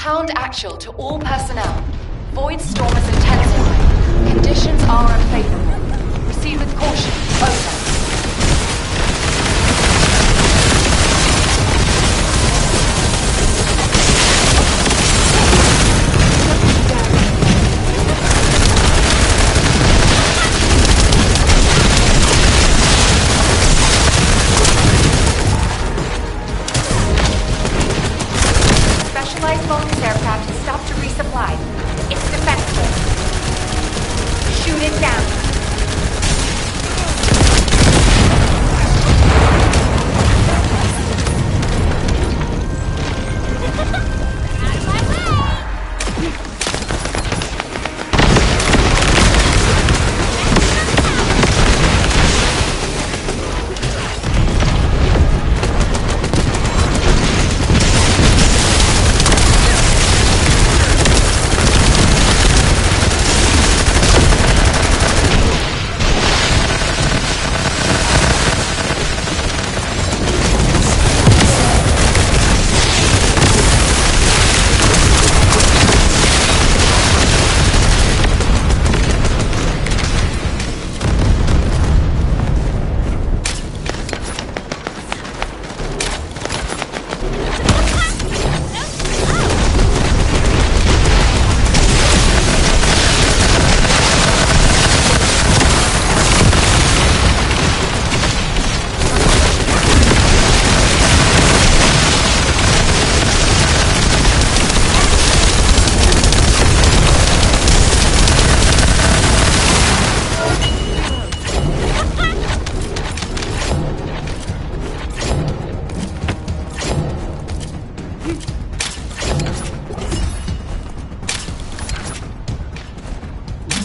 Hound actual to all personnel. Void storm is intensifying. Conditions are unfavorable. Proceed with caution. Over. Specialized Vulcan aircraft has stopped to resupply. It's defenseless. Shoot it down.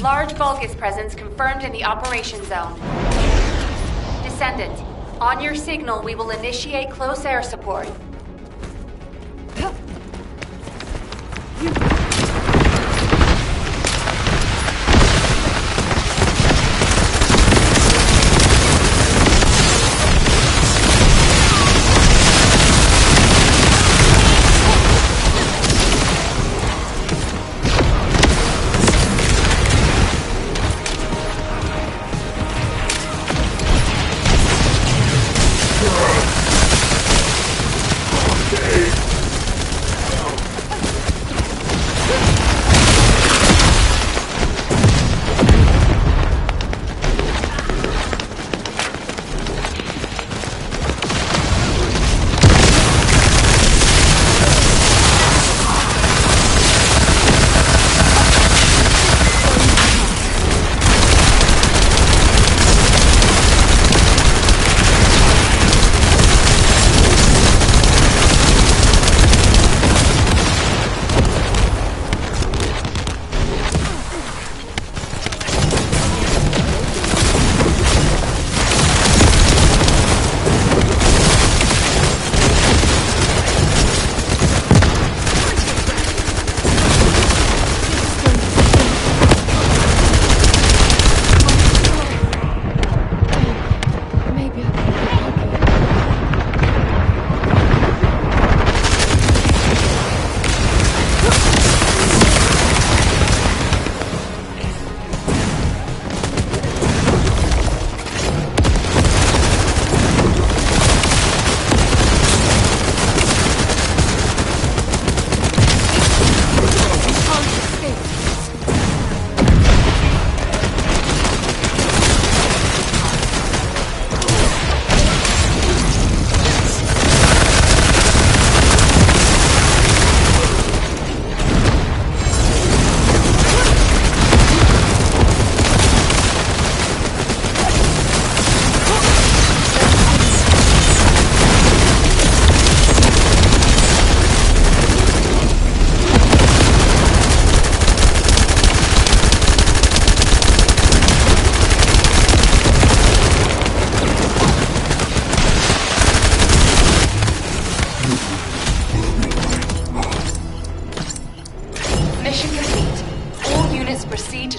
Large Vulgus presence confirmed in the operation zone. Descendant, on your signal, we will initiate close air support.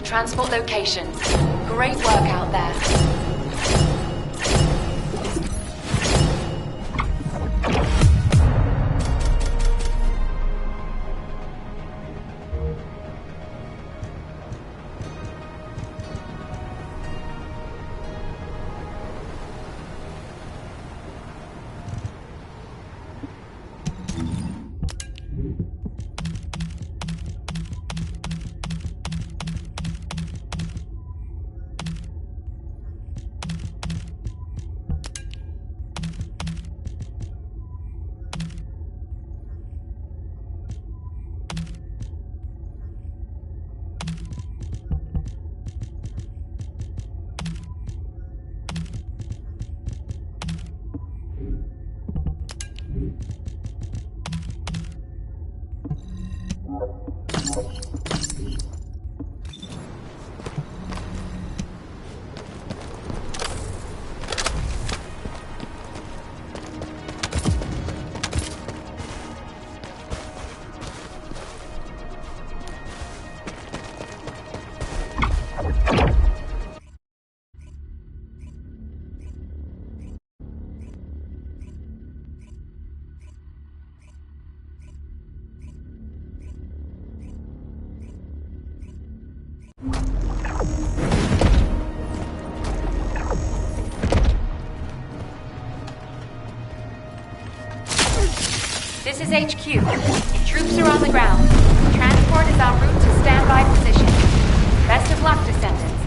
Transport locations. Great work out there. This is HQ. Troops are on the ground. Transport is en route to standby position. Best of luck, Descendants.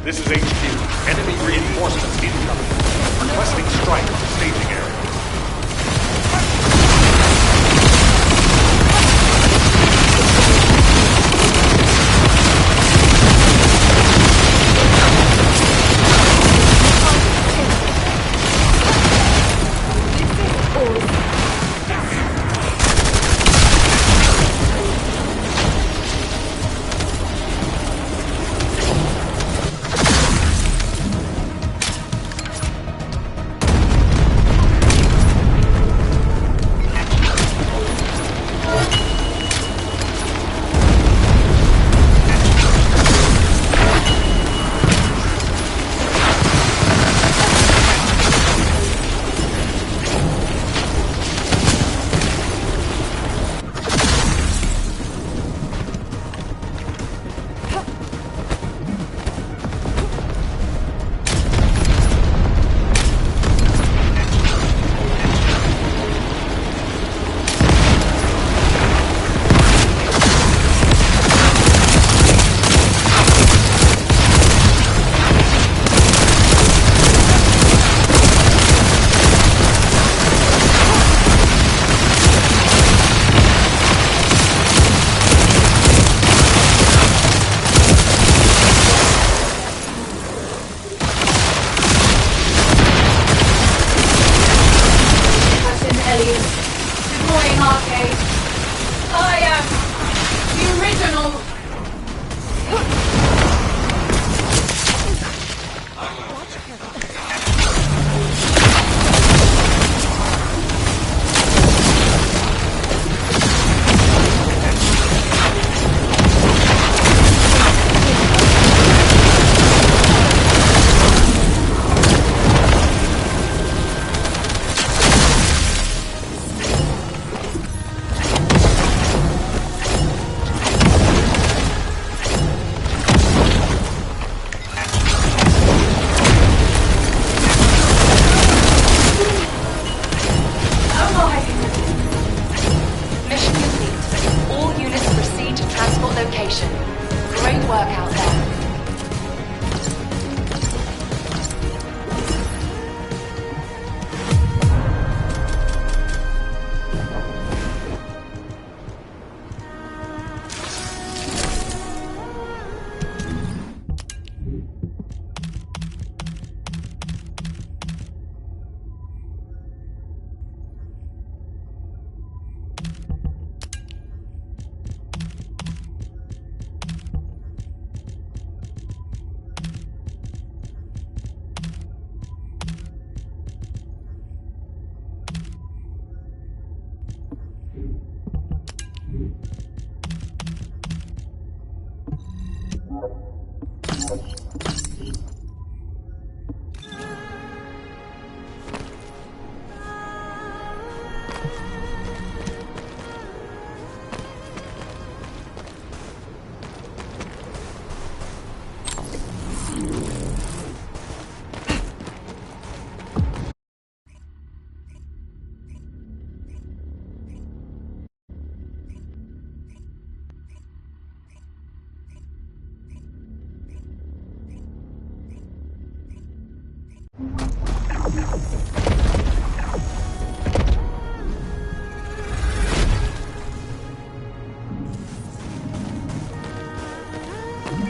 This is HQ. Enemy reinforcements incoming. Requesting strike at the staging area.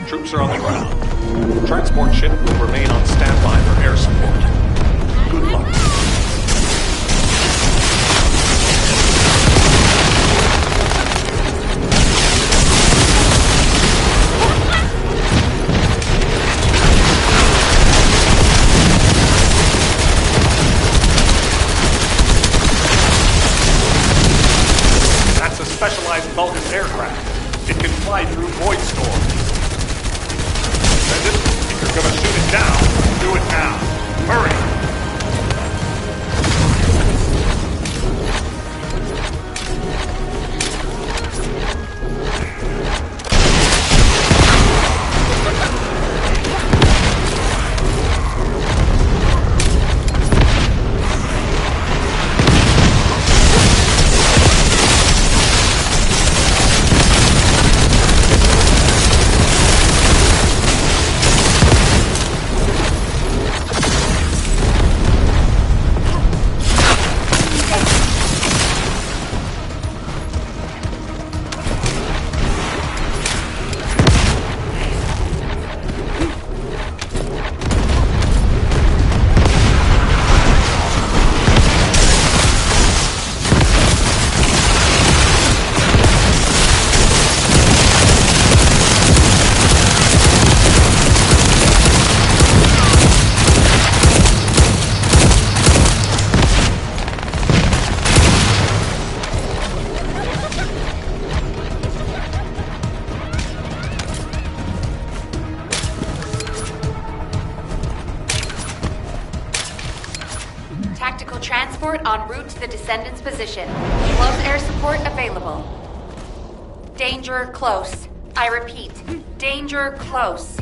Troops are on the ground. Transport ship will remain on standby for air support. Good luck. That's a specialized Vulgus aircraft. It can fly through void storms. If you're gonna shoot it down, do it now. Hurry! Tactical transport en route to the Descendant's position. Close air support available. Danger close. I repeat, danger close.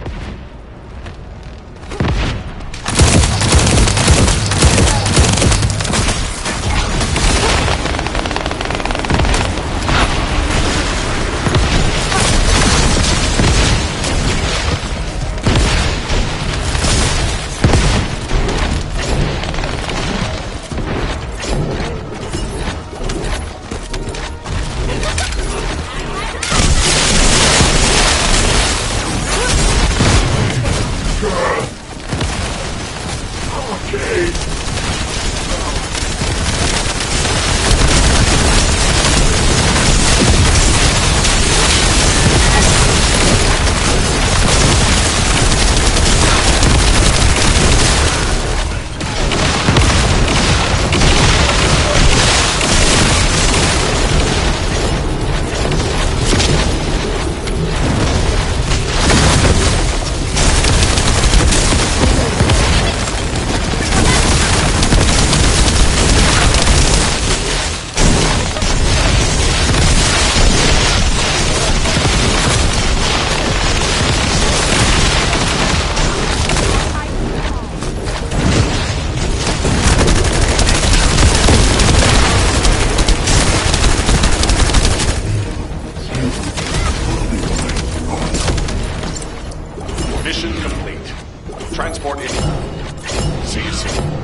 Mission complete. Transport in. See you soon.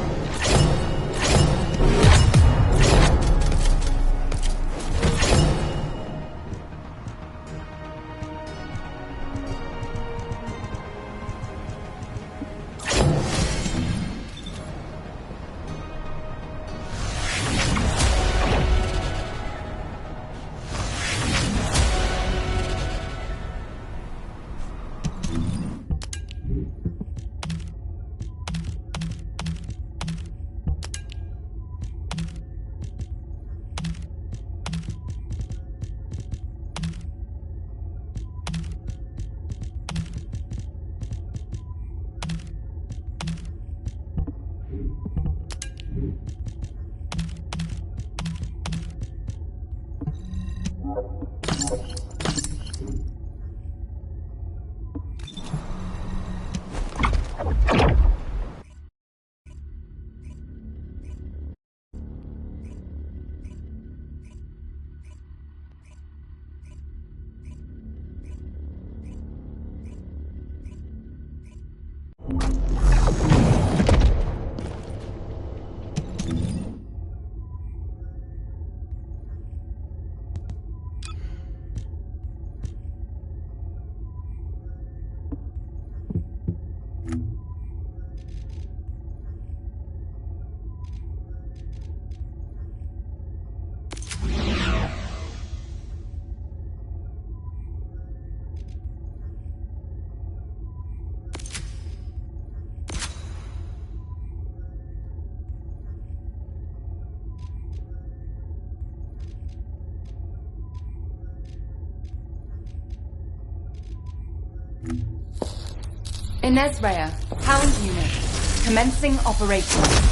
Inez Rhea, Hound Unit, commencing operation.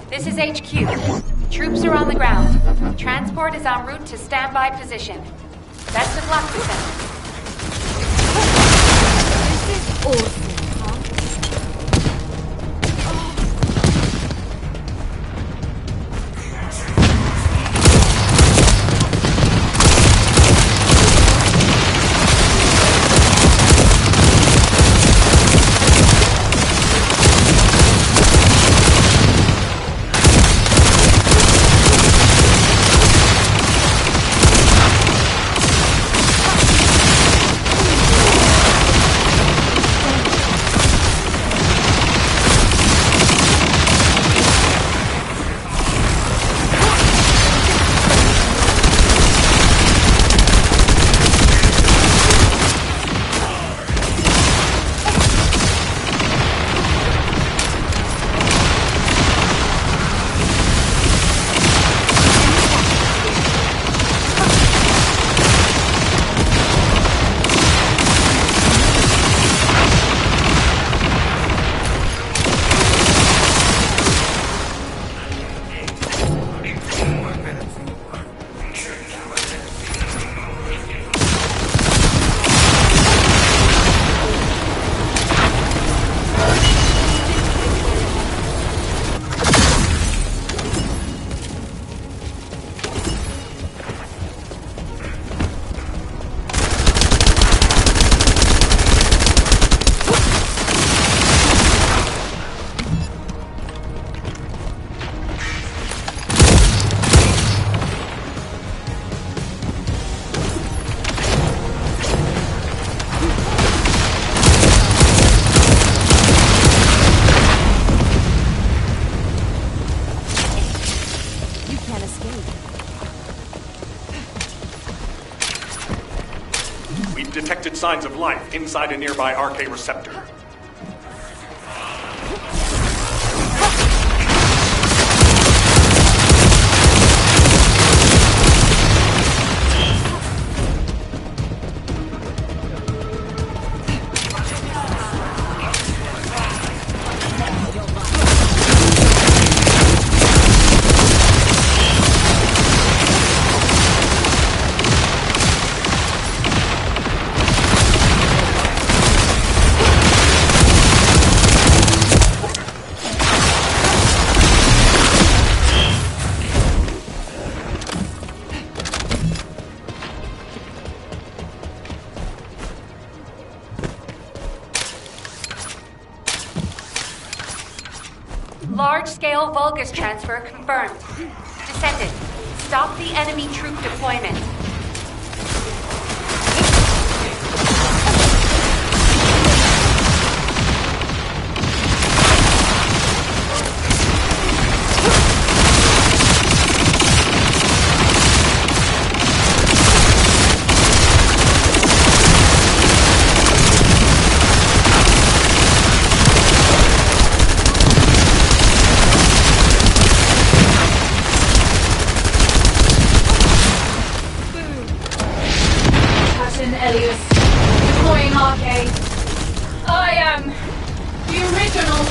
This is HQ. Troops are on the ground. Transport is en route to standby position. Best of luck, Descendant. This is awesome. Detected signs of life inside a nearby RK receptor. large-scale Vulgus transfer confirmed. Descendant, stop the enemy troop deployment. Elias, deploying arcade. I am the original.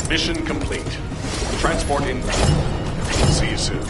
Mission complete. Transport inbound. See you soon.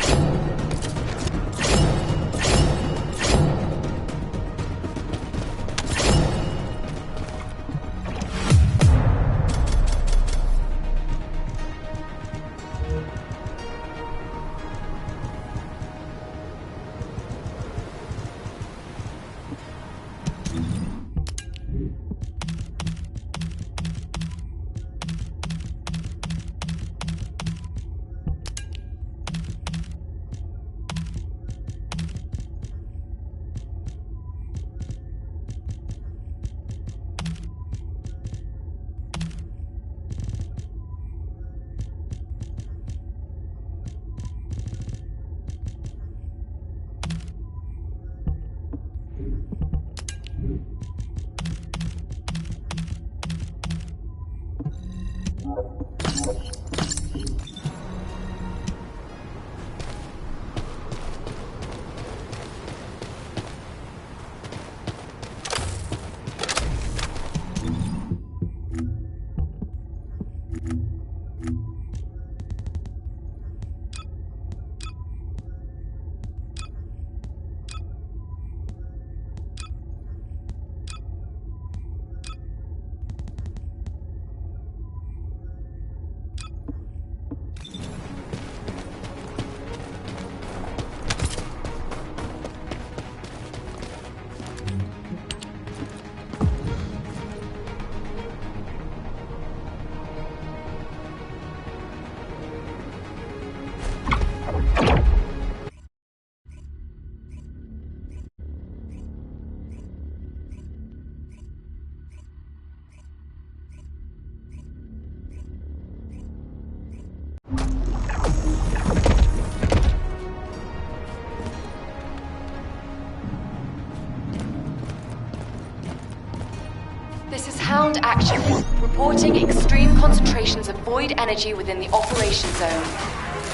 This is Hound Action, reporting extreme concentrations of void energy within the operation zone.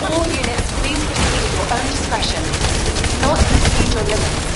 All units, please proceed at your own discretion. Do not exceed your limits.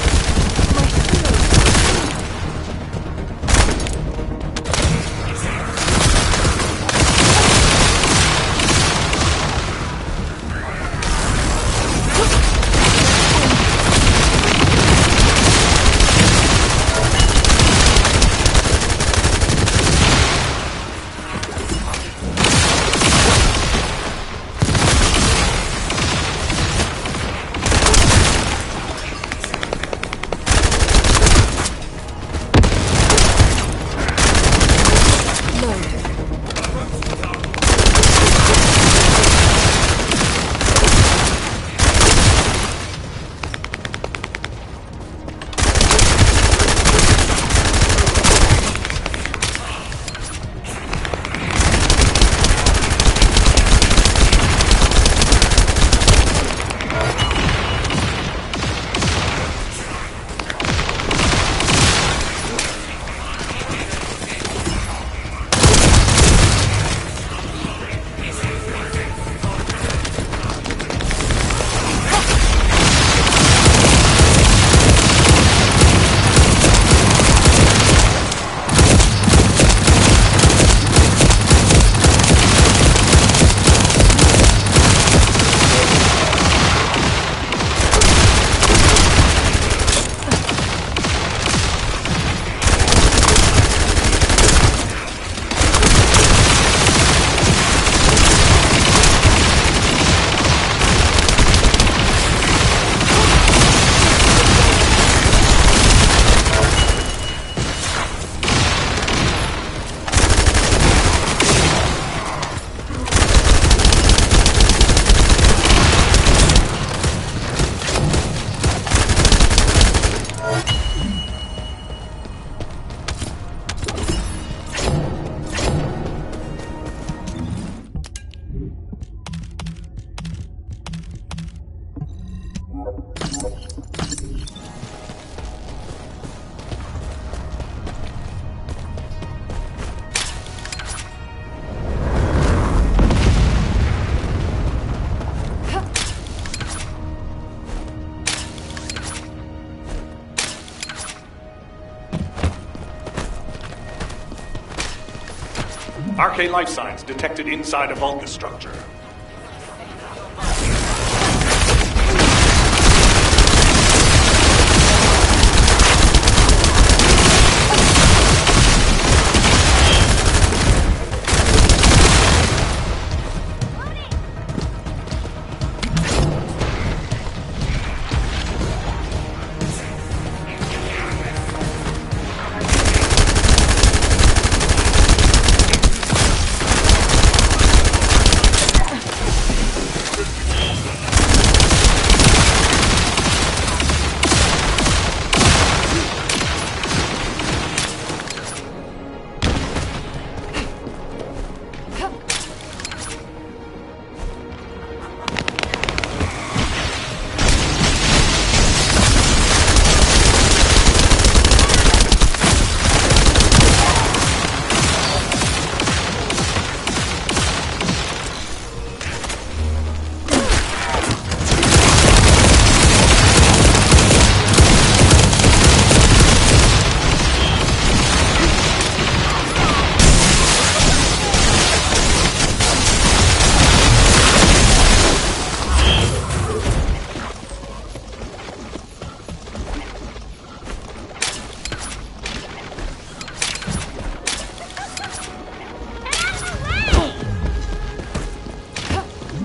RK life signs detected inside a Vulgus structure.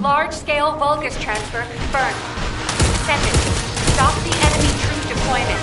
Large-scale Vulgus transfer confirmed. Descendant, stop the enemy troop deployment.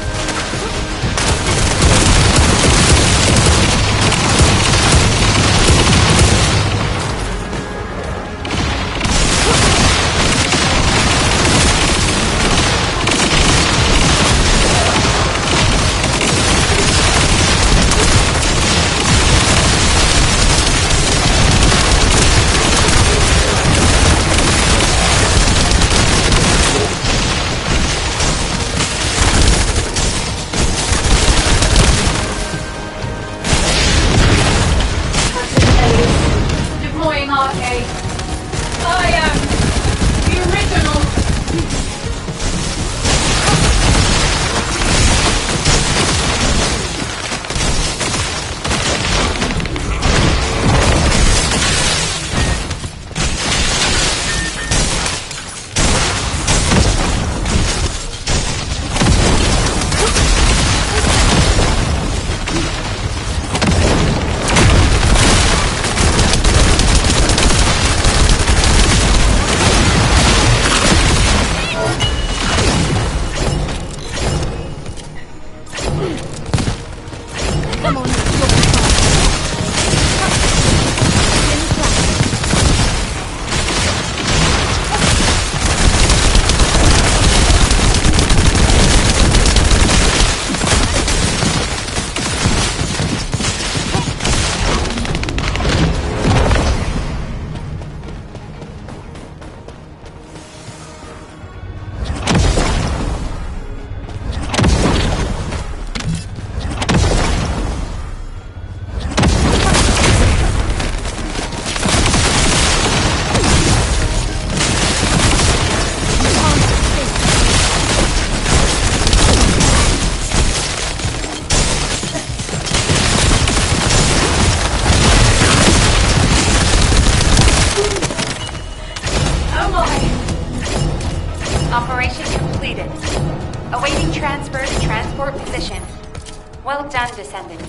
Deploying RK. I am the original. Operation completed. Awaiting transfer to transport position. Well done, Descendant.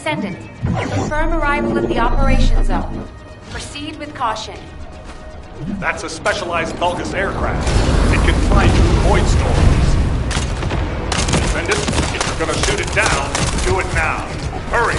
Descendant, confirm arrival at the operation zone. Proceed with caution. That's a specialized Vulgus aircraft. It can fly through void storms. Descendant, if you're gonna shoot it down, do it now. Hurry!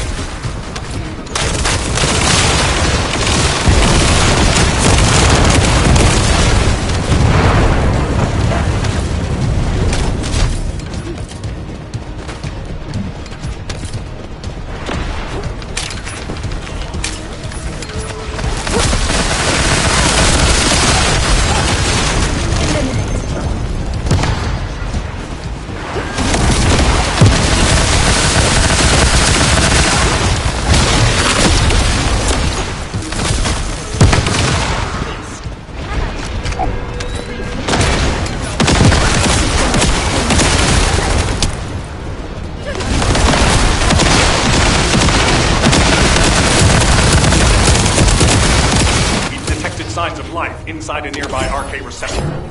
signs of life inside a nearby RK receptor.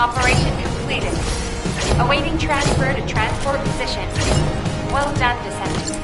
Operation completed. Awaiting transfer to transport position. Well done, Descendant.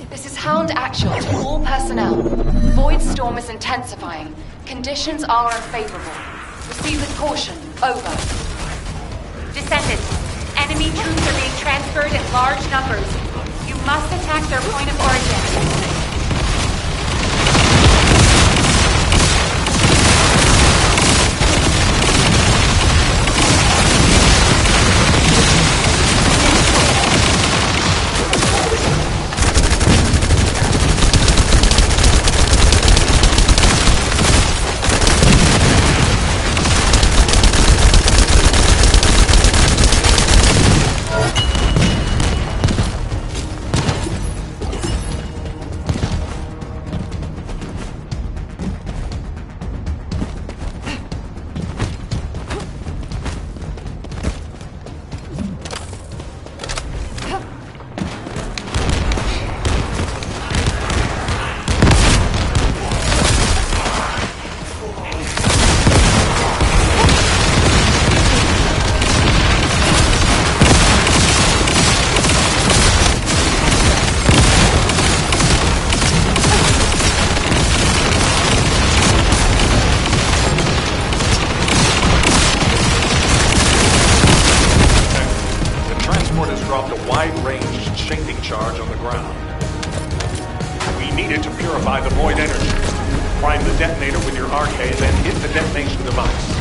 This is Hound Actual to all personnel. Void storm is intensifying. Conditions are unfavorable. Proceed with caution. Over. Descendants, enemy troops are being transferred in large numbers. You must attack their point of origin. need it to purify the void energy. Prime the detonator with your arcade, then hit the detonation device.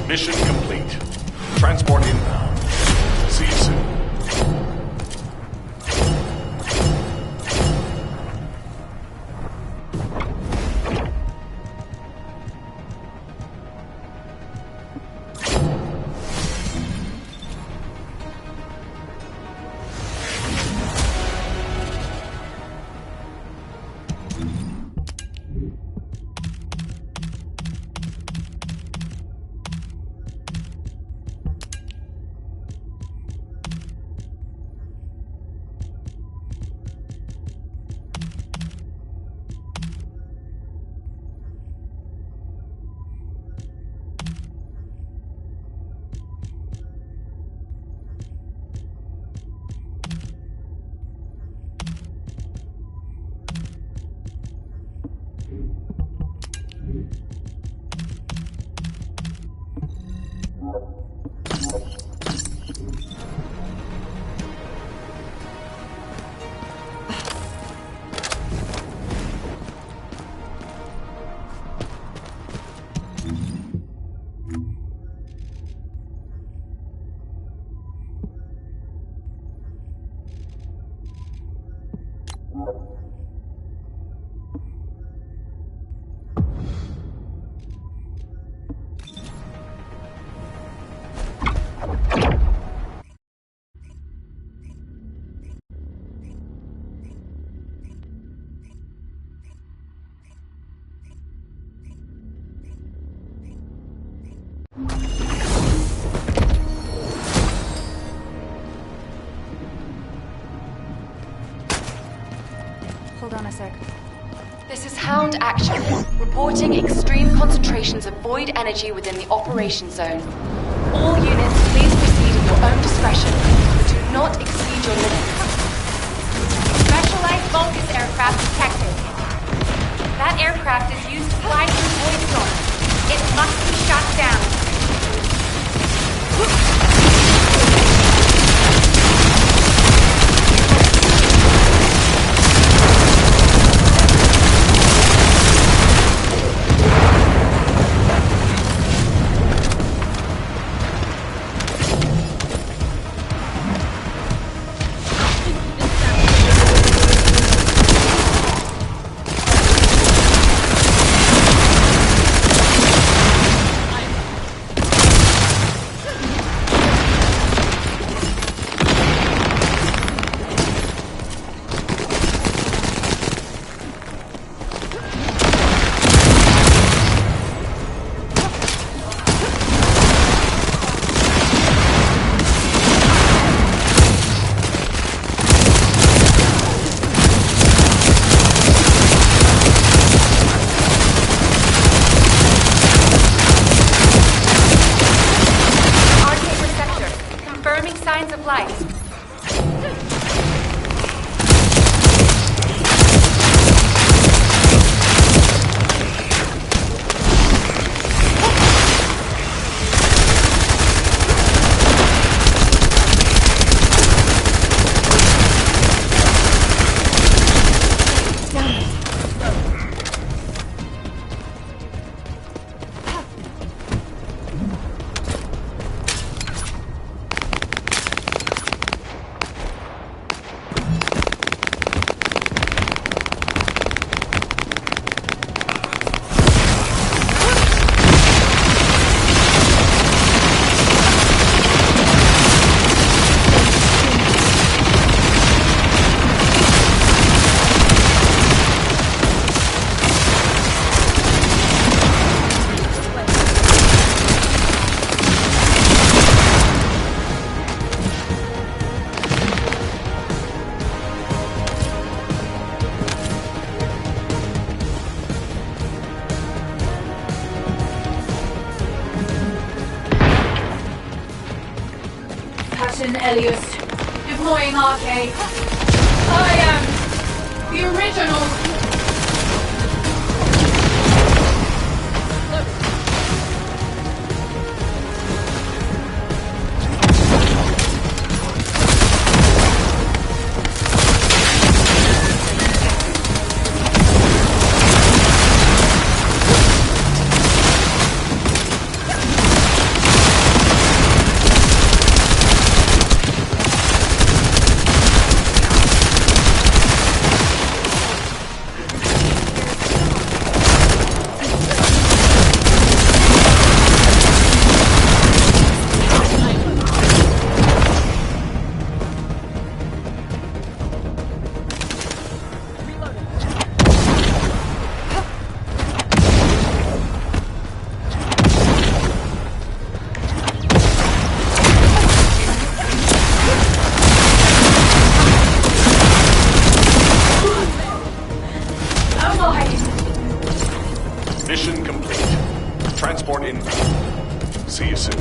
Mission complete. Transport inbound. See you soon. on a sec. This is Hound Action, reporting extreme concentrations of void energy within the operation zone. All units, please proceed at your own discretion. Do not exceed your limits. Specialized Vulcus aircraft detected. That aircraft is used to fly through void storms. It must be shot down. Signs of life. Captain Elias, deploying RK. I am the original. Mission complete. Transport inbound. See you soon.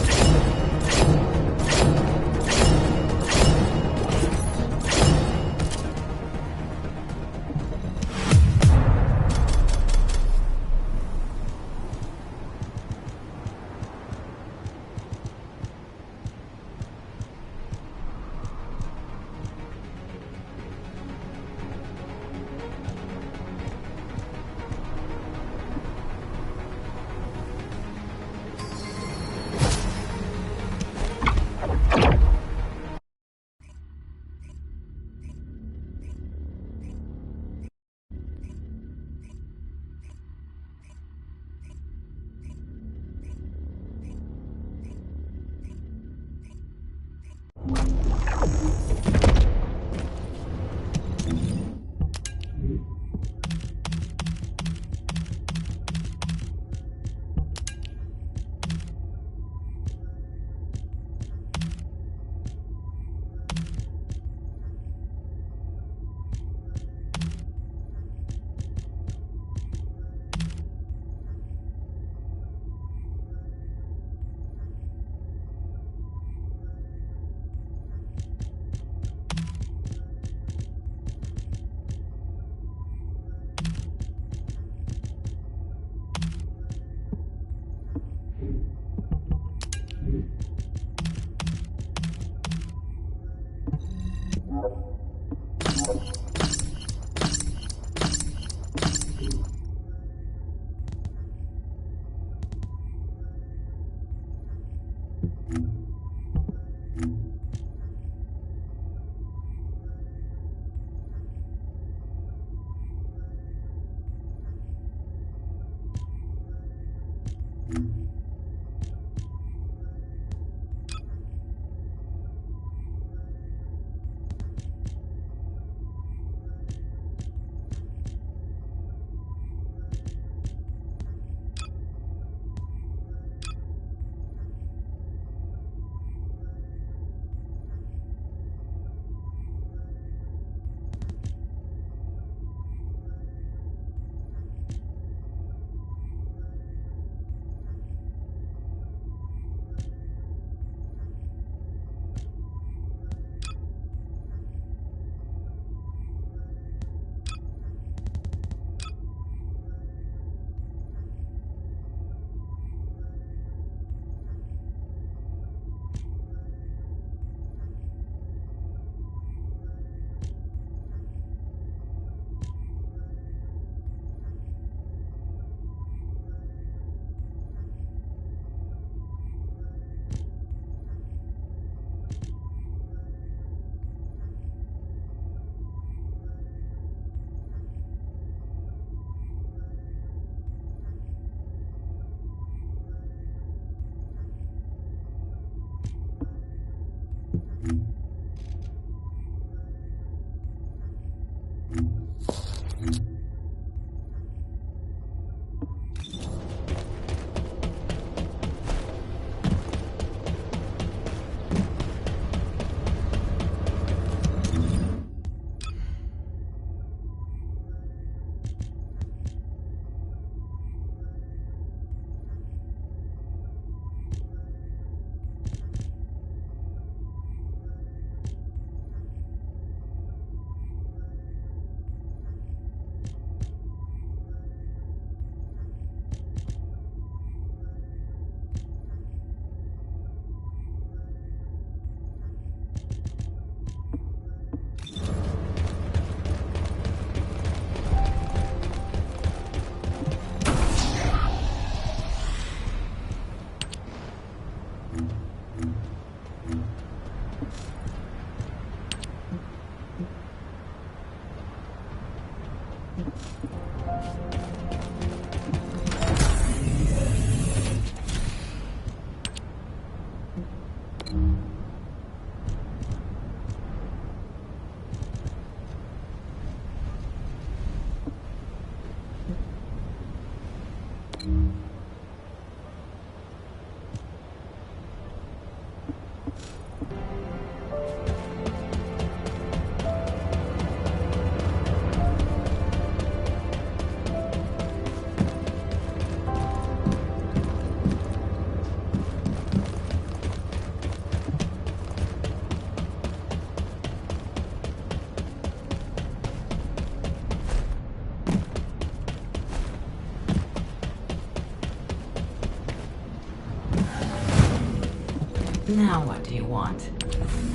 Now what do you want?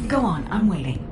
Go on, I'm waiting.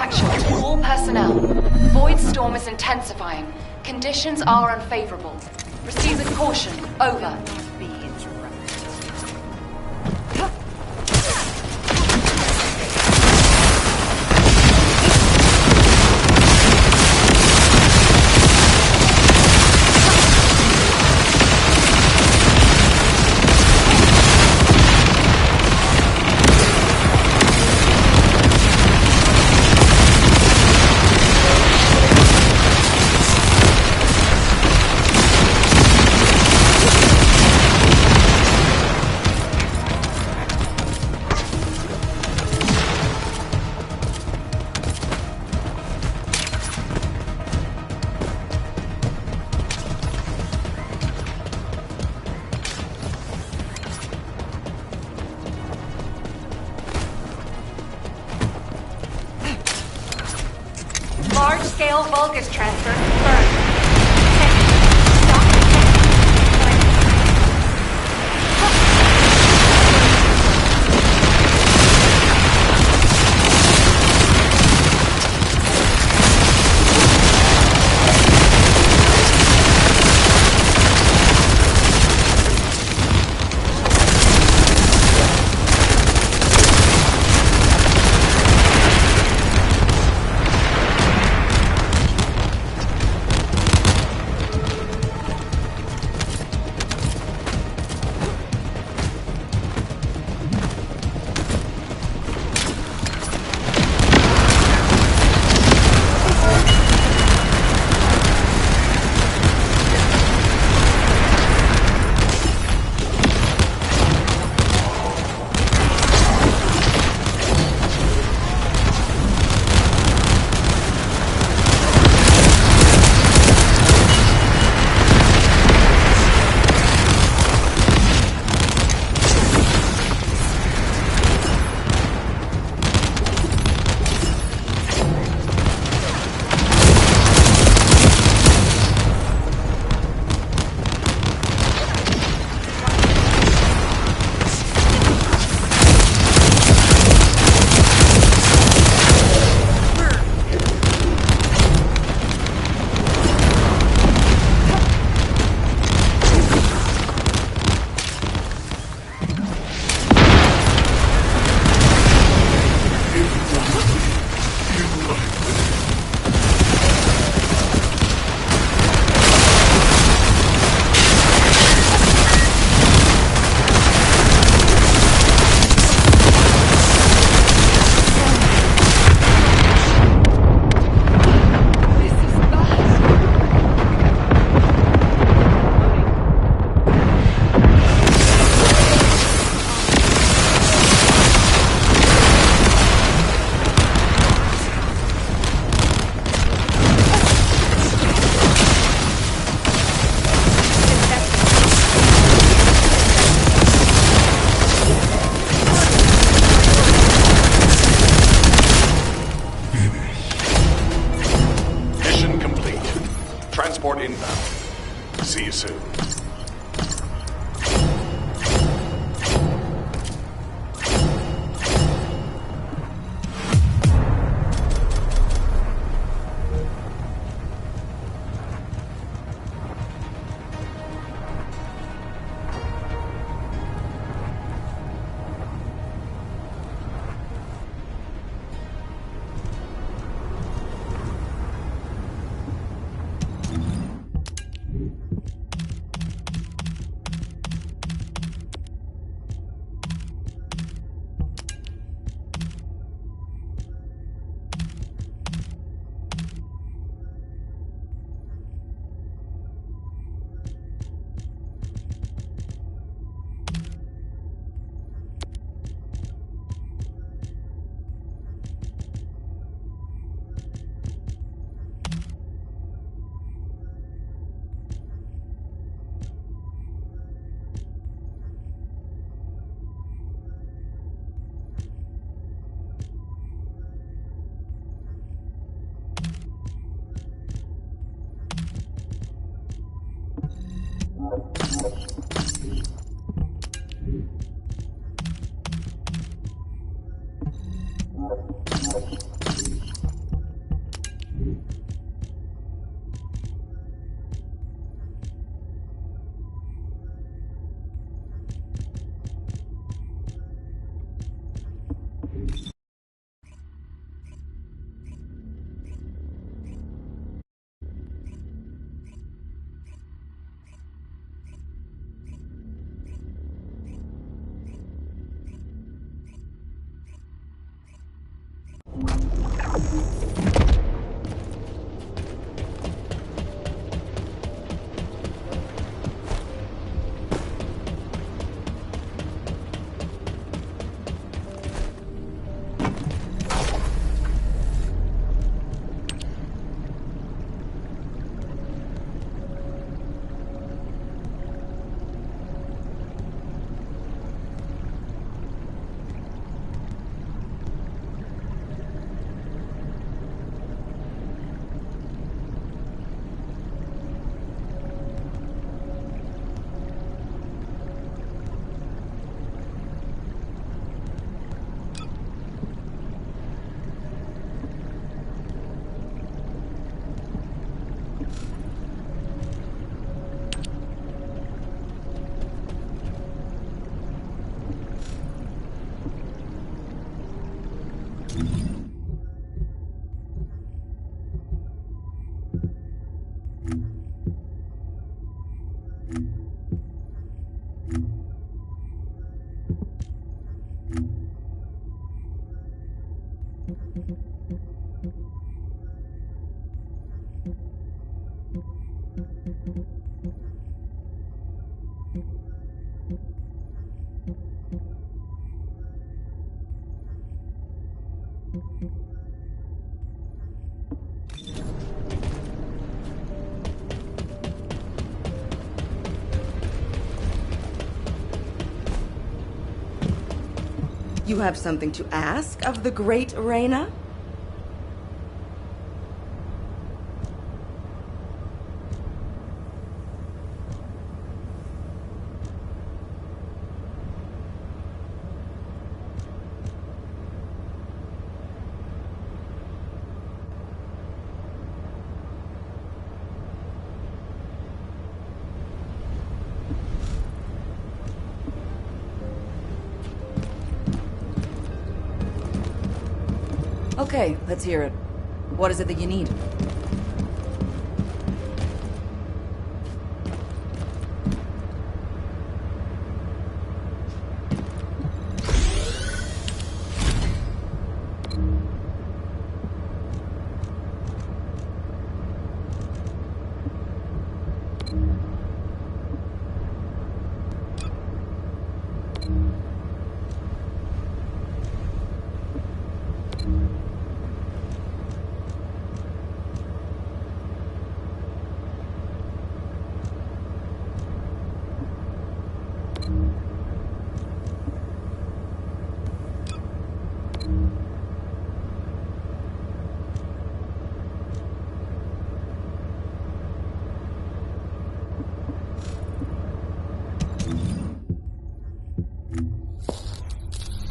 action to all personnel. Void storm is intensifying. Conditions are unfavorable. Proceed with caution. Over. Large-scale Vulgus transfer confirmed. Transport inbound. See you soon. You have something to ask of the great Reyna? Okay, let's hear it. What is it that you need?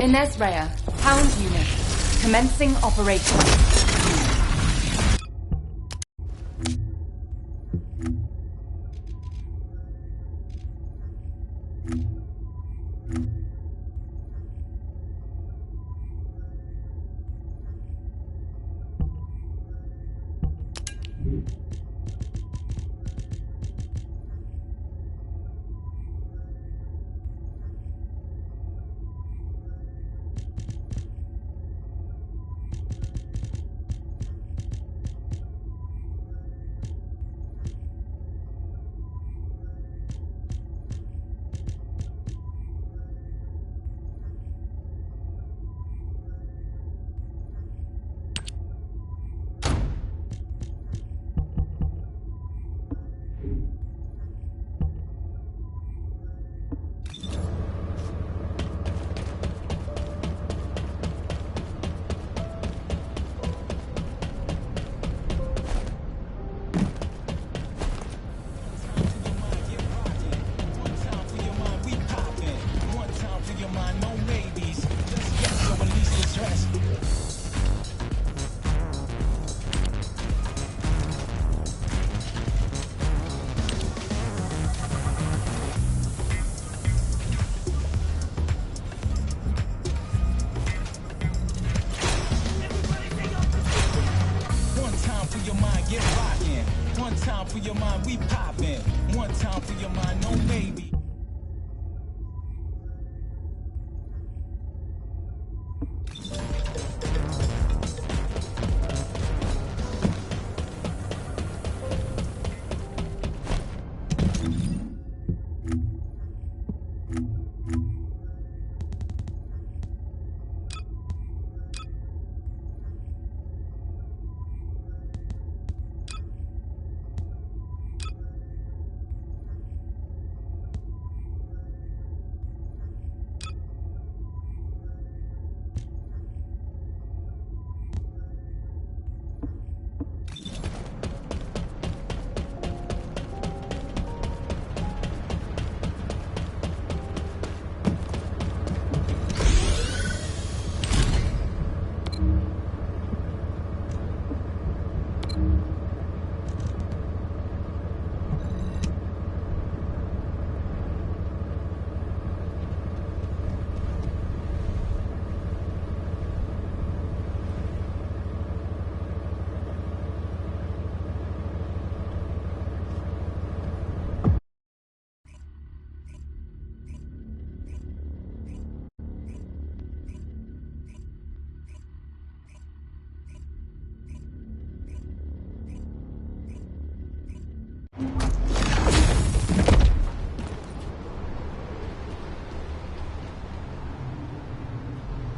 Ines Rea, Hound Unit, commencing operation.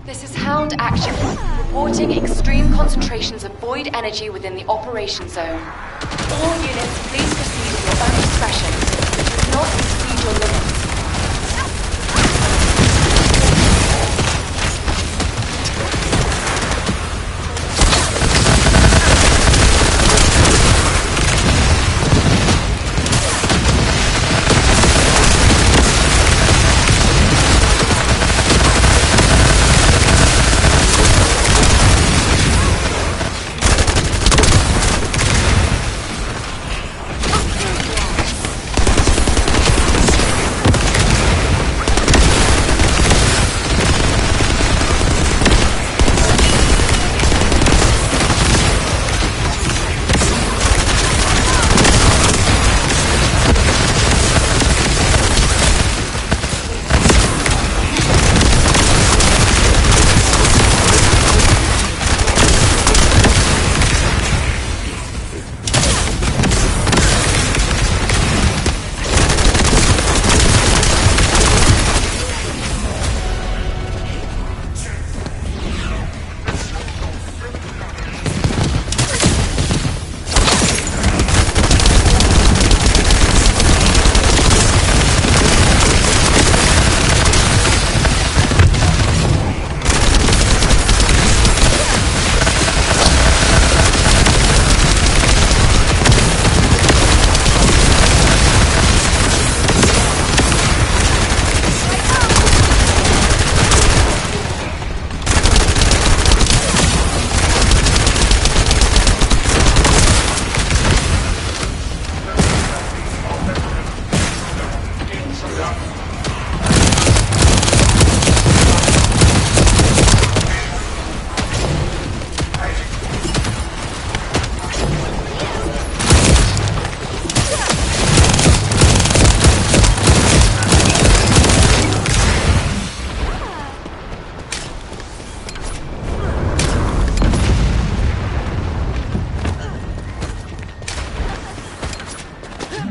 This is Hound Action, reporting extreme concentrations of void energy within the operation zone. All units, please proceed at your own discretion. Do not exceed your limits.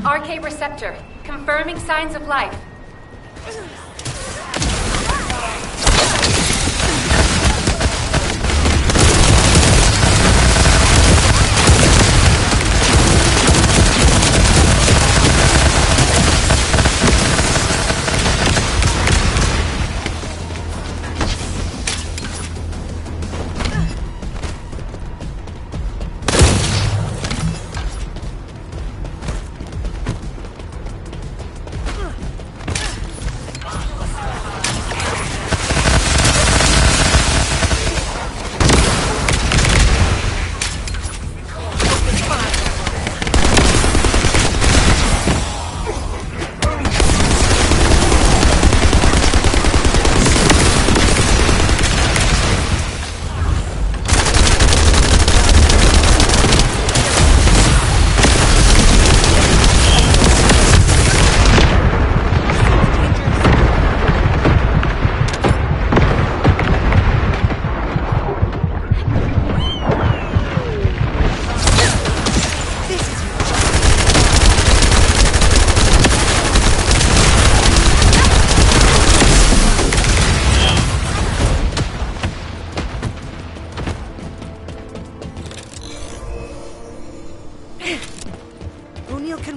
RK receptor, confirming signs of life.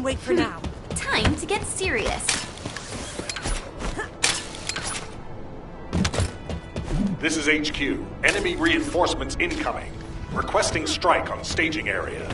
Wait for now. Time to get serious. This is HQ. Enemy reinforcements incoming. Requesting strike on staging area.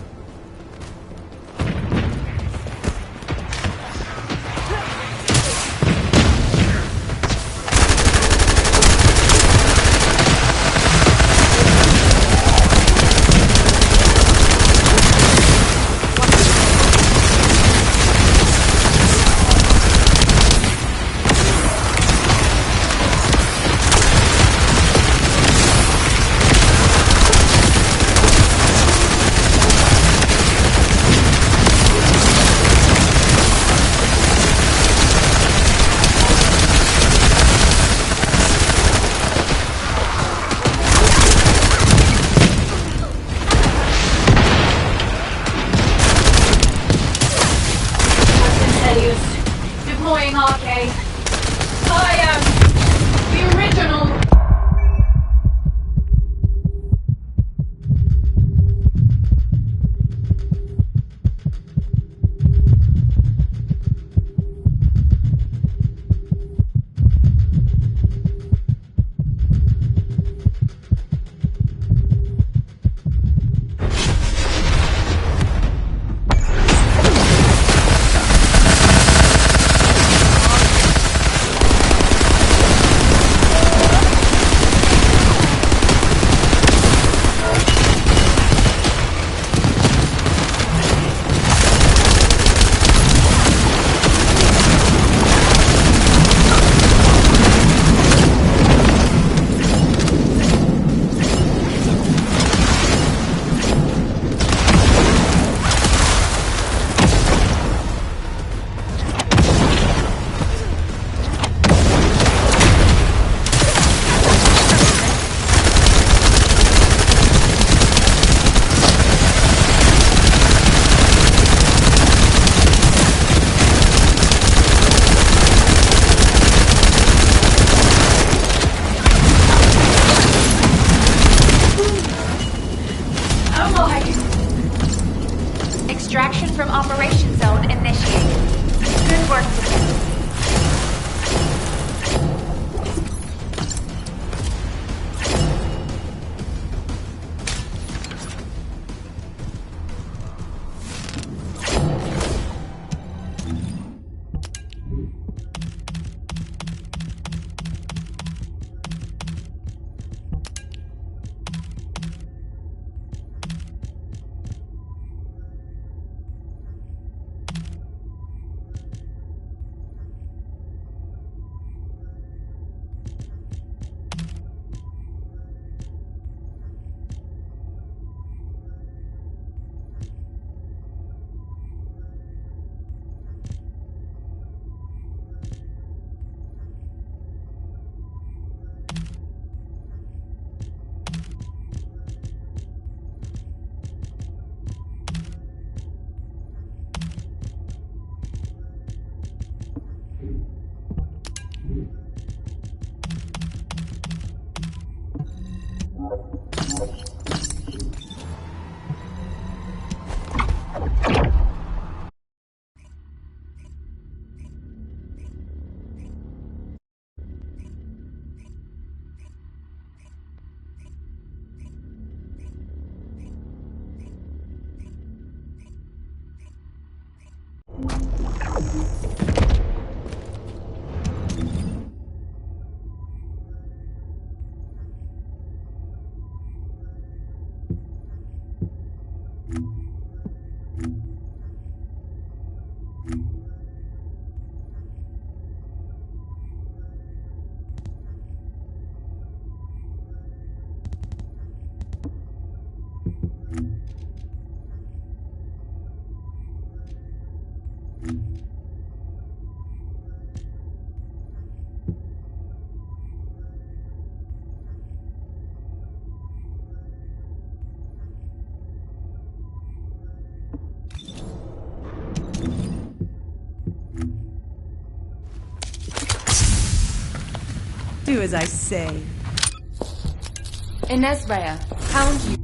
Deploying RK. I am the original. Do as I say. Inesbaya, hound you.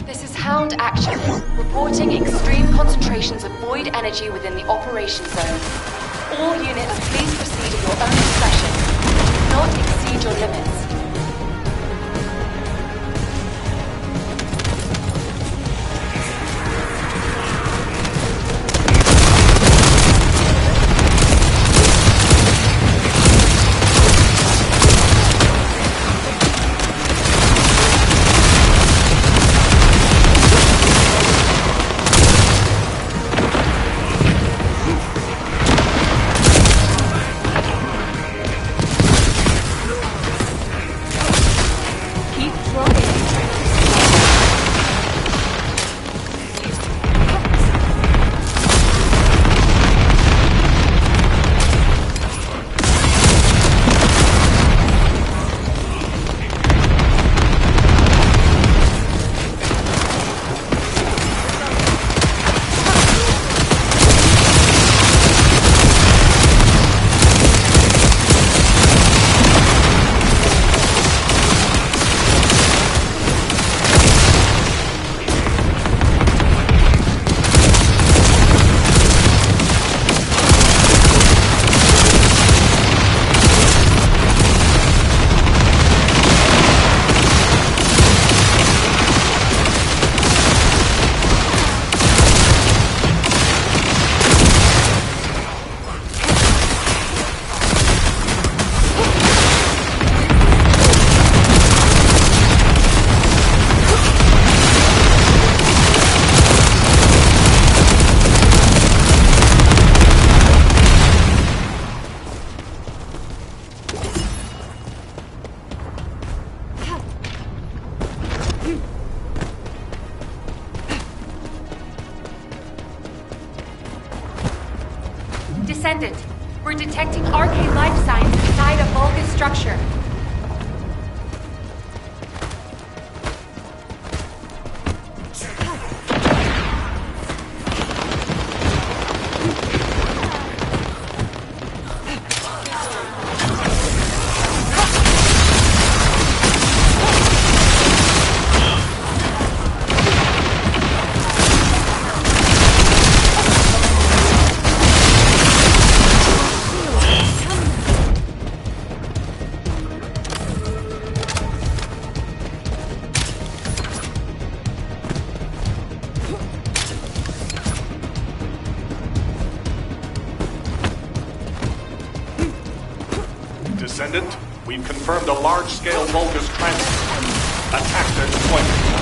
This is Hound Action, reporting extreme concentrations of void energy within the operation zone. All units, please proceed at your own discretion. Do not exceed your limits. Descendant, we're detecting arcane life signs inside a Vulgus structure. Descendant, we've confirmed a large-scale Vulgus transport. Attack their deployment.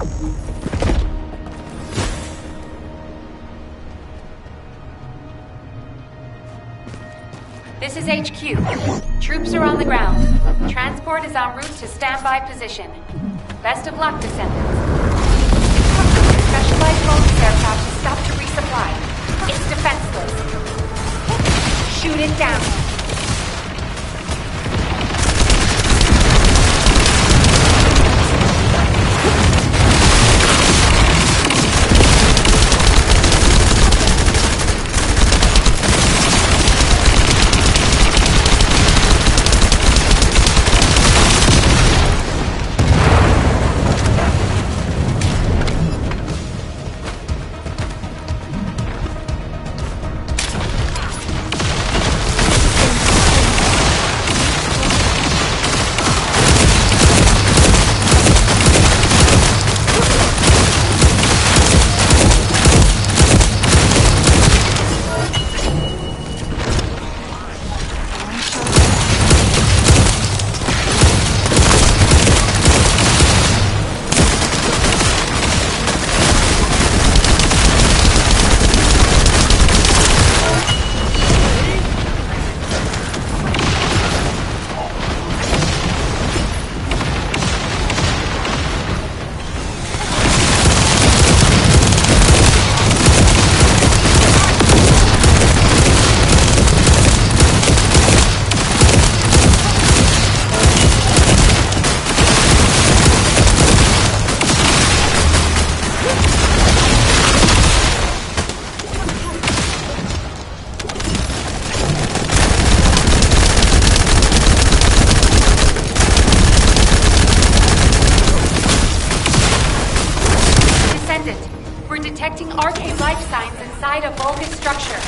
This is HQ. Troops are on the ground. Transport is en route to standby position. Best of luck, Descendants. Your specialized focus aircraft has stopped to resupply. It's defenseless. Shoot it down. We're detecting arcane life signs inside a Vulgus structure.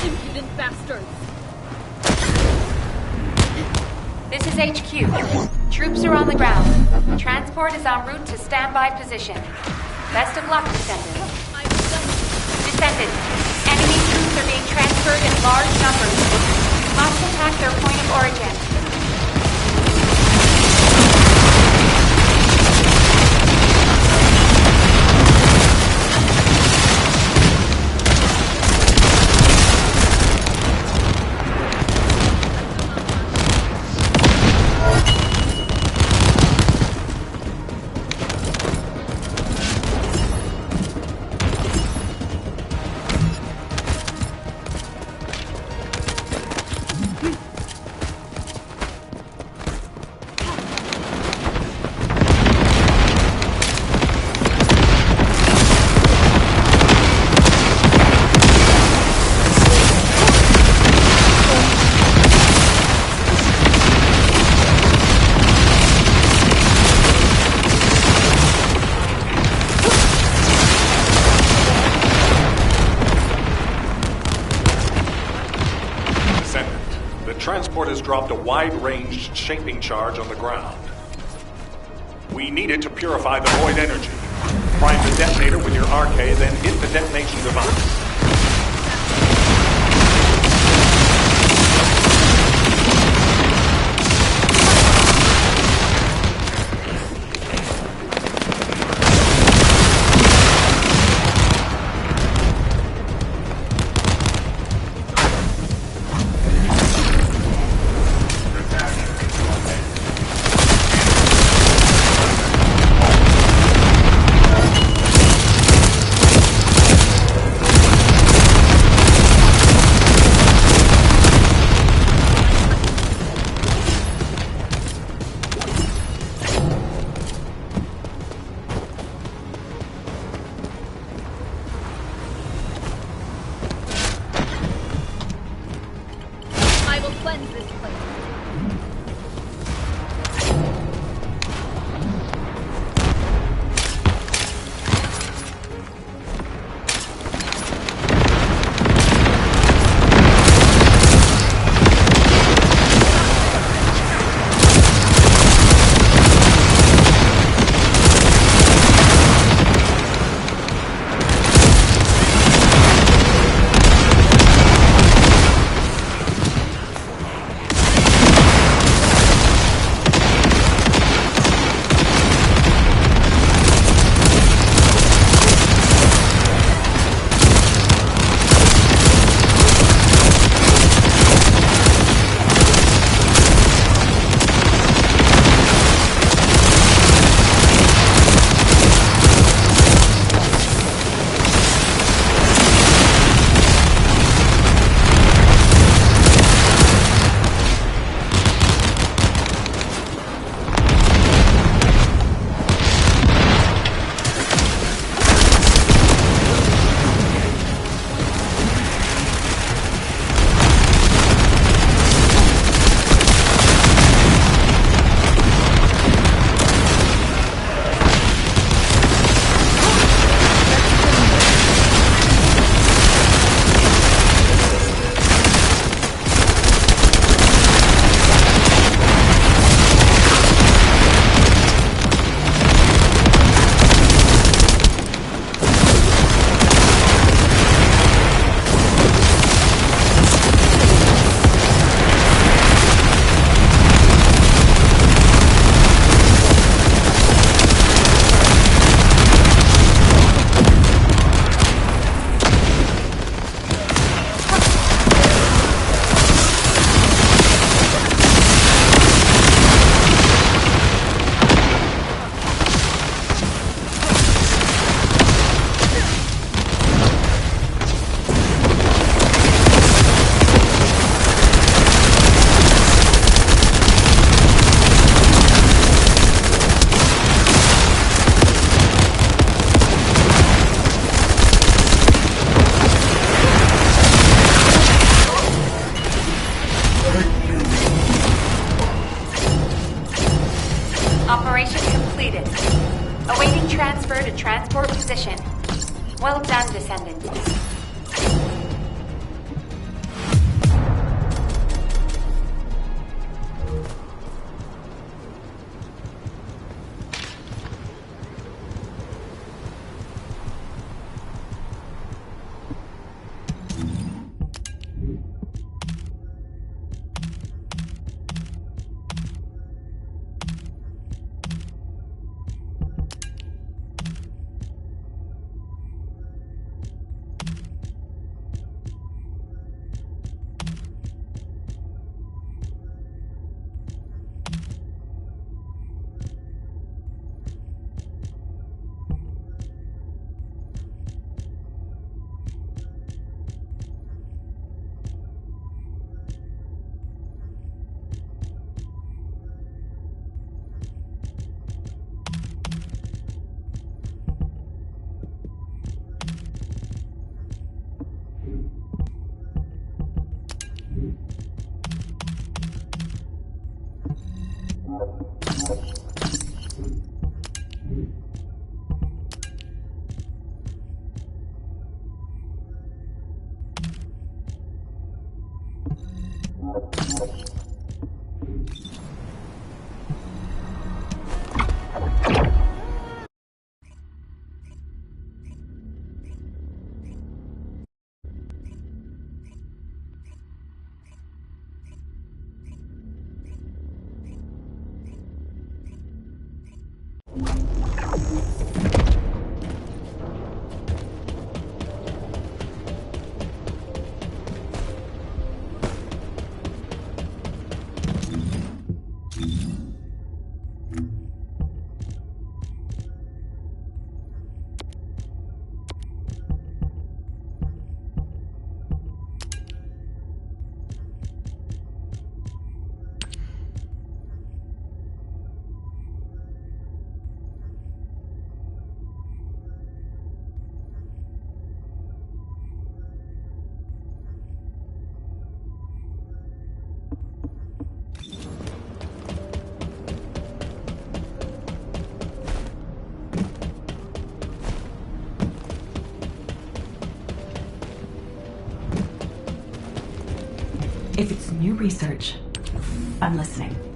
Impudent bastards! This is HQ. Troops are on the ground. Transport is en route to standby position. Best of luck, Descendant. Descendant, enemy troops are being transferred in large numbers. You must attack their point of origin. Transport has dropped a wide-ranged shaping charge on the ground. We need it to purify the void energy. Prime the detonator with your RK, then hit the detonation device. If it's new research, I'm listening.